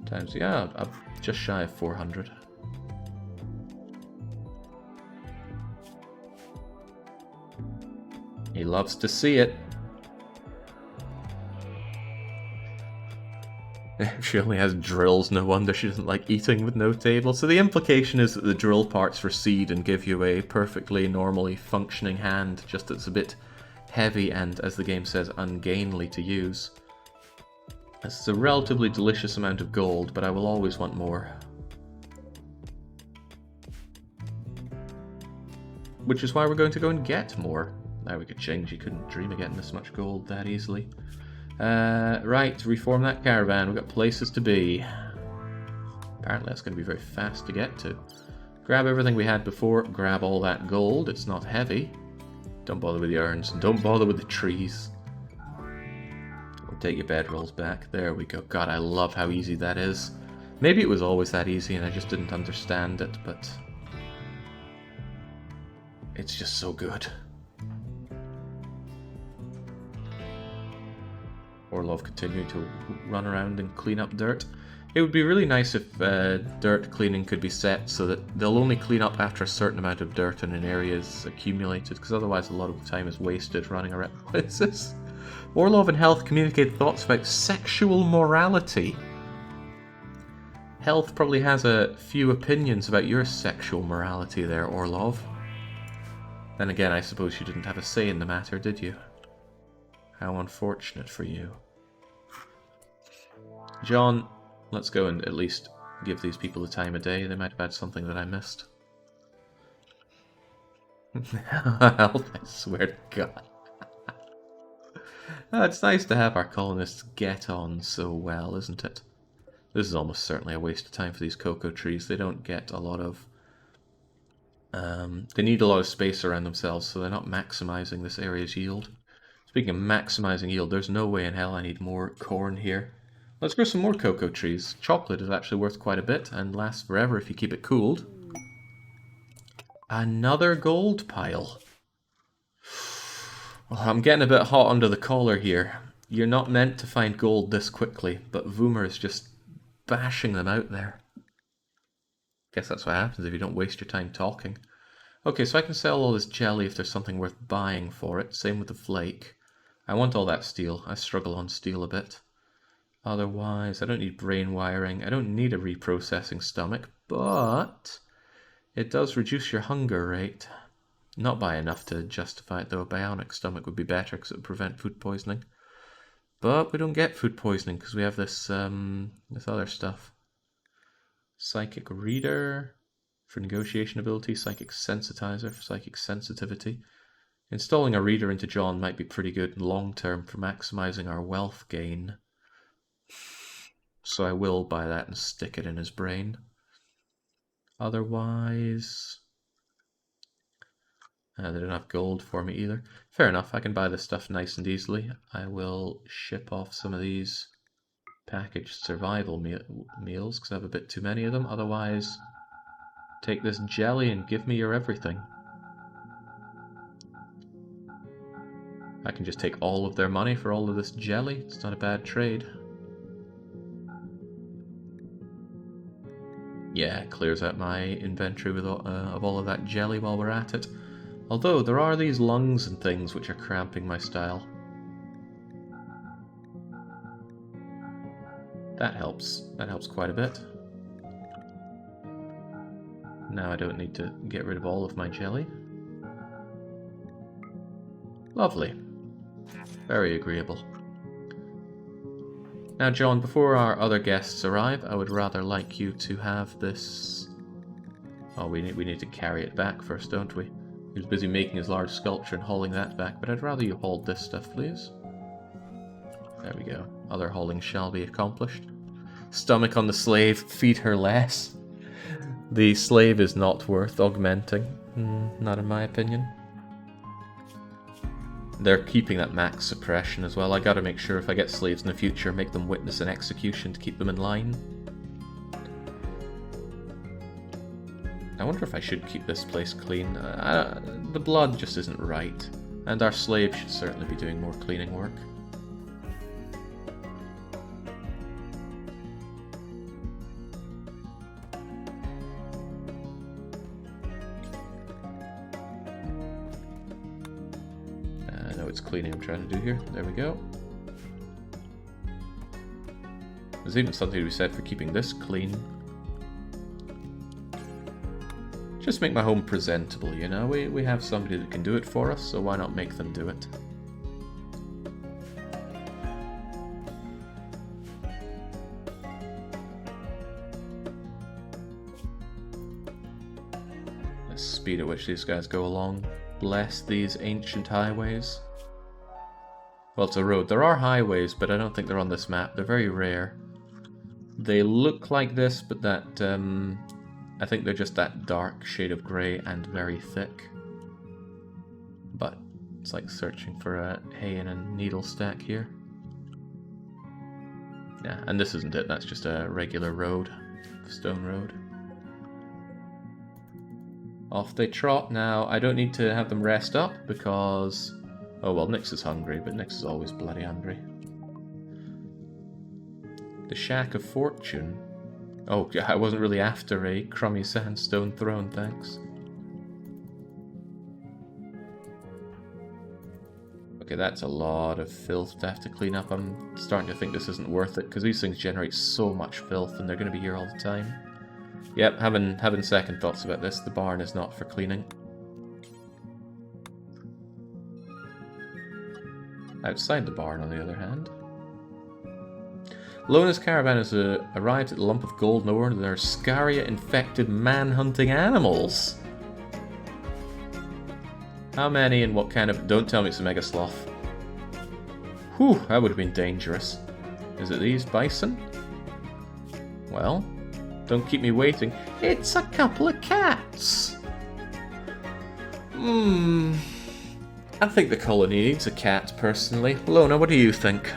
times, yeah, I'm just shy of 400. He loves to see it. She only has drills, no wonder she doesn't like eating with no table. So the implication is that the drill parts recede and give you a perfectly normally functioning hand, just that it's a bit heavy and, as the game says, ungainly to use. This is a relatively delicious amount of gold, but I will always want more. Which is why we're going to go and get more. Now we could change, you couldn't dream of getting this much gold that easily. Right, reform that caravan, we've got places to be. Apparently that's going to be very fast to get to. Grab everything we had before, grab all that gold, it's not heavy. Don't bother with the urns, don't bother with the trees. Or take your bedrolls back, there we go. God, I love how easy that is. Maybe it was always that easy and I just didn't understand it, but... it's just so good. Orlov continuing to run around and clean up dirt. It would be really nice if dirt cleaning could be set so that they'll only clean up after a certain amount of dirt in an area is accumulated, because otherwise a lot of the time is wasted running around places. Orlov and Health communicate thoughts about sexual morality. Health probably has a few opinions about your sexual morality there, Orlov. Then again, I suppose you didn't have a say in the matter, did you? How unfortunate for you. John, let's go and at least give these people the time of day. They might have had something that I missed. I swear to God. It's nice to have our colonists get on so well, isn't it? This is almost certainly a waste of time for these cocoa trees. They don't get a lot of... they need a lot of space around themselves, so they're not maximizing this area's yield. Speaking of maximizing yield, there's no way in hell I need more corn here. Let's grow some more cocoa trees. Chocolate is actually worth quite a bit and lasts forever if you keep it cooled. Another gold pile. Oh, I'm getting a bit hot under the collar here. You're not meant to find gold this quickly, but Voomer is just bashing them out there. Guess that's what happens if you don't waste your time talking. Okay, so I can sell all this jelly if there's something worth buying for it. Same with the flake. I want all that steel. I struggle on steel a bit. Otherwise, I don't need brain wiring. I don't need a reprocessing stomach, but it does reduce your hunger rate. Not by enough to justify it, though. A bionic stomach would be better because it would prevent food poisoning. But we don't get food poisoning because we have this this other stuff. Psychic reader for negotiation ability, psychic sensitizer for psychic sensitivity. Installing a reader into John might be pretty good long term for maximizing our wealth gain. So I will buy that and stick it in his brain. Otherwise... they don't have gold for me either. Fair enough, I can buy this stuff nice and easily. I will ship off some of these packaged survival meals because I have a bit too many of them. Otherwise, take this jelly and give me your everything. I can just take all of their money for all of this jelly. It's not a bad trade. Yeah, it clears out my inventory with of all of that jelly while we're at it. Although, there are these lungs and things which are cramping my style. That helps. That helps quite a bit. Now I don't need to get rid of all of my jelly. Lovely. Very agreeable. Now, John, before our other guests arrive, I would rather like you to have this... Oh, we need to carry it back first, don't we? He was busy making his large sculpture and hauling that back, but I'd rather you hauled this stuff, please. There we go. Other hauling shall be accomplished. Stomach on the slave, feed her less. The slave is not worth augmenting. Not in my opinion. They're keeping that max suppression as well. I gotta make sure if I get slaves in the future, make them witness an execution to keep them in line. I wonder if I should keep this place clean. The blood just isn't right. And our slave should certainly be doing more cleaning work. I know it's cleaning I'm trying to do here. There we go. There's even something to be said for keeping this clean. Just make my home presentable, you know? We have somebody that can do it for us, so why not make them do it? The speed at which these guys go along. Bless these ancient highways. Well, it's a road. There are highways, but I don't think they're on this map. They're very rare. They look like this, but that, I think they're just that dark shade of grey and very thick. But it's like searching for a hay in a needle stack here. Yeah, and this isn't it. That's just a regular road. Stone road. Off they trot now. I don't need to have them rest up because... Oh well, Nyx is hungry, but Nyx is always bloody hungry. The Shack of Fortune. Oh, yeah, I wasn't really after a crummy sandstone throne, thanks. Okay, that's a lot of filth to have to clean up. I'm starting to think this isn't worth it, because these things generate so much filth, and they're going to be here all the time. Yep, having second thoughts about this. The barn is not for cleaning. Outside the barn, on the other hand. Lona's caravan has arrived at the lump of gold ore, and there are Scaria-infected man-hunting animals. How many and what kind of... Don't tell me it's a mega sloth. Whew, that would have been dangerous. Is it these bison? Well, don't keep me waiting. It's a couple of cats. I think the colony needs a cat, personally. Lona, what do you think?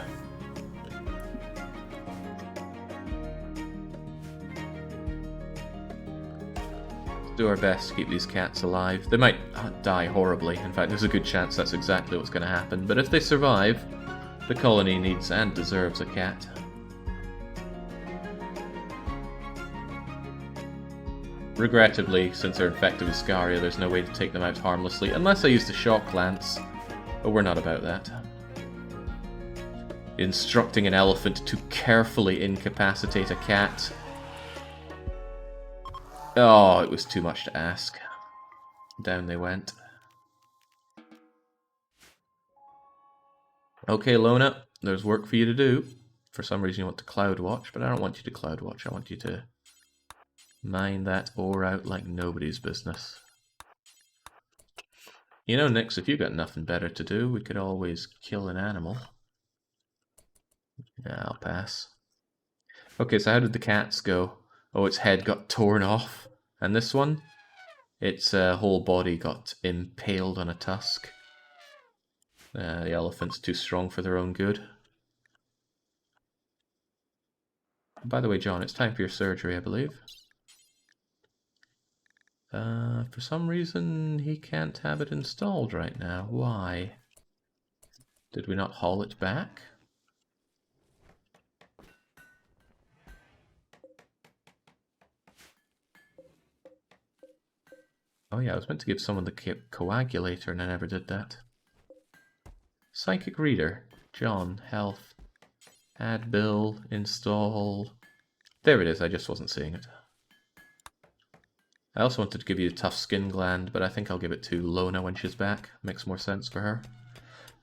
Do our best to keep these cats alive. They might die horribly. In fact, there's a good chance that's exactly what's going to happen. But if they survive, the colony needs and deserves a cat. Regrettably, since they're infected with Scaria, there's no way to take them out harmlessly, unless I use the shock lance. But we're not about that. Instructing an elephant to carefully incapacitate a cat. Oh, it was too much to ask. Down they went. Okay, Lona, there's work for you to do. For some reason you want to cloud watch, but I don't want you to cloud watch. I want you to mine that ore out like nobody's business. You know, Nyx, if you got nothing better to do, we could always kill an animal. Yeah, I'll pass. Okay, so how did the cats go? Oh, its head got torn off. And this one? Its whole body got impaled on a tusk. The elephant's too strong for their own good. By the way, John, it's time for your surgery, I believe. For some reason, he can't have it installed right now. Why? Did we not haul it back? Oh yeah, I was meant to give someone the coagulator and I never did that. Psychic Reader. John. Health. Add bill. Install. There it is, I just wasn't seeing it. I also wanted to give you a tough skin gland, but I think I'll give it to Lona when she's back. Makes more sense for her.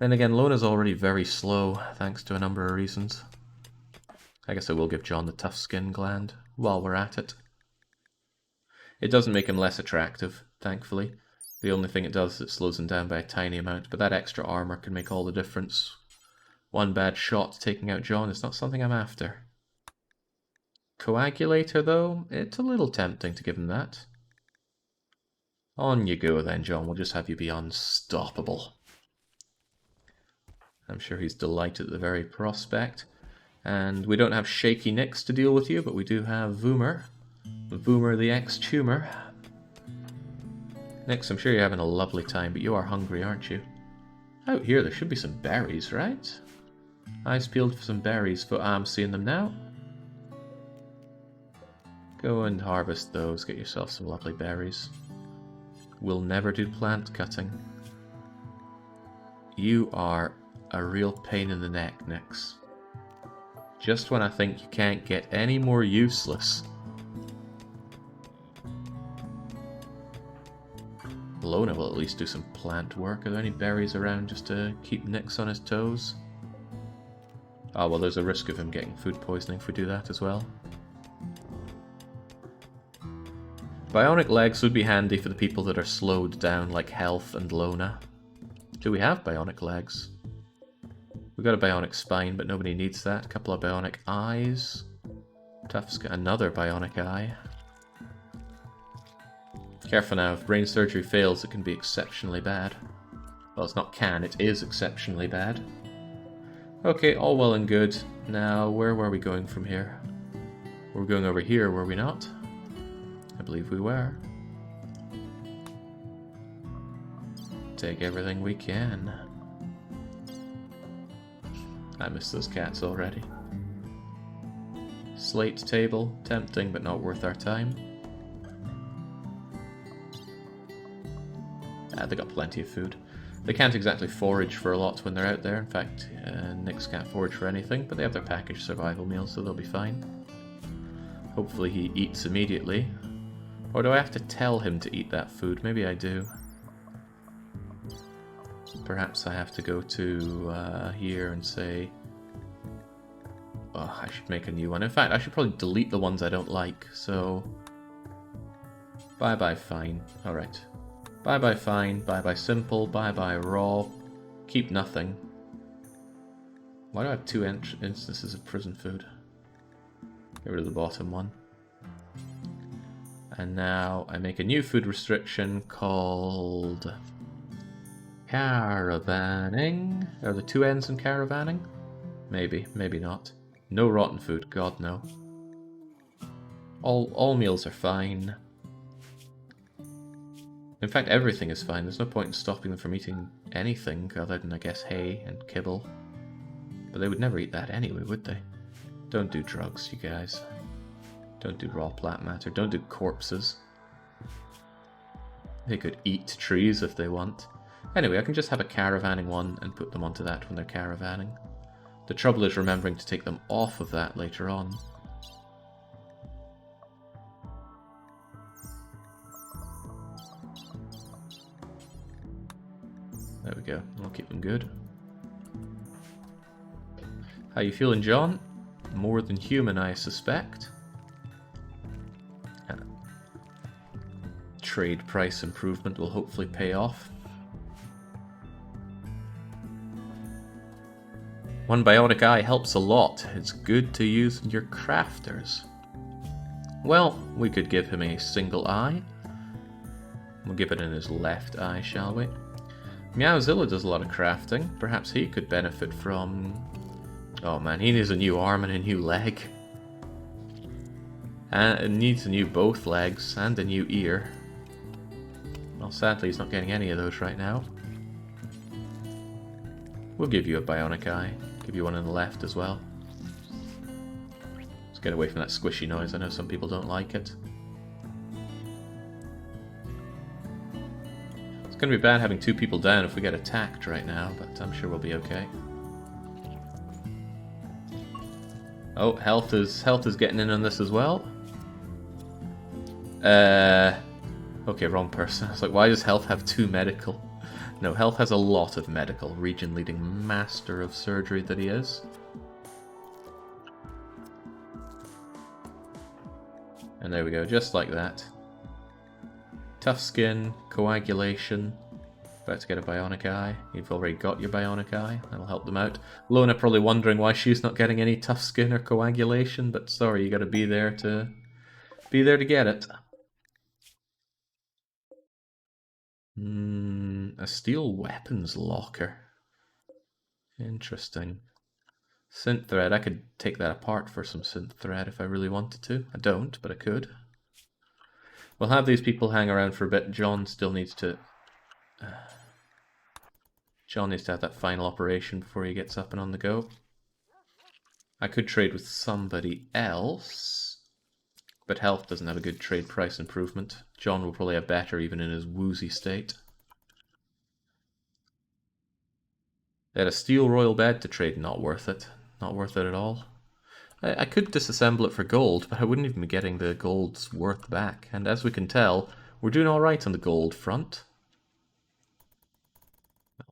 Then again, Lona's already very slow, thanks to a number of reasons. I guess I will give John the tough skin gland while we're at it. It doesn't make him less attractive, thankfully. The only thing it does is it slows him down by a tiny amount, but that extra armor can make all the difference. One bad shot taking out John is not something I'm after. Coagulator, though, it's a little tempting to give him that. On you go then, John. We'll just have you be unstoppable. I'm sure he's delighted at the very prospect. And we don't have Shaky Nix to deal with you, but we do have Voomer. Voomer the ex-tumor. Nix, I'm sure you're having a lovely time, but you are hungry, aren't you? Out here, there should be some berries, right? Eyes peeled for some berries. I'm seeing them now. Go and harvest those. Get yourself some lovely berries. We'll never do plant cutting. You are a real pain in the neck, Nix. Just when I think you can't get any more useless. Lona will at least do some plant work. Are there any berries around just to keep Nix on his toes? Oh, well, there's a risk of him getting food poisoning if we do that as well. Bionic legs would be handy for the people that are slowed down, like Health and Lona. Do we have bionic legs? We've got a bionic spine, but nobody needs that. A couple of bionic eyes. Tuff's got another bionic eye. Careful now, if brain surgery fails, it can be exceptionally bad. Well, it's not can, it is exceptionally bad. Okay, all well and good. Now, where were we going from here? We were going over here, were we not? I believe we were. Take everything we can. I miss those cats already. Slate table, tempting but not worth our time. They got plenty of food. They can't exactly forage for a lot when they're out there. In fact, Nix can't forage for anything, but they have their packaged survival meals, so they'll be fine. Hopefully he eats immediately. Or do I have to tell him to eat that food? Maybe I do. Perhaps I have to go to here and say... Oh, I should make a new one. In fact, I should probably delete the ones I don't like, so... Bye-bye fine. Alright. Bye-bye fine, bye-bye simple, bye-bye raw. Keep nothing. Why do I have two instances of prison food? Get rid of the bottom one. And now I make a new food restriction called... Caravanning? Are the two N's in caravanning? Maybe, maybe not. No rotten food, God no. All meals are fine. In fact, everything is fine. There's no point in stopping them from eating anything other than, I guess, hay and kibble. But they would never eat that anyway, would they? Don't do drugs, you guys. Don't do raw plant matter. Don't do corpses. They could eat trees if they want. Anyway, I can just have a caravanning one and put them onto that when they're caravanning. The trouble is remembering to take them off of that later on. There we go. I'll keep them good. How you feeling, John? More than human, I suspect. Trade price improvement will hopefully pay off. One bionic eye helps a lot. It's good to use in your crafters. Well, we could give him a single eye. We'll give it in his left eye, shall we? Meowzilla does a lot of crafting. Perhaps he could benefit from... Oh man, he needs a new arm and a new leg. And it needs a new both legs and a new ear. Well, sadly he's not getting any of those right now. We'll give you a bionic eye. Give you one on the left as well. Let's get away from that squishy noise. I know some people don't like it. It's going to be bad having 2 people down if we get attacked right now, but I'm sure we'll be okay. Oh, health is getting in on this as well. Okay, wrong person. I was like, why does health have 2 medical? No, health has a lot of medical. Region-leading master of surgery that he is. And there we go, just like that. Tough skin, coagulation. About to get a bionic eye. You've already got your bionic eye. That'll help them out. Lona probably wondering why she's not getting any tough skin or coagulation, but sorry, you gotta be there to get it. A steel weapons locker. Interesting. Synth thread. I could take that apart for some synth thread if I really wanted to. I don't, but I could. We'll have these people hang around for a bit. John still needs to... John needs to have that final operation before he gets up and on the go. I could trade with somebody else, but health doesn't have a good trade price improvement. John will probably have better even in his woozy state. They had a steel royal bed to trade. Not worth it. Not worth it at all. I could disassemble it for gold, but I wouldn't even be getting the gold's worth back. And as we can tell, we're doing alright on the gold front.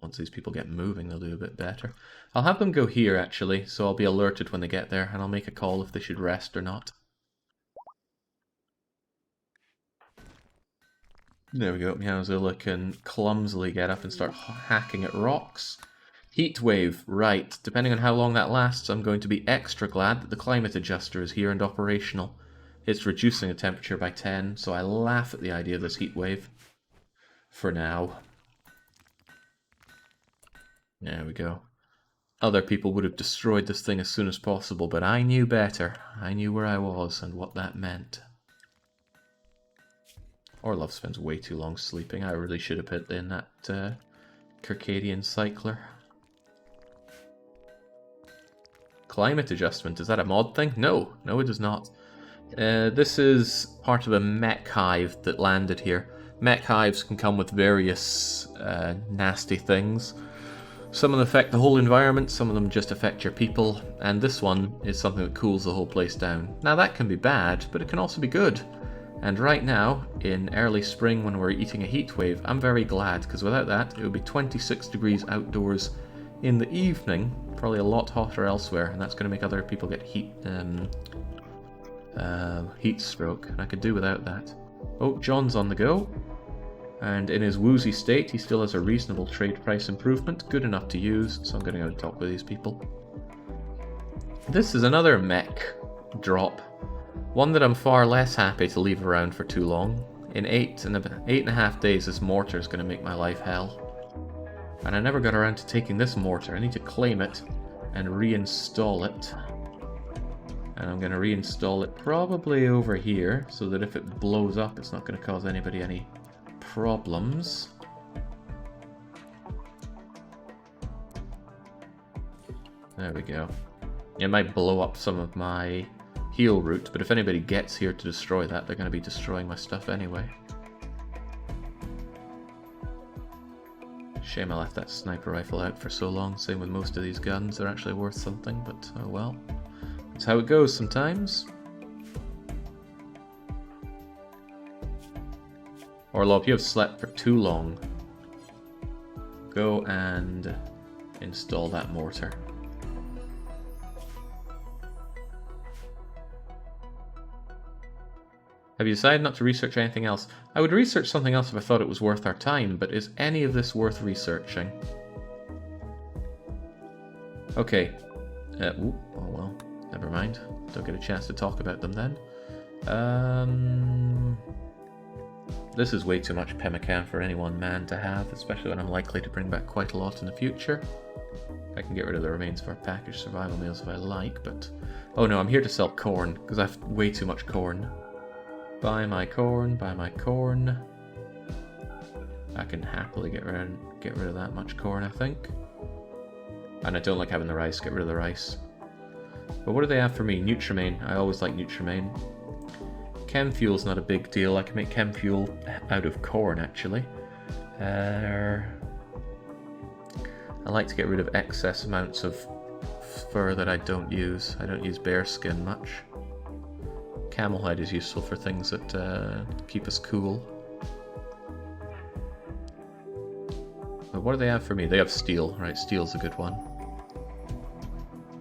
Once these people get moving, they'll do a bit better. I'll have them go here, actually, so I'll be alerted when they get there, and I'll make a call if they should rest or not. There we go. Meowzilla can clumsily get up and start hacking at rocks. Heat wave, right. Depending on how long that lasts, I'm going to be extra glad that the climate adjuster is here and operational. It's reducing the temperature by 10, so I laugh at the idea of this heat wave. For now. There we go. Other people would have destroyed this thing as soon as possible, but I knew better. I knew where I was and what that meant. Orlov spends way too long sleeping. I really should have put in that Circadian cycler. Climate adjustment, is that a mod thing? No, no it is not. This is part of a mech hive that landed here. Mech hives can come with various nasty things. Some of them affect the whole environment, some of them just affect your people, and this one is something that cools the whole place down. Now that can be bad, but it can also be good. And right now, in early spring when we're eating a heat wave, I'm very glad, because without that, it would be 26 degrees outdoors in the evening, probably a lot hotter elsewhere, and that's going to make other people get heat stroke, and I could do without that. Oh, John's on the go, and in his woozy state, he still has a reasonable trade price improvement, good enough to use, so I'm going to go and talk with these people. This is another mech drop, one that I'm far less happy to leave around for too long. In 8.5 days, this mortar is going to make my life hell. And I never got around to taking this mortar. I need to claim it and reinstall it. And I'm going to reinstall it probably over here, so that if it blows up, it's not going to cause anybody any problems. There we go. It might blow up some of my heal route, but if anybody gets here to destroy that, they're going to be destroying my stuff anyway. Shame I left that sniper rifle out for so long. Same with most of these guns, they're actually worth something, but oh well. That's how it goes sometimes. Orlov, you have slept for too long. Go and install that mortar. Have you decided not to research anything else? I would research something else if I thought it was worth our time, but is any of this worth researching? Okay. Oh well, never mind. Don't get a chance to talk about them then. This is way too much pemmican for any one man to have, especially when I'm likely to bring back quite a lot in the future. I can get rid of the remains of our packaged survival meals if I like, but... Oh no, I'm here to sell corn, because I have way too much corn. Buy my corn, buy my corn. I can happily get rid of that much corn, I think. And I don't like having the rice, get rid of the rice. But what do they have for me? Nutrimane. I always like Nutrimane. Chem fuel's not a big deal. I can make chem fuel out of corn, actually. I like to get rid of excess amounts of fur that I don't use. I don't use bear skin much. Camel hide is useful for things that keep us cool. But what do they have for me? They have steel, right? Steel's a good one.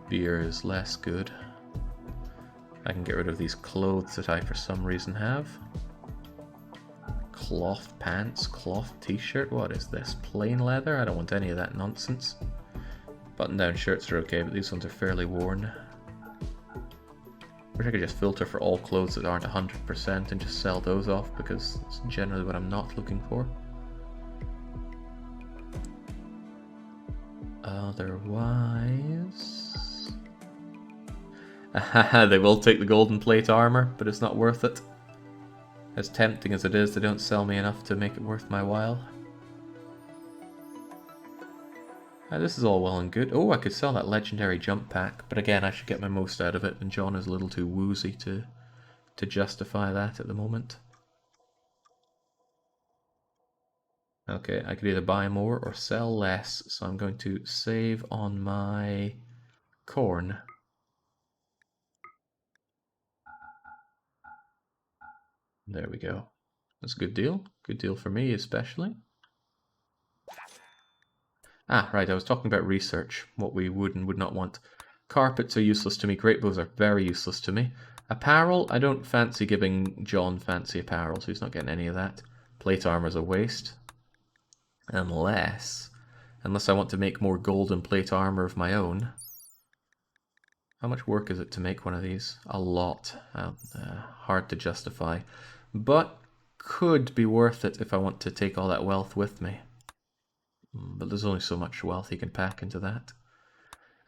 Beer is less good. I can get rid of these clothes that I for some reason have. Cloth pants, cloth t-shirt, what is this? Plain leather? I don't want any of that nonsense. Button-down shirts are okay, but these ones are fairly worn. Wish I could just filter for all clothes that aren't 100% and just sell those off, because it's generally what I'm not looking for. Otherwise... They will take the golden plate armor, but it's not worth it. As tempting as it is, they don't sell me enough to make it worth my while. This is all well and good. Oh, I could sell that legendary jump pack, but again, I should get my most out of it, and John is a little too woozy to justify that at the moment. Okay, I could either buy more or sell less, so I'm going to save on my corn. There we go. That's a good deal. Good deal for me, especially. Ah, right, I was talking about research, what we would and would not want. Carpets are useless to me, great bows are very useless to me. Apparel, I don't fancy giving John fancy apparel, so he's not getting any of that. Plate armor's a waste. Unless I want to make more golden plate armor of my own. How much work is it to make one of these? A lot. Hard to justify. But could be worth it if I want to take all that wealth with me. But there's only so much wealth you can pack into that.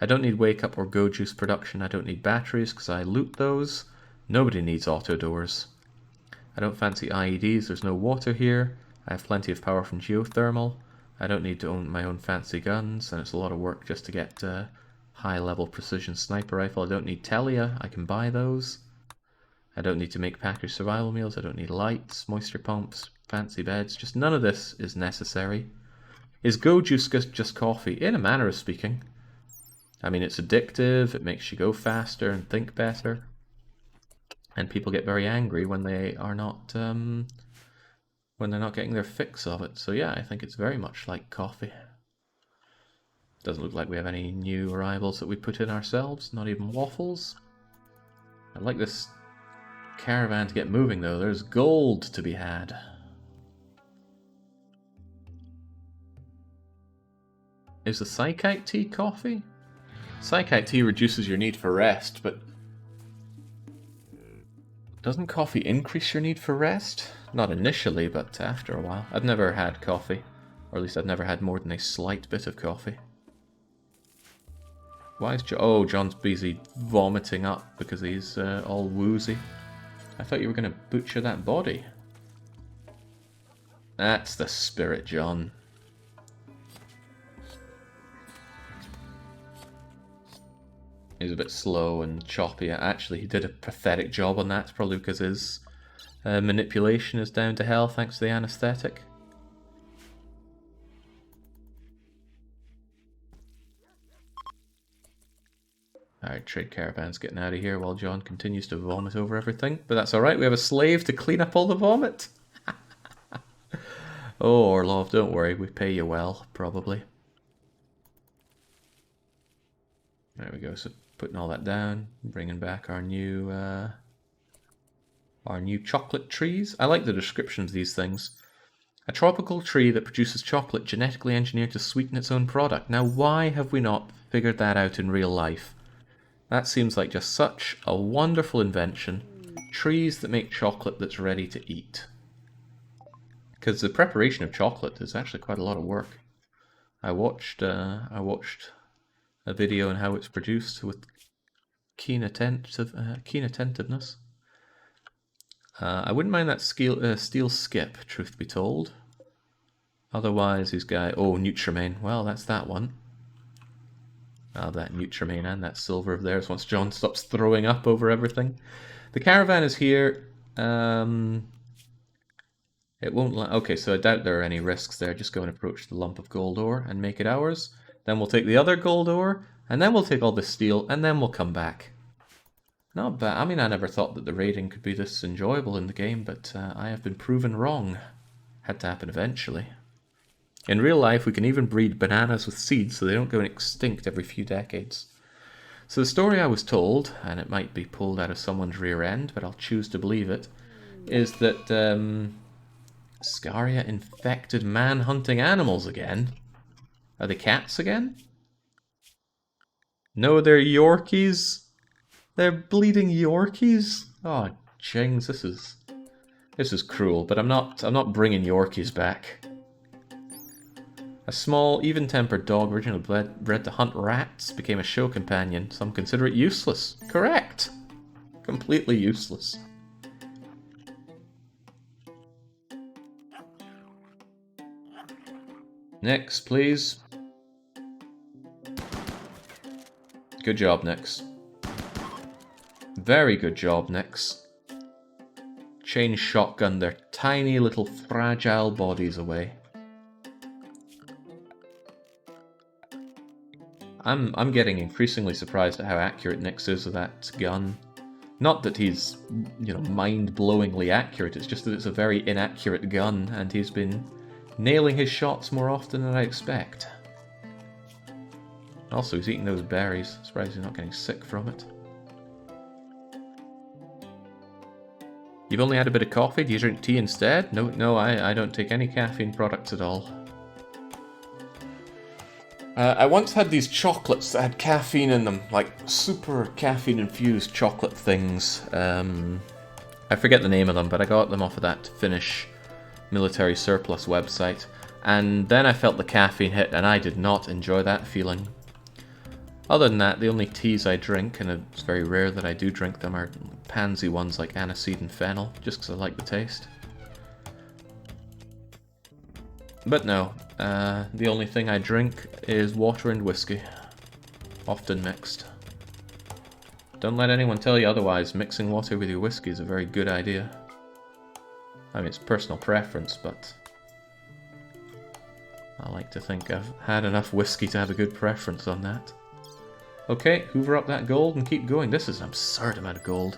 I don't need wake up or go juice production. I don't need batteries because I loot those. Nobody needs auto doors. I don't fancy IEDs. There's no water here. I have plenty of power from geothermal. I don't need to own my own fancy guns, and it's a lot of work just to get high level precision sniper rifle. I don't need Telia. I can buy those. I don't need to make packaged survival meals. I don't need lights, moisture pumps, fancy beds. Just none of this is necessary. Is Go Juice just coffee? In a manner of speaking. I mean, it's addictive, it makes you go faster and think better. And people get very angry when they are not, when they're not getting their fix of it. So yeah, I think it's very much like coffee. Doesn't look like we have any new arrivals that we put in ourselves, not even waffles. I'd like this caravan to get moving though, there's gold to be had. Is the psychite tea coffee? Psychite tea reduces your need for rest, but doesn't coffee increase your need for rest? Not initially, but after a while. I've never had coffee, or at least I've never had more than a slight bit of coffee. Why is Oh, John's busy vomiting up because he's all woozy. I thought you were going to butcher that body. That's the spirit, John. He's a bit slow and choppy. Actually, he did a pathetic job on that, probably because his manipulation is down to hell thanks to the anesthetic. Alright, trade caravan's getting out of here while John continues to vomit over everything. But that's alright, we have a slave to clean up all the vomit. Oh, Orlov, don't worry, we pay you well, probably. There we go, so putting all that down, bringing back our new chocolate trees. I like the description of these things. A tropical tree that produces chocolate genetically engineered to sweeten its own product. Now, why have we not figured that out in real life? That seems like just such a wonderful invention. Trees that make chocolate that's ready to eat. Because the preparation of chocolate is actually quite a lot of work. I watched a video on how it's produced with keen attentiveness. I wouldn't mind that steel skip, truth be told. Otherwise, these guys... Oh, Nutrimane. Well, that's that one. Ah, that Nutrimane and that silver of theirs once John stops throwing up over everything. The caravan is here. It won't... Okay, so I doubt there are any risks there. Just go and approach the lump of gold ore and make it ours. Then we'll take the other gold ore, and then we'll take all the steel, and then we'll come back. Not bad. I mean, I never thought that the raiding could be this enjoyable in the game, but I have been proven wrong. Had to happen eventually. In real life, we can even breed bananas with seeds so they don't go extinct every few decades. So the story I was told, and it might be pulled out of someone's rear end, but I'll choose to believe it, is that Scaria infected man-hunting animals again. Are they cats again? No, they're Yorkies. They're bleeding Yorkies. Oh, jings, this is cruel. But I'm not bringing Yorkies back. A small, even-tempered dog originally bred to hunt rats became a show companion. Some consider it useless. Correct. Completely useless. Next, please. Good job, Nix. Very good job, Nix. Chain shotgun their tiny little fragile bodies away. I'm getting increasingly surprised at how accurate Nix is with that gun. Not that he's, you know, mind-blowingly accurate, it's just that it's a very inaccurate gun, and he's been nailing his shots more often than I expect. Also, he's eating those berries. Surprised he's not getting sick from it. You've only had a bit of coffee? Do you drink tea instead? No, I don't take any caffeine products at all. I once had these chocolates that had caffeine in them, like super caffeine-infused chocolate things. I forget the name of them, but I got them off of that Finnish military surplus website. And then I felt the caffeine hit, and I did not enjoy that feeling. Other than that, the only teas I drink, and it's very rare that I do drink them, are pansy ones like aniseed and fennel, just because I like the taste. But no, the only thing I drink is water and whiskey, often mixed. Don't let anyone tell you otherwise. Mixing water with your whiskey is a very good idea. I mean, it's personal preference, but I like to think I've had enough whiskey to have a good preference on that. Okay, hoover up that gold and keep going. This is an absurd amount of gold.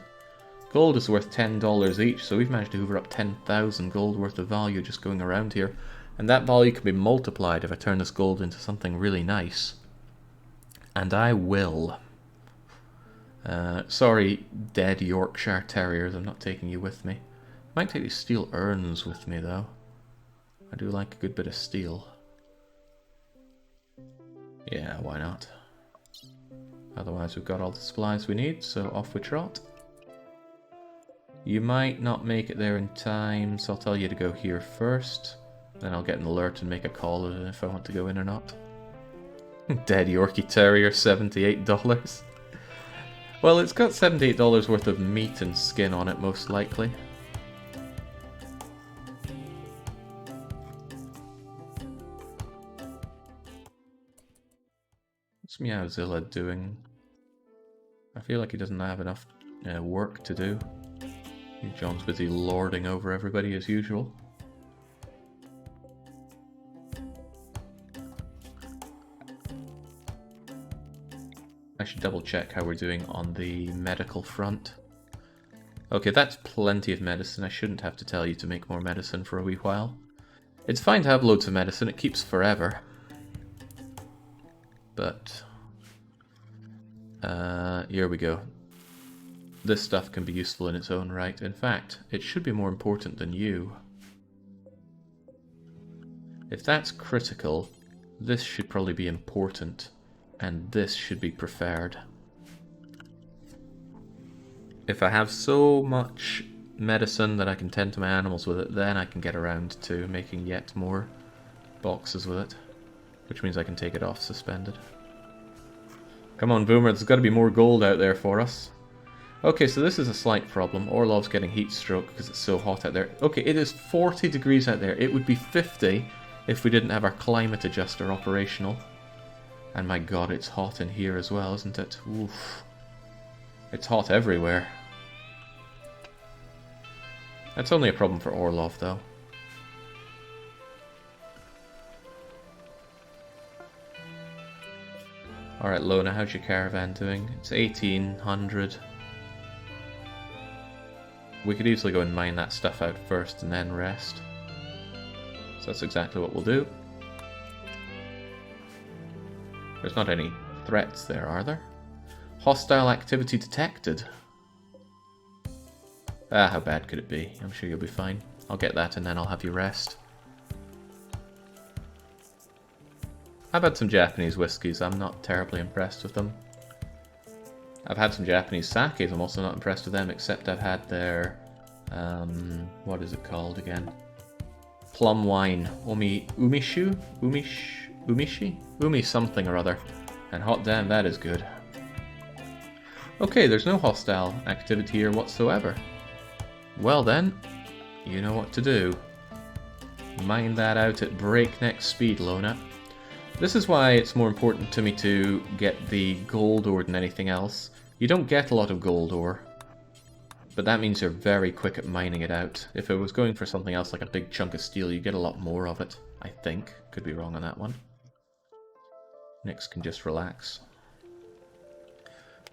Gold is worth $10 each, so we've managed to hoover up 10,000 gold worth of value just going around here. And that value can be multiplied if I turn this gold into something really nice. And I will. Sorry, dead Yorkshire Terriers, I'm not taking you with me. I might take these steel urns with me, though. I do like a good bit of steel. Yeah, why not? Otherwise we've got all the supplies we need, so off we trot. You might not make it there in time, so I'll tell you to go here first. Then I'll get an alert and make a call if I want to go in or not. Dead Yorkie Terrier, $78. Well, it's got $78 worth of meat and skin on it, most likely. What's Meowzilla doing? I feel like he doesn't have enough work to do. John's busy lording over everybody as usual. I should double check how we're doing on the medical front. Okay, that's plenty of medicine. I shouldn't have to tell you to make more medicine for a wee while. It's fine to have loads of medicine, it keeps forever. But here we go. This stuff can be useful in its own right. In fact, it should be more important than you. If that's critical, this should probably be important. And this should be preferred. If I have so much medicine that I can tend to my animals with it, then I can get around to making yet more boxes with it. Which means I can take it off suspended. Come on, Boomer, there's got to be more gold out there for us. Okay, so this is a slight problem. Orlov's getting heat stroke because it's so hot out there. Okay, it is 40 degrees out there. It would be 50 if we didn't have our climate adjuster operational. And my god, it's hot in here as well, isn't it? Oof. It's hot everywhere. That's only a problem for Orlov, though. Alright, Lona, how's your caravan doing? It's 1800. We could easily go and mine that stuff out first and then rest. So that's exactly what we'll do. There's not any threats there, are there? Hostile activity detected. Ah, how bad could it be? I'm sure you'll be fine. I'll get that and then I'll have you rest. I've had some Japanese whiskies. I'm not terribly impressed with them. I've had some Japanese sakes. I'm also not impressed with them, except I've had their... what is it called again? Plum wine. Umishi? Umi something or other. And hot damn, that is good. Okay, there's no hostile activity here whatsoever. Well then, you know what to do. Mine that out at breakneck speed, Lona. This is why it's more important to me to get the gold ore than anything else. You don't get a lot of gold ore, but that means you're very quick at mining it out. If it was going for something else like a big chunk of steel, you get a lot more of it, I think. Could be wrong on that one. Nyx can just relax.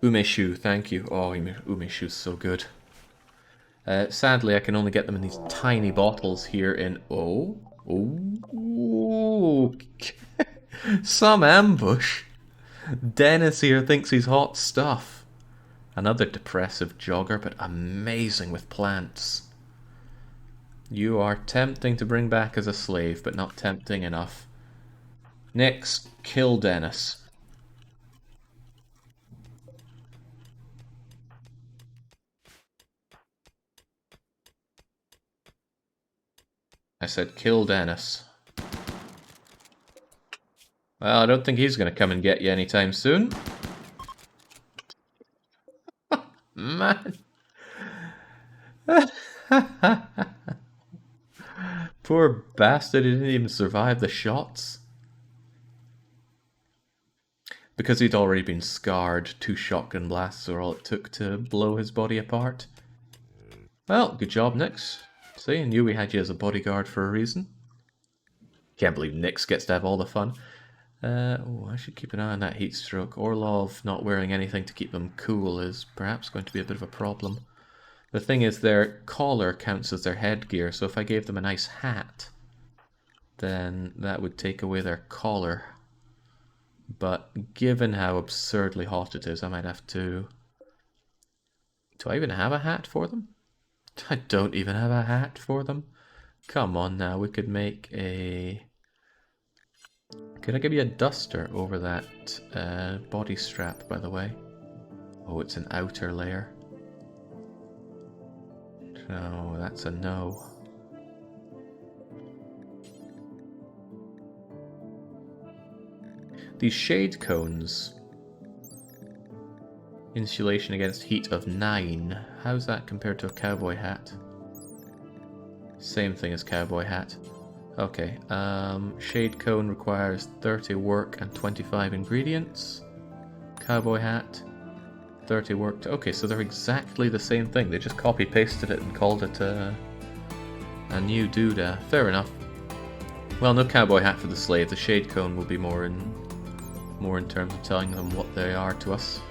Umeshu, thank you. Oh, Umeshu's so good. Sadly, I can only get them in these tiny bottles here in... Oh. Some ambush. Dennis here thinks he's hot stuff. Another depressive jogger, but amazing with plants. You are tempting to bring back as a slave, but not tempting enough. Nyx, kill Dennis. I said kill Dennis. Well, I don't think he's going to come and get you anytime soon. Man. Poor bastard, he didn't even survive the shots. Because he'd already been scarred, 2 shotgun blasts are all it took to blow his body apart. Well, good job, Nyx. See, I knew we had you as a bodyguard for a reason. Can't believe Nyx gets to have all the fun. Oh, I should keep an eye on that heat stroke. Orlov not wearing anything to keep them cool is perhaps going to be a bit of a problem. The thing is, their collar counts as their headgear, so if I gave them a nice hat, then that would take away their collar. But given how absurdly hot it is, I might have to... Do I even have a hat for them? I don't even have a hat for them. Come on now, we could make a... Could I give you a duster over that body strap, by the way? Oh, it's an outer layer. No, that's a no. These shade cones. Insulation against heat of 9. How's that compared to a cowboy hat? Same thing as cowboy hat. Okay, shade cone requires 30 work and 25 ingredients. Cowboy hat, 30 work. Okay, so they're exactly the same thing. They just copy-pasted it and called it a new doodah. Fair enough. Well, no cowboy hat for the slave. The shade cone will be more in terms of telling them what they are to us.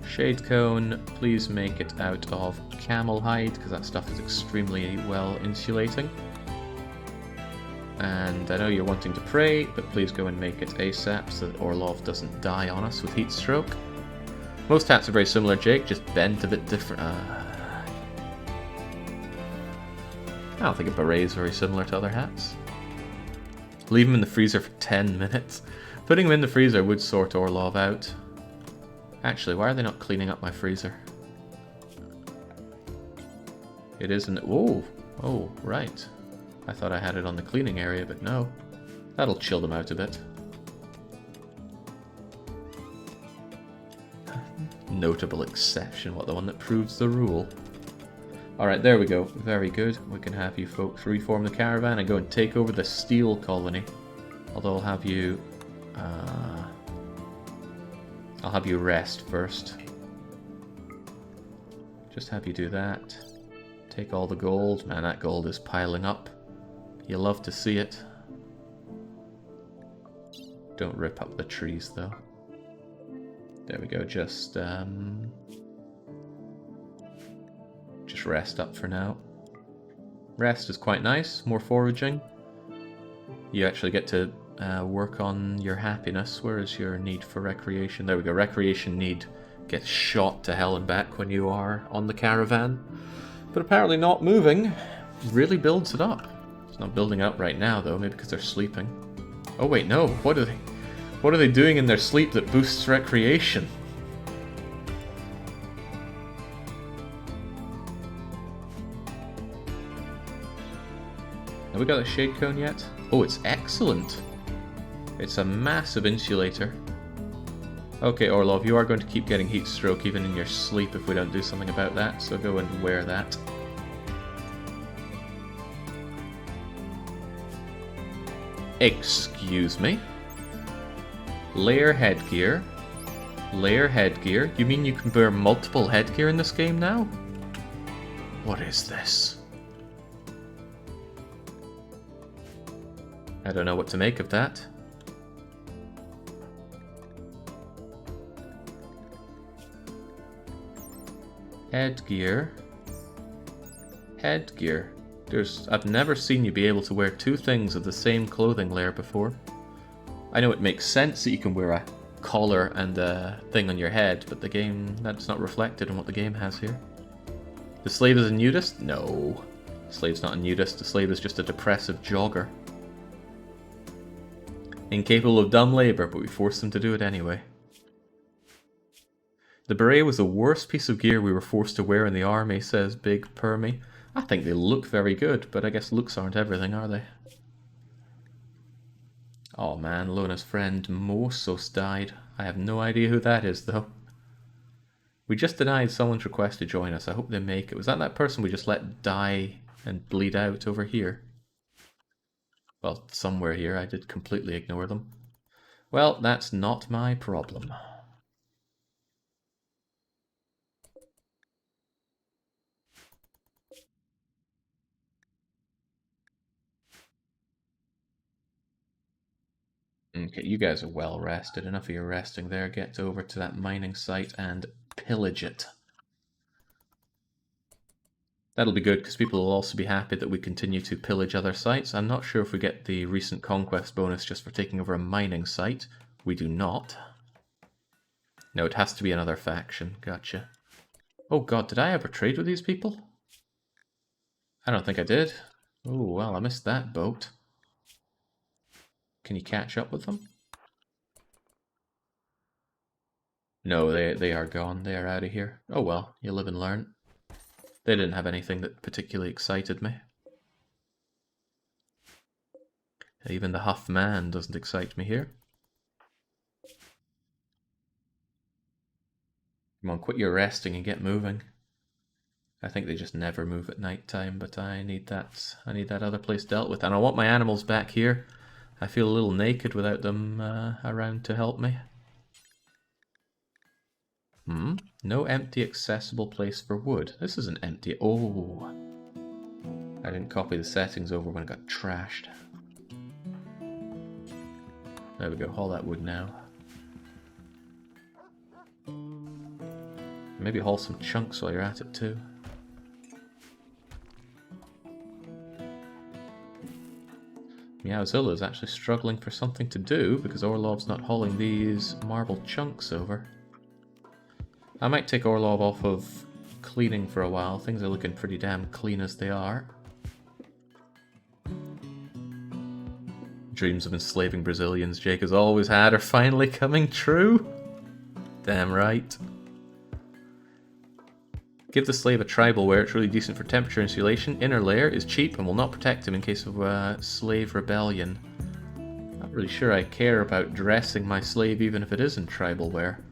Shade cone, please make it out of camel hide, because that stuff is extremely well insulating. And I know you're wanting to pray, but please go and make it ASAP so that Orlov doesn't die on us with heat stroke. Most hats are very similar, Jake, just bent a bit different. I don't think a beret is very similar to other hats. Leave them in the freezer for 10 minutes. Putting them in the freezer would sort Orlov out. Actually, why are they not cleaning up my freezer? It isn't... Oh, right. I thought I had it on the cleaning area, but no. That'll chill them out a bit. Notable exception, what, the one that proves the rule? Alright, there we go. Very good. We can have you folks reform the caravan and go and take over the steel colony. Although I'll have you rest first. Just have you do that. Take all the gold. Man, that gold is piling up. You love to see it. Don't rip up the trees, though. There we go. Just rest up for now. Rest is quite nice. More foraging. You actually get to work on your happiness. Where is your need for recreation? There we go. Recreation need gets shot to hell and back when you are on the caravan. But apparently not moving really builds it up. It's not building up right now, though. Maybe because they're sleeping. Oh wait, no. What are they doing in their sleep that boosts recreation? Have we got a shade cone yet? Oh, it's excellent. It's a massive insulator. Okay, Orlov, you are going to keep getting heat stroke even in your sleep if we don't do something about that, so go and wear that. Excuse me? Layer headgear. Layer headgear? You mean you can wear multiple headgear in this game now? What is this? I don't know what to make of that. Headgear. Headgear. I've never seen you be able to wear two things of the same clothing layer before. I know it makes sense that you can wear a collar and a thing on your head, but the game, that's not reflected in what the game has here. The slave is a nudist? No. The slave's not a nudist, the slave is just a depressive jogger. Incapable of dumb labor, but we forced them to do it anyway. The beret was the worst piece of gear we were forced to wear in the army, says Big Permy. I think they look very good, but I guess looks aren't everything, are they? Oh man, Lona's friend Mosos died. I have no idea who that is, though. We just denied someone's request to join us. I hope they make it. Was that person we just let die and bleed out over here? Well, somewhere here. I did completely ignore them. Well, that's not my problem. Okay, you guys are well rested. Enough of your resting there. Get over to that mining site and pillage it. That'll be good because people will also be happy that we continue to pillage other sites. I'm not sure if we get the recent conquest bonus just for taking over a mining site. We do not. No, it has to be another faction. Gotcha. Oh god, did I ever trade with these people? I don't think I did. Oh, well, I missed that boat. Can you catch up with them? No, they are gone. They are out of here. Oh well, you live and learn. They didn't have anything that particularly excited me. Even the Huff Man doesn't excite me here. Come on, quit your resting and get moving. I think they just never move at night time, but I need that other place dealt with. And I want my animals back here. I feel a little naked without them around to help me. No empty accessible place for wood. This isn't empty. Oh. I didn't copy the settings over when it got trashed. There we go. Haul that wood now. Maybe haul some chunks while you're at it too. Meowzilla is actually struggling for something to do because Orlov's not hauling these marble chunks over. I might take Orlov off of cleaning for a while. Things are looking pretty damn clean as they are. Dreams of enslaving Brazilians Jake has always had are finally coming true. Damn right. Give the slave a tribal wear. It's really decent for temperature insulation. Inner layer is cheap and will not protect him in case of a slave rebellion. Not really sure I care about dressing my slave even if it is in tribal wear.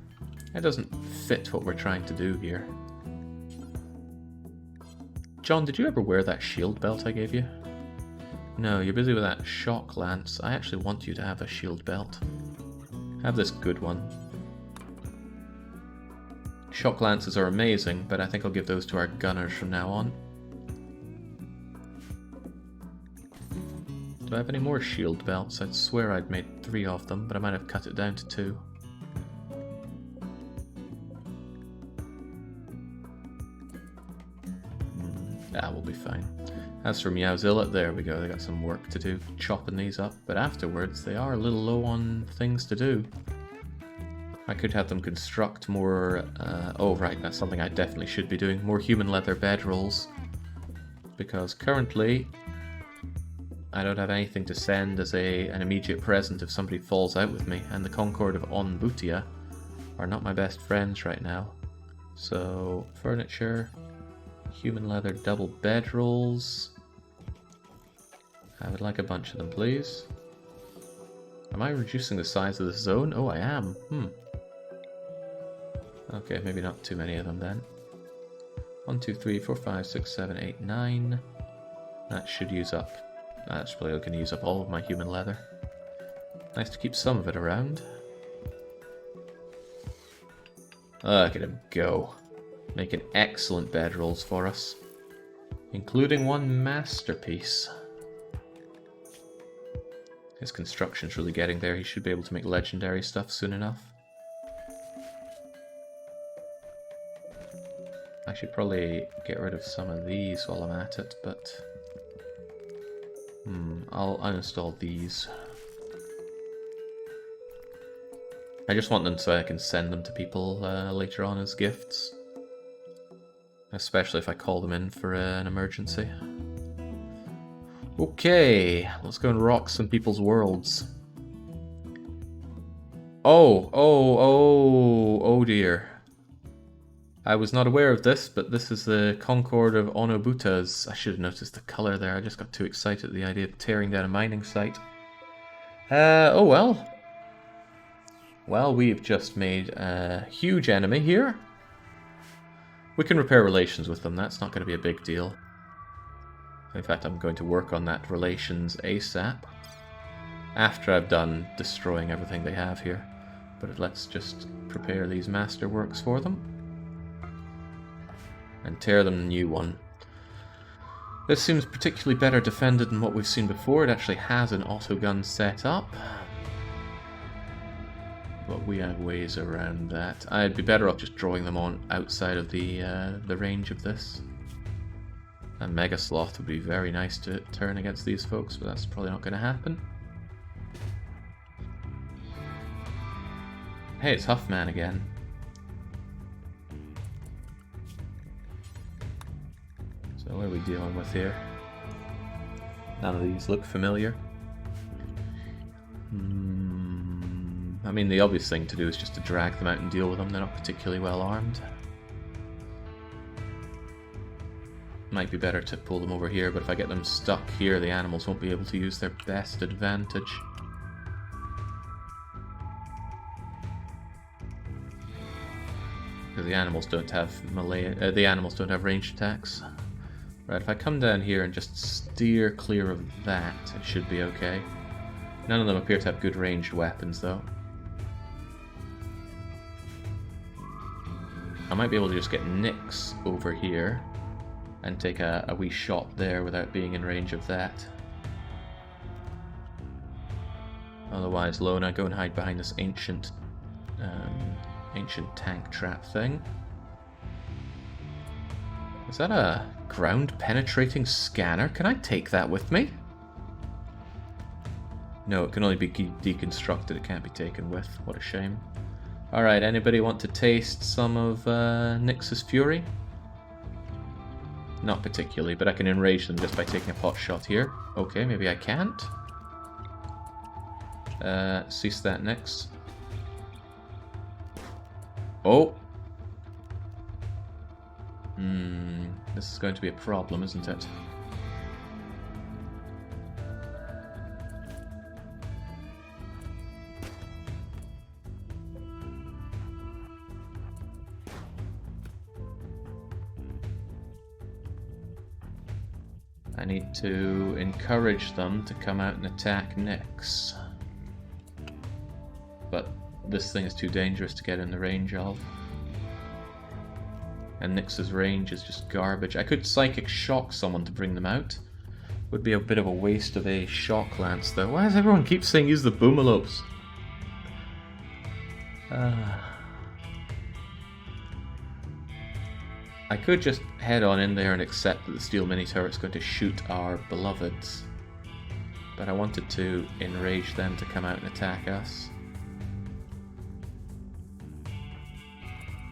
It doesn't fit what we're trying to do here. John, did you ever wear that shield belt I gave you? No, you're busy with that shock lance. I actually want you to have a shield belt. Have this good one. Shock lances are amazing, but I think I'll give those to our gunners from now on. Do I have any more shield belts? I'd swear I'd made 3 of them, but I might have cut it down to 2. We'll be fine. As for Meowzilla, there we go, they got some work to do chopping these up, but afterwards they are a little low on things to do. I could have them construct more, oh right, that's something I definitely should be doing, more human leather bedrolls. Because currently, I don't have anything to send as an immediate present if somebody falls out with me, and the Concord of Onbutia are not my best friends right now. So, furniture, human leather double bedrolls. I would like a bunch of them, please. Am I reducing the size of the zone? Oh, I am. Okay, maybe not too many of them then. 1, 2, 3, 4, 5, 6, 7, 8, 9. That should use up. That's probably going to use up all of my human leather. Nice to keep some of it around. Look at him go. Making excellent bedrolls for us. Including one masterpiece. His construction's really getting there. He should be able to make legendary stuff soon enough. I should probably get rid of some of these while I'm at it, but... I'll uninstall these. I just want them so I can send them to people later on as gifts. Especially if I call them in for an emergency. Okay, let's go and rock some people's worlds. Oh dear. I was not aware of this, but this is the Concord of Onobuta's. I should have noticed the colour there. I just got too excited at the idea of tearing down a mining site. Oh well. Well, we've just made a huge enemy here. We can repair relations with them. That's not going to be a big deal. In fact, I'm going to work on that relations ASAP. After I've done destroying everything they have here. But let's just prepare these masterworks for them. And tear them a new one. This seems particularly better defended than what we've seen before. It actually has an autogun set up. But we have ways around that. I'd be better off just drawing them on outside of the range of this. A Mega Sloth would be very nice to turn against these folks, but that's probably not going to happen. Hey, it's Huffman again. So what are we dealing with here? None of these look familiar. I mean, the obvious thing to do is just to drag them out and deal with them. They're not particularly well armed. Might be better to pull them over here, but if I get them stuck here, the animals won't be able to use their best advantage. Because the animals don't have the animals don't have ranged attacks. Right, if I come down here and just steer clear of that, it should be okay. None of them appear to have good ranged weapons, though. I might be able to just get Nyx over here and take a wee shot there without being in range of that. Otherwise, Lona, go and hide behind this ancient tank trap thing. Is that a ground-penetrating scanner? Can I take that with me? No, it can only be deconstructed. It can't be taken with. What a shame. Alright, anybody want to taste some of Nyx's fury? Not particularly, but I can enrage them just by taking a pot shot here. Okay, maybe I can't. Cease that, Nyx. Oh! This is going to be a problem, isn't it? I need to encourage them to come out and attack Nyx. But this thing is too dangerous to get in the range of. And Nyx's range is just garbage. I could Psychic Shock someone to bring them out. Would be a bit of a waste of a Shock Lance though. Why does everyone keep saying use the Boomalopes? I could just head on in there and accept that the Steel Mini Turret's going to shoot our beloveds. But I wanted to enrage them to come out and attack us.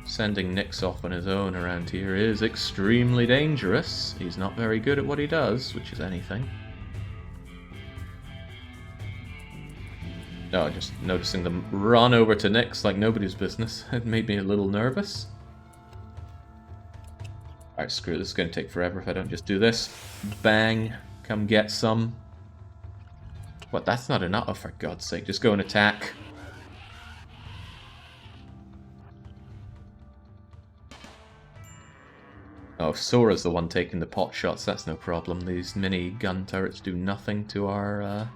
Sending Nyx off on his own around here is extremely dangerous. He's not very good at what he does, which is anything. Oh, just noticing them run over to Nyx like nobody's business. It made me a little nervous. Alright, screw it. This is going to take forever if I don't just do this. Bang. Come get some. What? That's not enough. Oh, for God's sake. Just go and attack. Oh, Sora's the one taking the pot shots. That's no problem. These mini gun turrets do nothing to our...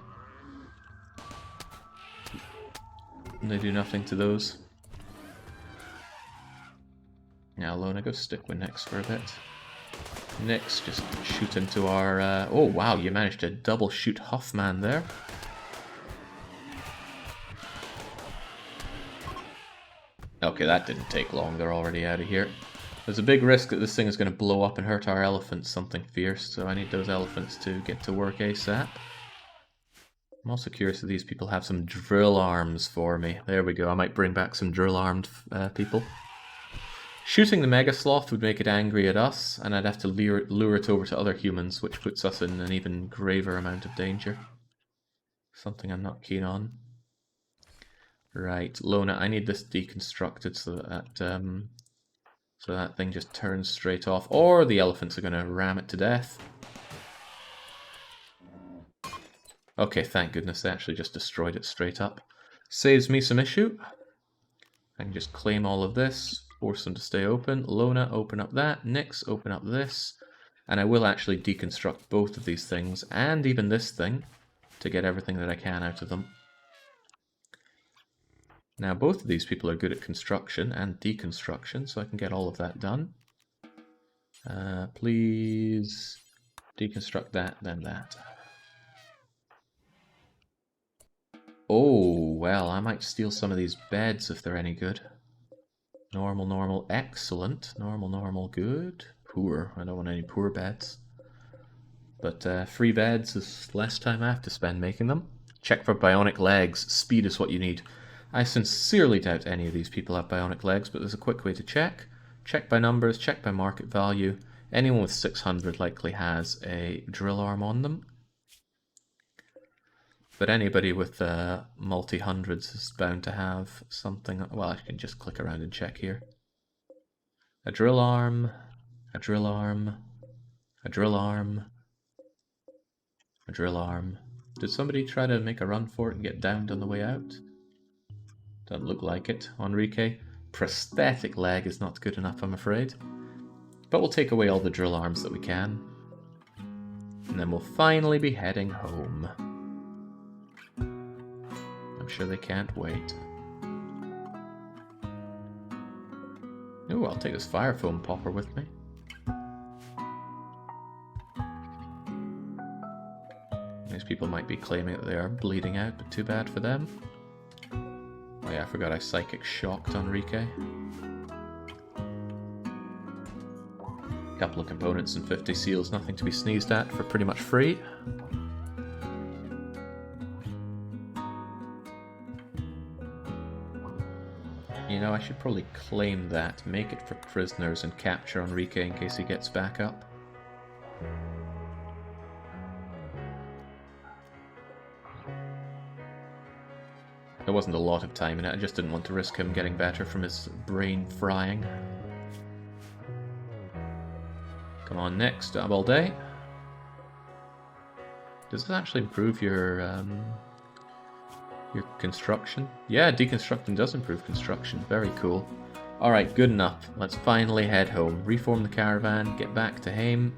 They do nothing to those. Now, Lona, go stick with Nyx for a bit. Nyx, just shoot into our... Oh, wow, you managed to double shoot Huffman there. Okay, that didn't take long. They're already out of here. There's a big risk that this thing is going to blow up and hurt our elephants something fierce, so I need those elephants to get to work ASAP. I'm also curious if these people have some drill arms for me. There we go, I might bring back some drill-armed people. Shooting the Mega Sloth would make it angry at us, and I'd have to lure it over to other humans, which puts us in an even graver amount of danger. Something I'm not keen on. Right, Lona, I need this deconstructed so that thing just turns straight off, or the elephants are going to ram it to death. Okay, thank goodness they actually just destroyed it straight up. Saves me some issue. I can just claim all of this, force them to stay open. Lona, open up that. Nyx, open up this. And I will actually deconstruct both of these things, and even this thing, to get everything that I can out of them. Now, both of these people are good at construction and deconstruction, so I can get all of that done. Please deconstruct that, then that. Oh, well, I might steal some of these beds if they're any good. Normal, normal, excellent. Normal, normal, good. Poor. I don't want any poor beds. But free beds is less time I have to spend making them. Check for bionic legs. Speed is what you need. I sincerely doubt any of these people have bionic legs, but there's a quick way to check. Check by numbers, check by market value. Anyone with 600 likely has a drill arm on them. But anybody with multi-hundreds is bound to have something. Well, I can just click around and check here. A drill arm, a drill arm, a drill arm, a drill arm. Did somebody try to make a run for it and get downed on the way out? Doesn't look like it. Enrique, prosthetic leg is not good enough, I'm afraid. But we'll take away all the drill arms that we can. And then we'll finally be heading home. I'm sure they can't wait. Ooh, I'll take this fire foam popper with me. These people might be claiming that they are bleeding out, but too bad for them. Oh yeah, I forgot I psychic shocked Enrique. Couple of components and 50 seals, nothing to be sneezed at for pretty much free. You know, I should probably claim that, make it for prisoners, and capture Enrique in case he gets back up. There wasn't a lot of time in it, I just didn't want to risk him getting better from his brain frying. Come on, next, double day. Does this actually improve your construction? Yeah, deconstructing does improve construction. Very cool. Alright, good enough. Let's finally head home. Reform the caravan, get back to Haim.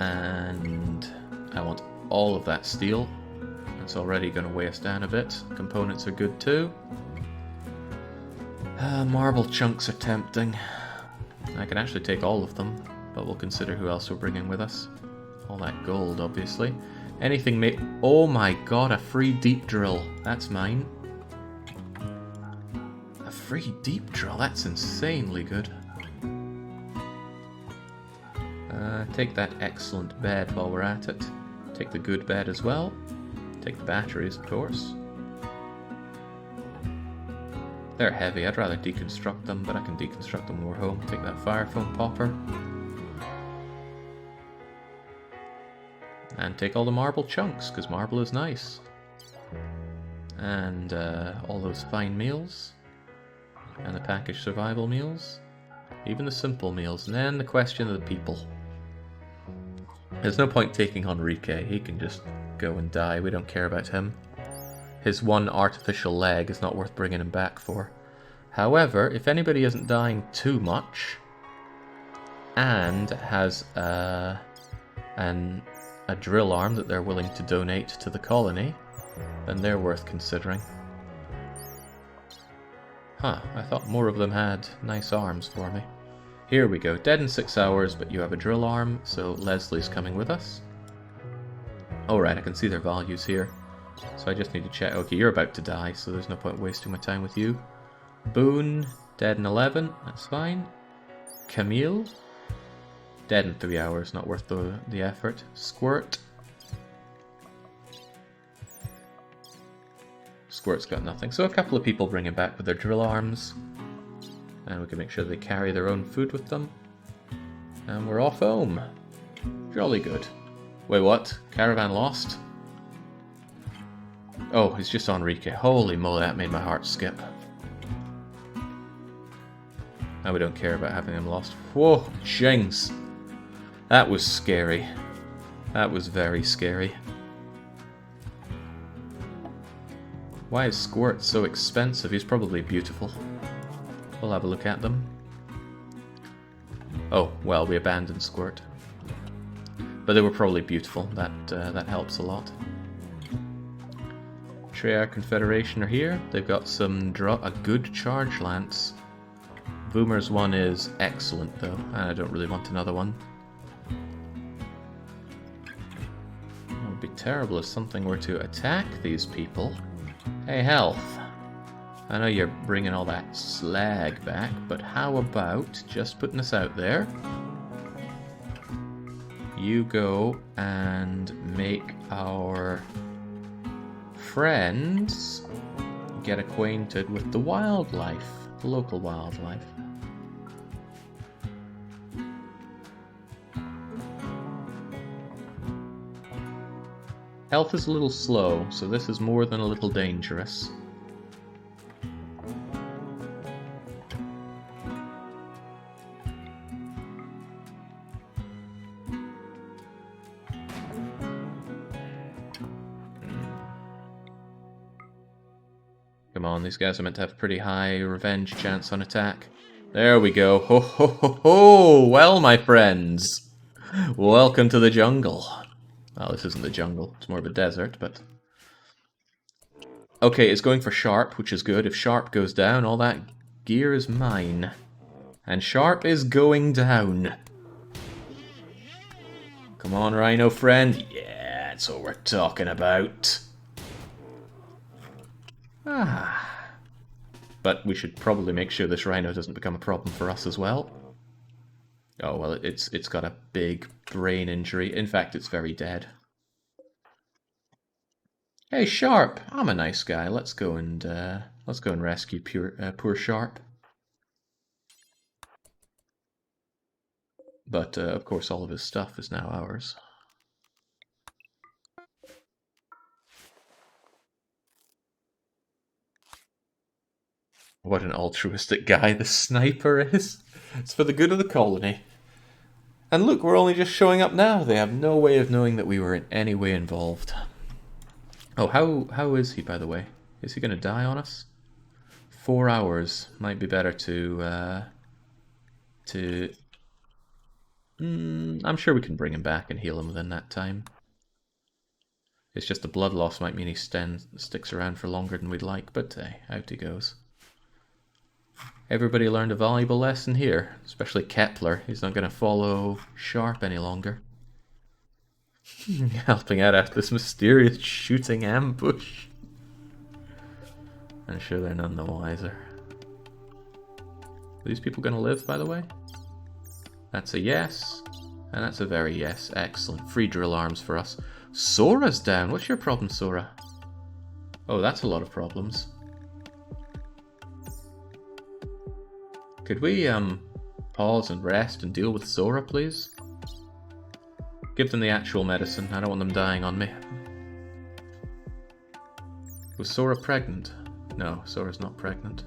And I want all of that steel. It's already going to weigh us down a bit. Components are good too. Marble chunks are tempting. I can actually take all of them, but we'll consider who else we're bringing with us. All that gold, obviously. Anything may... Oh my god, a free deep drill. That's mine. A free deep drill? That's insanely good. Take that excellent bed while we're at it. Take the good bed as well. Take the batteries, of course. They're heavy. I'd rather deconstruct them, but I can deconstruct them when we're home. Take that fire foam popper. And take all the marble chunks, because marble is nice. And all those fine meals. And the packaged survival meals. Even the simple meals. And then the question of the people. There's no point taking on Rike. He can just go and die. We don't care about him. His one artificial leg is not worth bringing him back for. However, if anybody isn't dying too much and has a drill arm that they're willing to donate to the colony, then they're worth considering. Huh, I thought more of them had nice arms for me. Here we go, dead in 6 hours, but you have a drill arm, so Leslie's coming with us. Alright, I can see their values here. So I just need to check. Okay, you're about to die, so there's no point wasting my time with you. Boone, dead in 11, that's fine. Camille, dead in 3 hours, not worth the effort. Squirt. Squirt's got nothing. So a couple of people bring him back with their drill arms. And we can make sure they carry their own food with them. And we're off home. Jolly good. Wait, what? Caravan lost? Oh, he's just on Rike. Holy moly, that made my heart skip. Now we don't care about having him lost. Whoa, jings. That was scary. That was very scary. Why is Squirt so expensive? He's probably beautiful. We'll have a look at them. Oh, well, we abandoned Squirt. But they were probably beautiful. That helps a lot. Treyarch Confederation are here. They've got a good charge lance. Boomer's one is excellent though, and I don't really want another one. It would be terrible if something were to attack these people. Hey, health. I know you're bringing all that slag back, but how about just putting us out there? You go and make our friends get acquainted with the wildlife, the local wildlife. Health is a little slow, so this is more than a little dangerous. Come on, these guys are meant to have a pretty high revenge chance on attack. There we go. Ho ho ho ho! Well, my friends, welcome to the jungle. Well, this isn't the jungle, it's more of a desert, but... Okay, it's going for Sharp, which is good. If Sharp goes down, all that gear is mine. And Sharp is going down. Come on, Rhino friend. Yeah, that's what we're talking about. Ah. But we should probably make sure this Rhino doesn't become a problem for us as well. Oh, well, it's got a big brain injury. In fact, it's very dead. Hey, Sharp! I'm a nice guy. Let's go and rescue poor Sharp. But of course, all of his stuff is now ours. What an altruistic guy the sniper is. It's for the good of the colony. And look, we're only just showing up now. They have no way of knowing that we were in any way involved. Oh, how is he, by the way? Is he going to die on us? 4 hours. Might be better to I'm sure we can bring him back and heal him within that time. It's just the blood loss might mean he sticks around for longer than we'd like, but hey, out he goes. Everybody learned a valuable lesson here, especially Kepler. He's not going to follow Sharp any longer. Helping out after this mysterious shooting ambush. I'm sure they're none the wiser. Are these people going to live, by the way? That's a yes. And that's a very yes. Excellent. Free drill arms for us. Sora's down. What's your problem, Sora? Oh, that's a lot of problems. Could we, pause and rest and deal with Sora, please? Give them the actual medicine. I don't want them dying on me. Was Sora pregnant? No, Sora's not pregnant.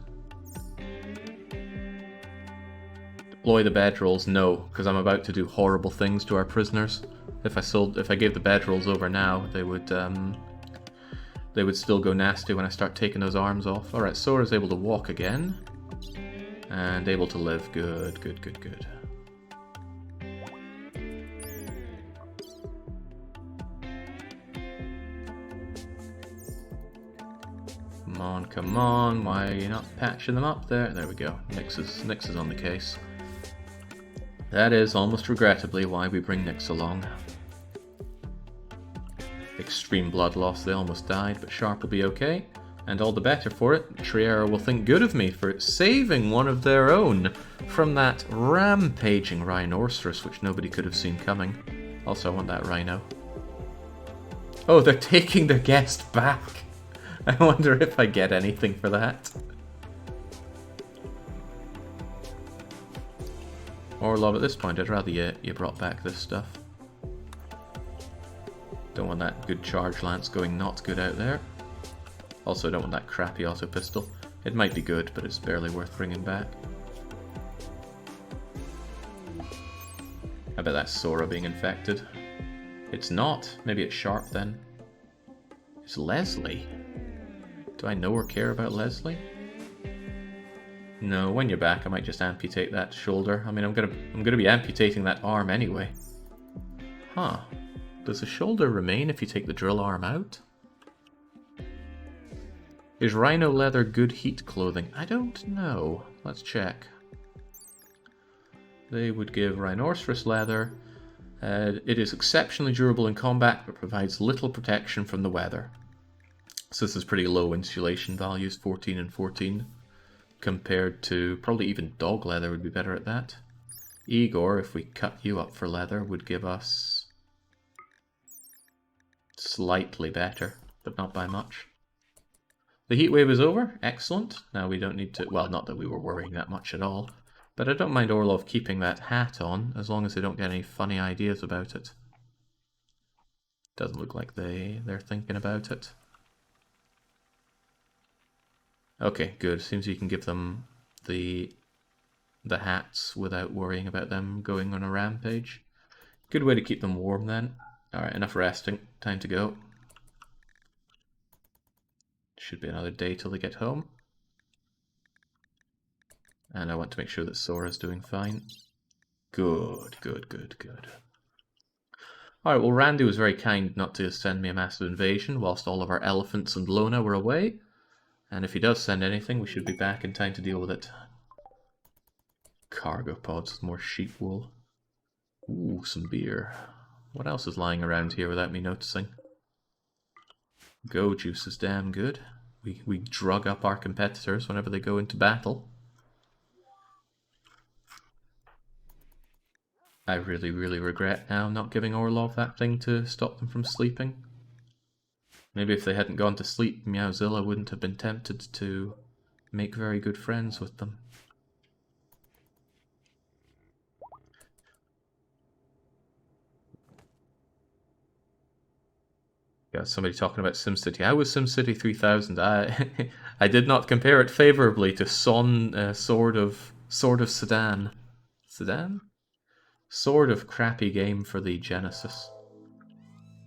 Deploy the bedrolls? No, because I'm about to do horrible things to our prisoners. If I gave the bedrolls over now, they would still go nasty when I start taking those arms off. Alright, Sora's able to walk again. And able to live. Good, good, good, good. Come on, come on. Why are you not patching them up there? There we go. Nyx is on the case. That is, almost regrettably, why we bring Nyx along. Extreme blood loss, they almost died, but Sharp will be okay. And all the better for it. Triera will think good of me for saving one of their own from that rampaging rhinoceros, which nobody could have seen coming. Also, I want that rhino. Oh, they're taking their guest back. I wonder if I get anything for that. Orlov, at this point, I'd rather you brought back this stuff. Don't want that good charge lance going not good out there. Also, don't want that crappy auto pistol. It might be good, but it's barely worth bringing back. I bet that's Sora being infected. It's not. Maybe it's Sharp then. It's Leslie. Do I know or care about Leslie? No, when you're back, I might just amputate that shoulder. I mean, I'm gonna be amputating that arm anyway. Huh. Does the shoulder remain if you take the drill arm out? Is rhino leather good heat clothing? I don't know. Let's check. They would give rhinoceros leather. It is exceptionally durable in combat, but provides little protection from the weather. So this is pretty low insulation values, 14 and 14. Compared to probably even dog leather would be better at that. Igor, if we cut you up for leather, would give us slightly better, but not by much. The heat wave is over. Excellent. Now we don't need to... Well, not that we were worrying that much at all. But I don't mind Orlov keeping that hat on, as long as they don't get any funny ideas about it. Doesn't look like they're thinking about it. Okay, good. Seems you can give them the hats without worrying about them going on a rampage. Good way to keep them warm then. Alright, enough resting. Time to go. Should be another day till they get home. And I want to make sure that Sora's doing fine. Good, good, good, good. Alright, well Randy was very kind not to send me a massive invasion whilst all of our elephants and Lona were away. And if he does send anything, we should be back in time to deal with it. Cargo pods with more sheep wool. Ooh, some beer. What else is lying around here without me noticing? Go juice is damn good. We drug up our competitors whenever they go into battle. I really, really regret now not giving Orlov that thing to stop them from sleeping. Maybe if they hadn't gone to sleep, Meowzilla wouldn't have been tempted to make very good friends with them. Got somebody talking about SimCity. I was SimCity 3000. I did not compare it favorably to Sword of Sedan. Sedan? Sort of crappy game for the Genesis.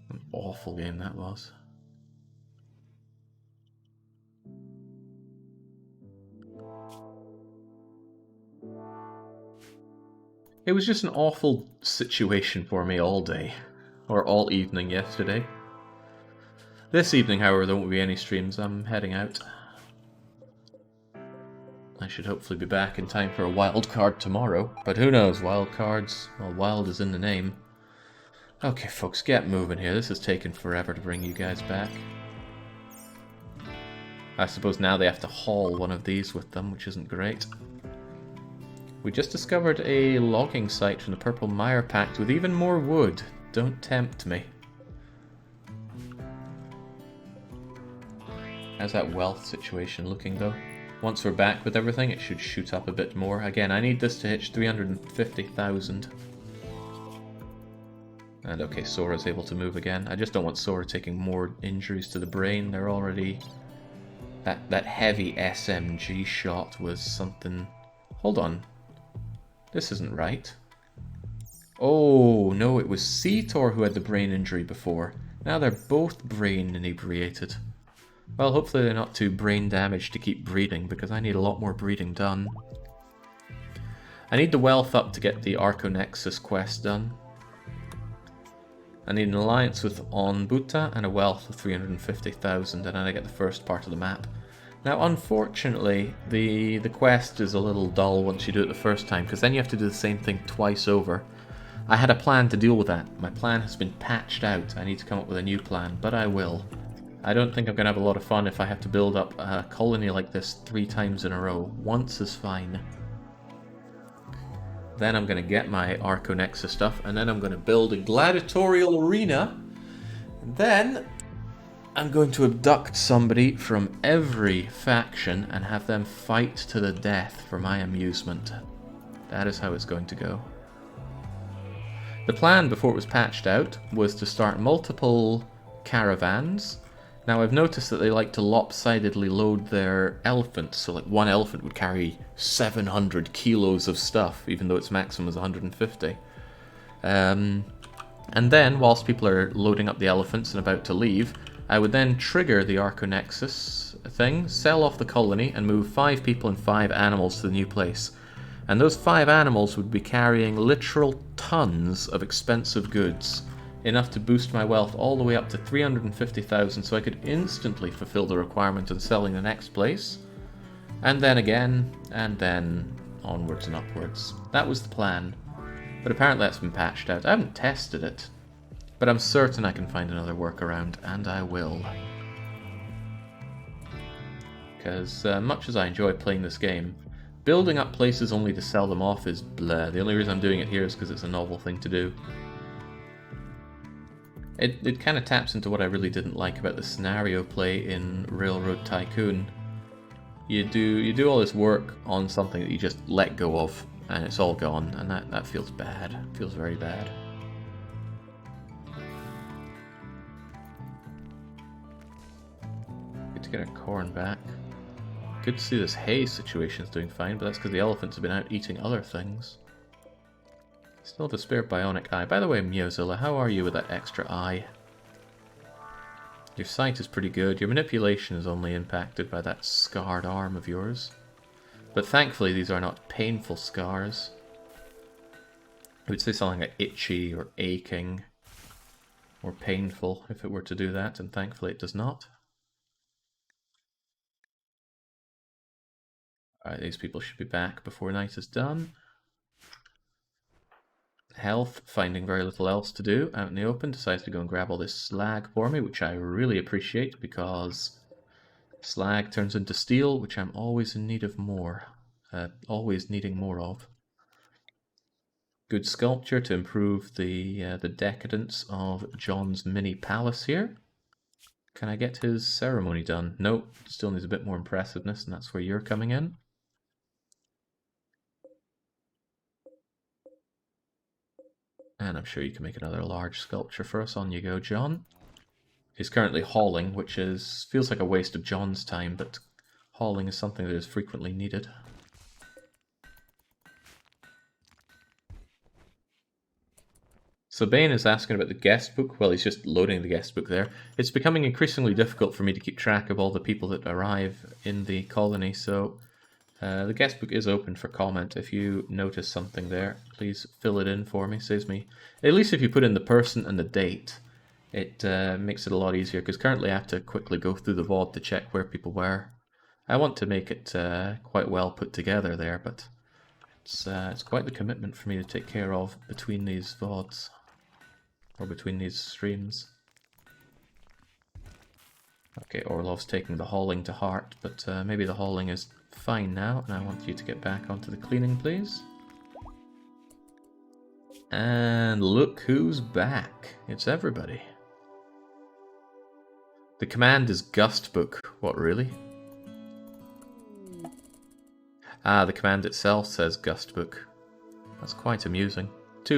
An awful game that was. It was just an awful situation for me all day, or all evening yesterday. This evening, however, there won't be any streams. I'm heading out. I should hopefully be back in time for a wild card tomorrow, but who knows, wild cards, well, wild is in the name. Okay, folks, get moving here. This has taken forever to bring you guys back. I suppose now they have to haul one of these with them, which isn't great. We just discovered a logging site from the Purple Mire Pact with even more wood. Don't tempt me. How's that wealth situation looking, though? Once we're back with everything, it should shoot up a bit more. Again, I need this to hit 350,000. And okay, Sora's able to move again. I just don't want Sora taking more injuries to the brain. They're already... That heavy SMG shot was something... Hold on. This isn't right. Oh, no, it was Cetor who had the brain injury before. Now they're both brain inebriated. Well, hopefully they're not too brain damaged to keep breeding, because I need a lot more breeding done. I need the wealth up to get the Arconexus quest done. I need an alliance with Onbuta and a wealth of 350,000, and then I get the first part of the map. Now, unfortunately, the quest is a little dull once you do it the first time, because then you have to do the same thing twice over. I had a plan to deal with that. My plan has been patched out. I need to come up with a new plan, but I will. I don't think I'm going to have a lot of fun if I have to build up a colony like this 3 times in a row. Once is fine. Then I'm going to get my Arconexus stuff, and then I'm going to build a gladiatorial arena. And then I'm going to abduct somebody from every faction and have them fight to the death for my amusement. That is how it's going to go. The plan before it was patched out was to start multiple caravans. Now I've noticed that they like to lopsidedly load their elephants, so like one elephant would carry 700 kilos of stuff, even though its maximum is 150. And then, whilst people are loading up the elephants and about to leave, I would then trigger the Arconexus thing, sell off the colony, and move 5 people and 5 animals to the new place. And those 5 animals would be carrying literal tons of expensive goods. Enough to boost my wealth all the way up to 350,000, so I could instantly fulfill the requirement of selling the next place. And then again, and then onwards and upwards. That was the plan. But apparently that's been patched out. I haven't tested it. But I'm certain I can find another workaround, and I will. Because much as I enjoy playing this game, building up places only to sell them off is blah. The only reason I'm doing it here is because it's a novel thing to do. It kind of taps into what I really didn't like about the scenario play in Railroad Tycoon. You do all this work on something that you just let go of, and it's all gone, and that feels bad. It feels very bad. Good to get our corn back. Good to see this hay situation's doing fine, but that's because the elephants have been out eating other things. Still have a spare bionic eye. By the way, Meowzilla, how are you with that extra eye? Your sight is pretty good. Your manipulation is only impacted by that scarred arm of yours. But thankfully these are not painful scars. I would say something like itchy or aching or painful if it were to do that, and thankfully it does not. Alright, these people should be back before night is done. Health, finding very little else to do out in the open, decides to go and grab all this slag for me, which I really appreciate because slag turns into steel, which I'm always in need of more. Always needing more of. Good sculpture to improve the decadence of John's mini palace here. Can I get his ceremony done? Nope, still needs a bit more impressiveness, and that's where you're coming in. And I'm sure you can make another large sculpture for us. On you go, John. He's currently hauling, which feels like a waste of John's time, but hauling is something that is frequently needed. So Bane is asking about the guest book. Well, he's just loading the guest book there. It's becoming increasingly difficult for me to keep track of all the people that arrive in the colony, so The guest book is open for comment. If you notice something there, please fill it in for me. Saves me. At least if you put in the person and the date, it makes it a lot easier, because currently I have to quickly go through the VOD to check where people were. I want to make it quite well put together there, but it's quite the commitment for me to take care of between these VODs, or between these streams. Okay, Orlov's taking the hauling to heart, but maybe the hauling is fine now, and I want you to get back onto the cleaning, please. And look who's back. It's everybody. The command is Gust Book. What, really? Ah, the command itself says Gust Book. That's quite amusing.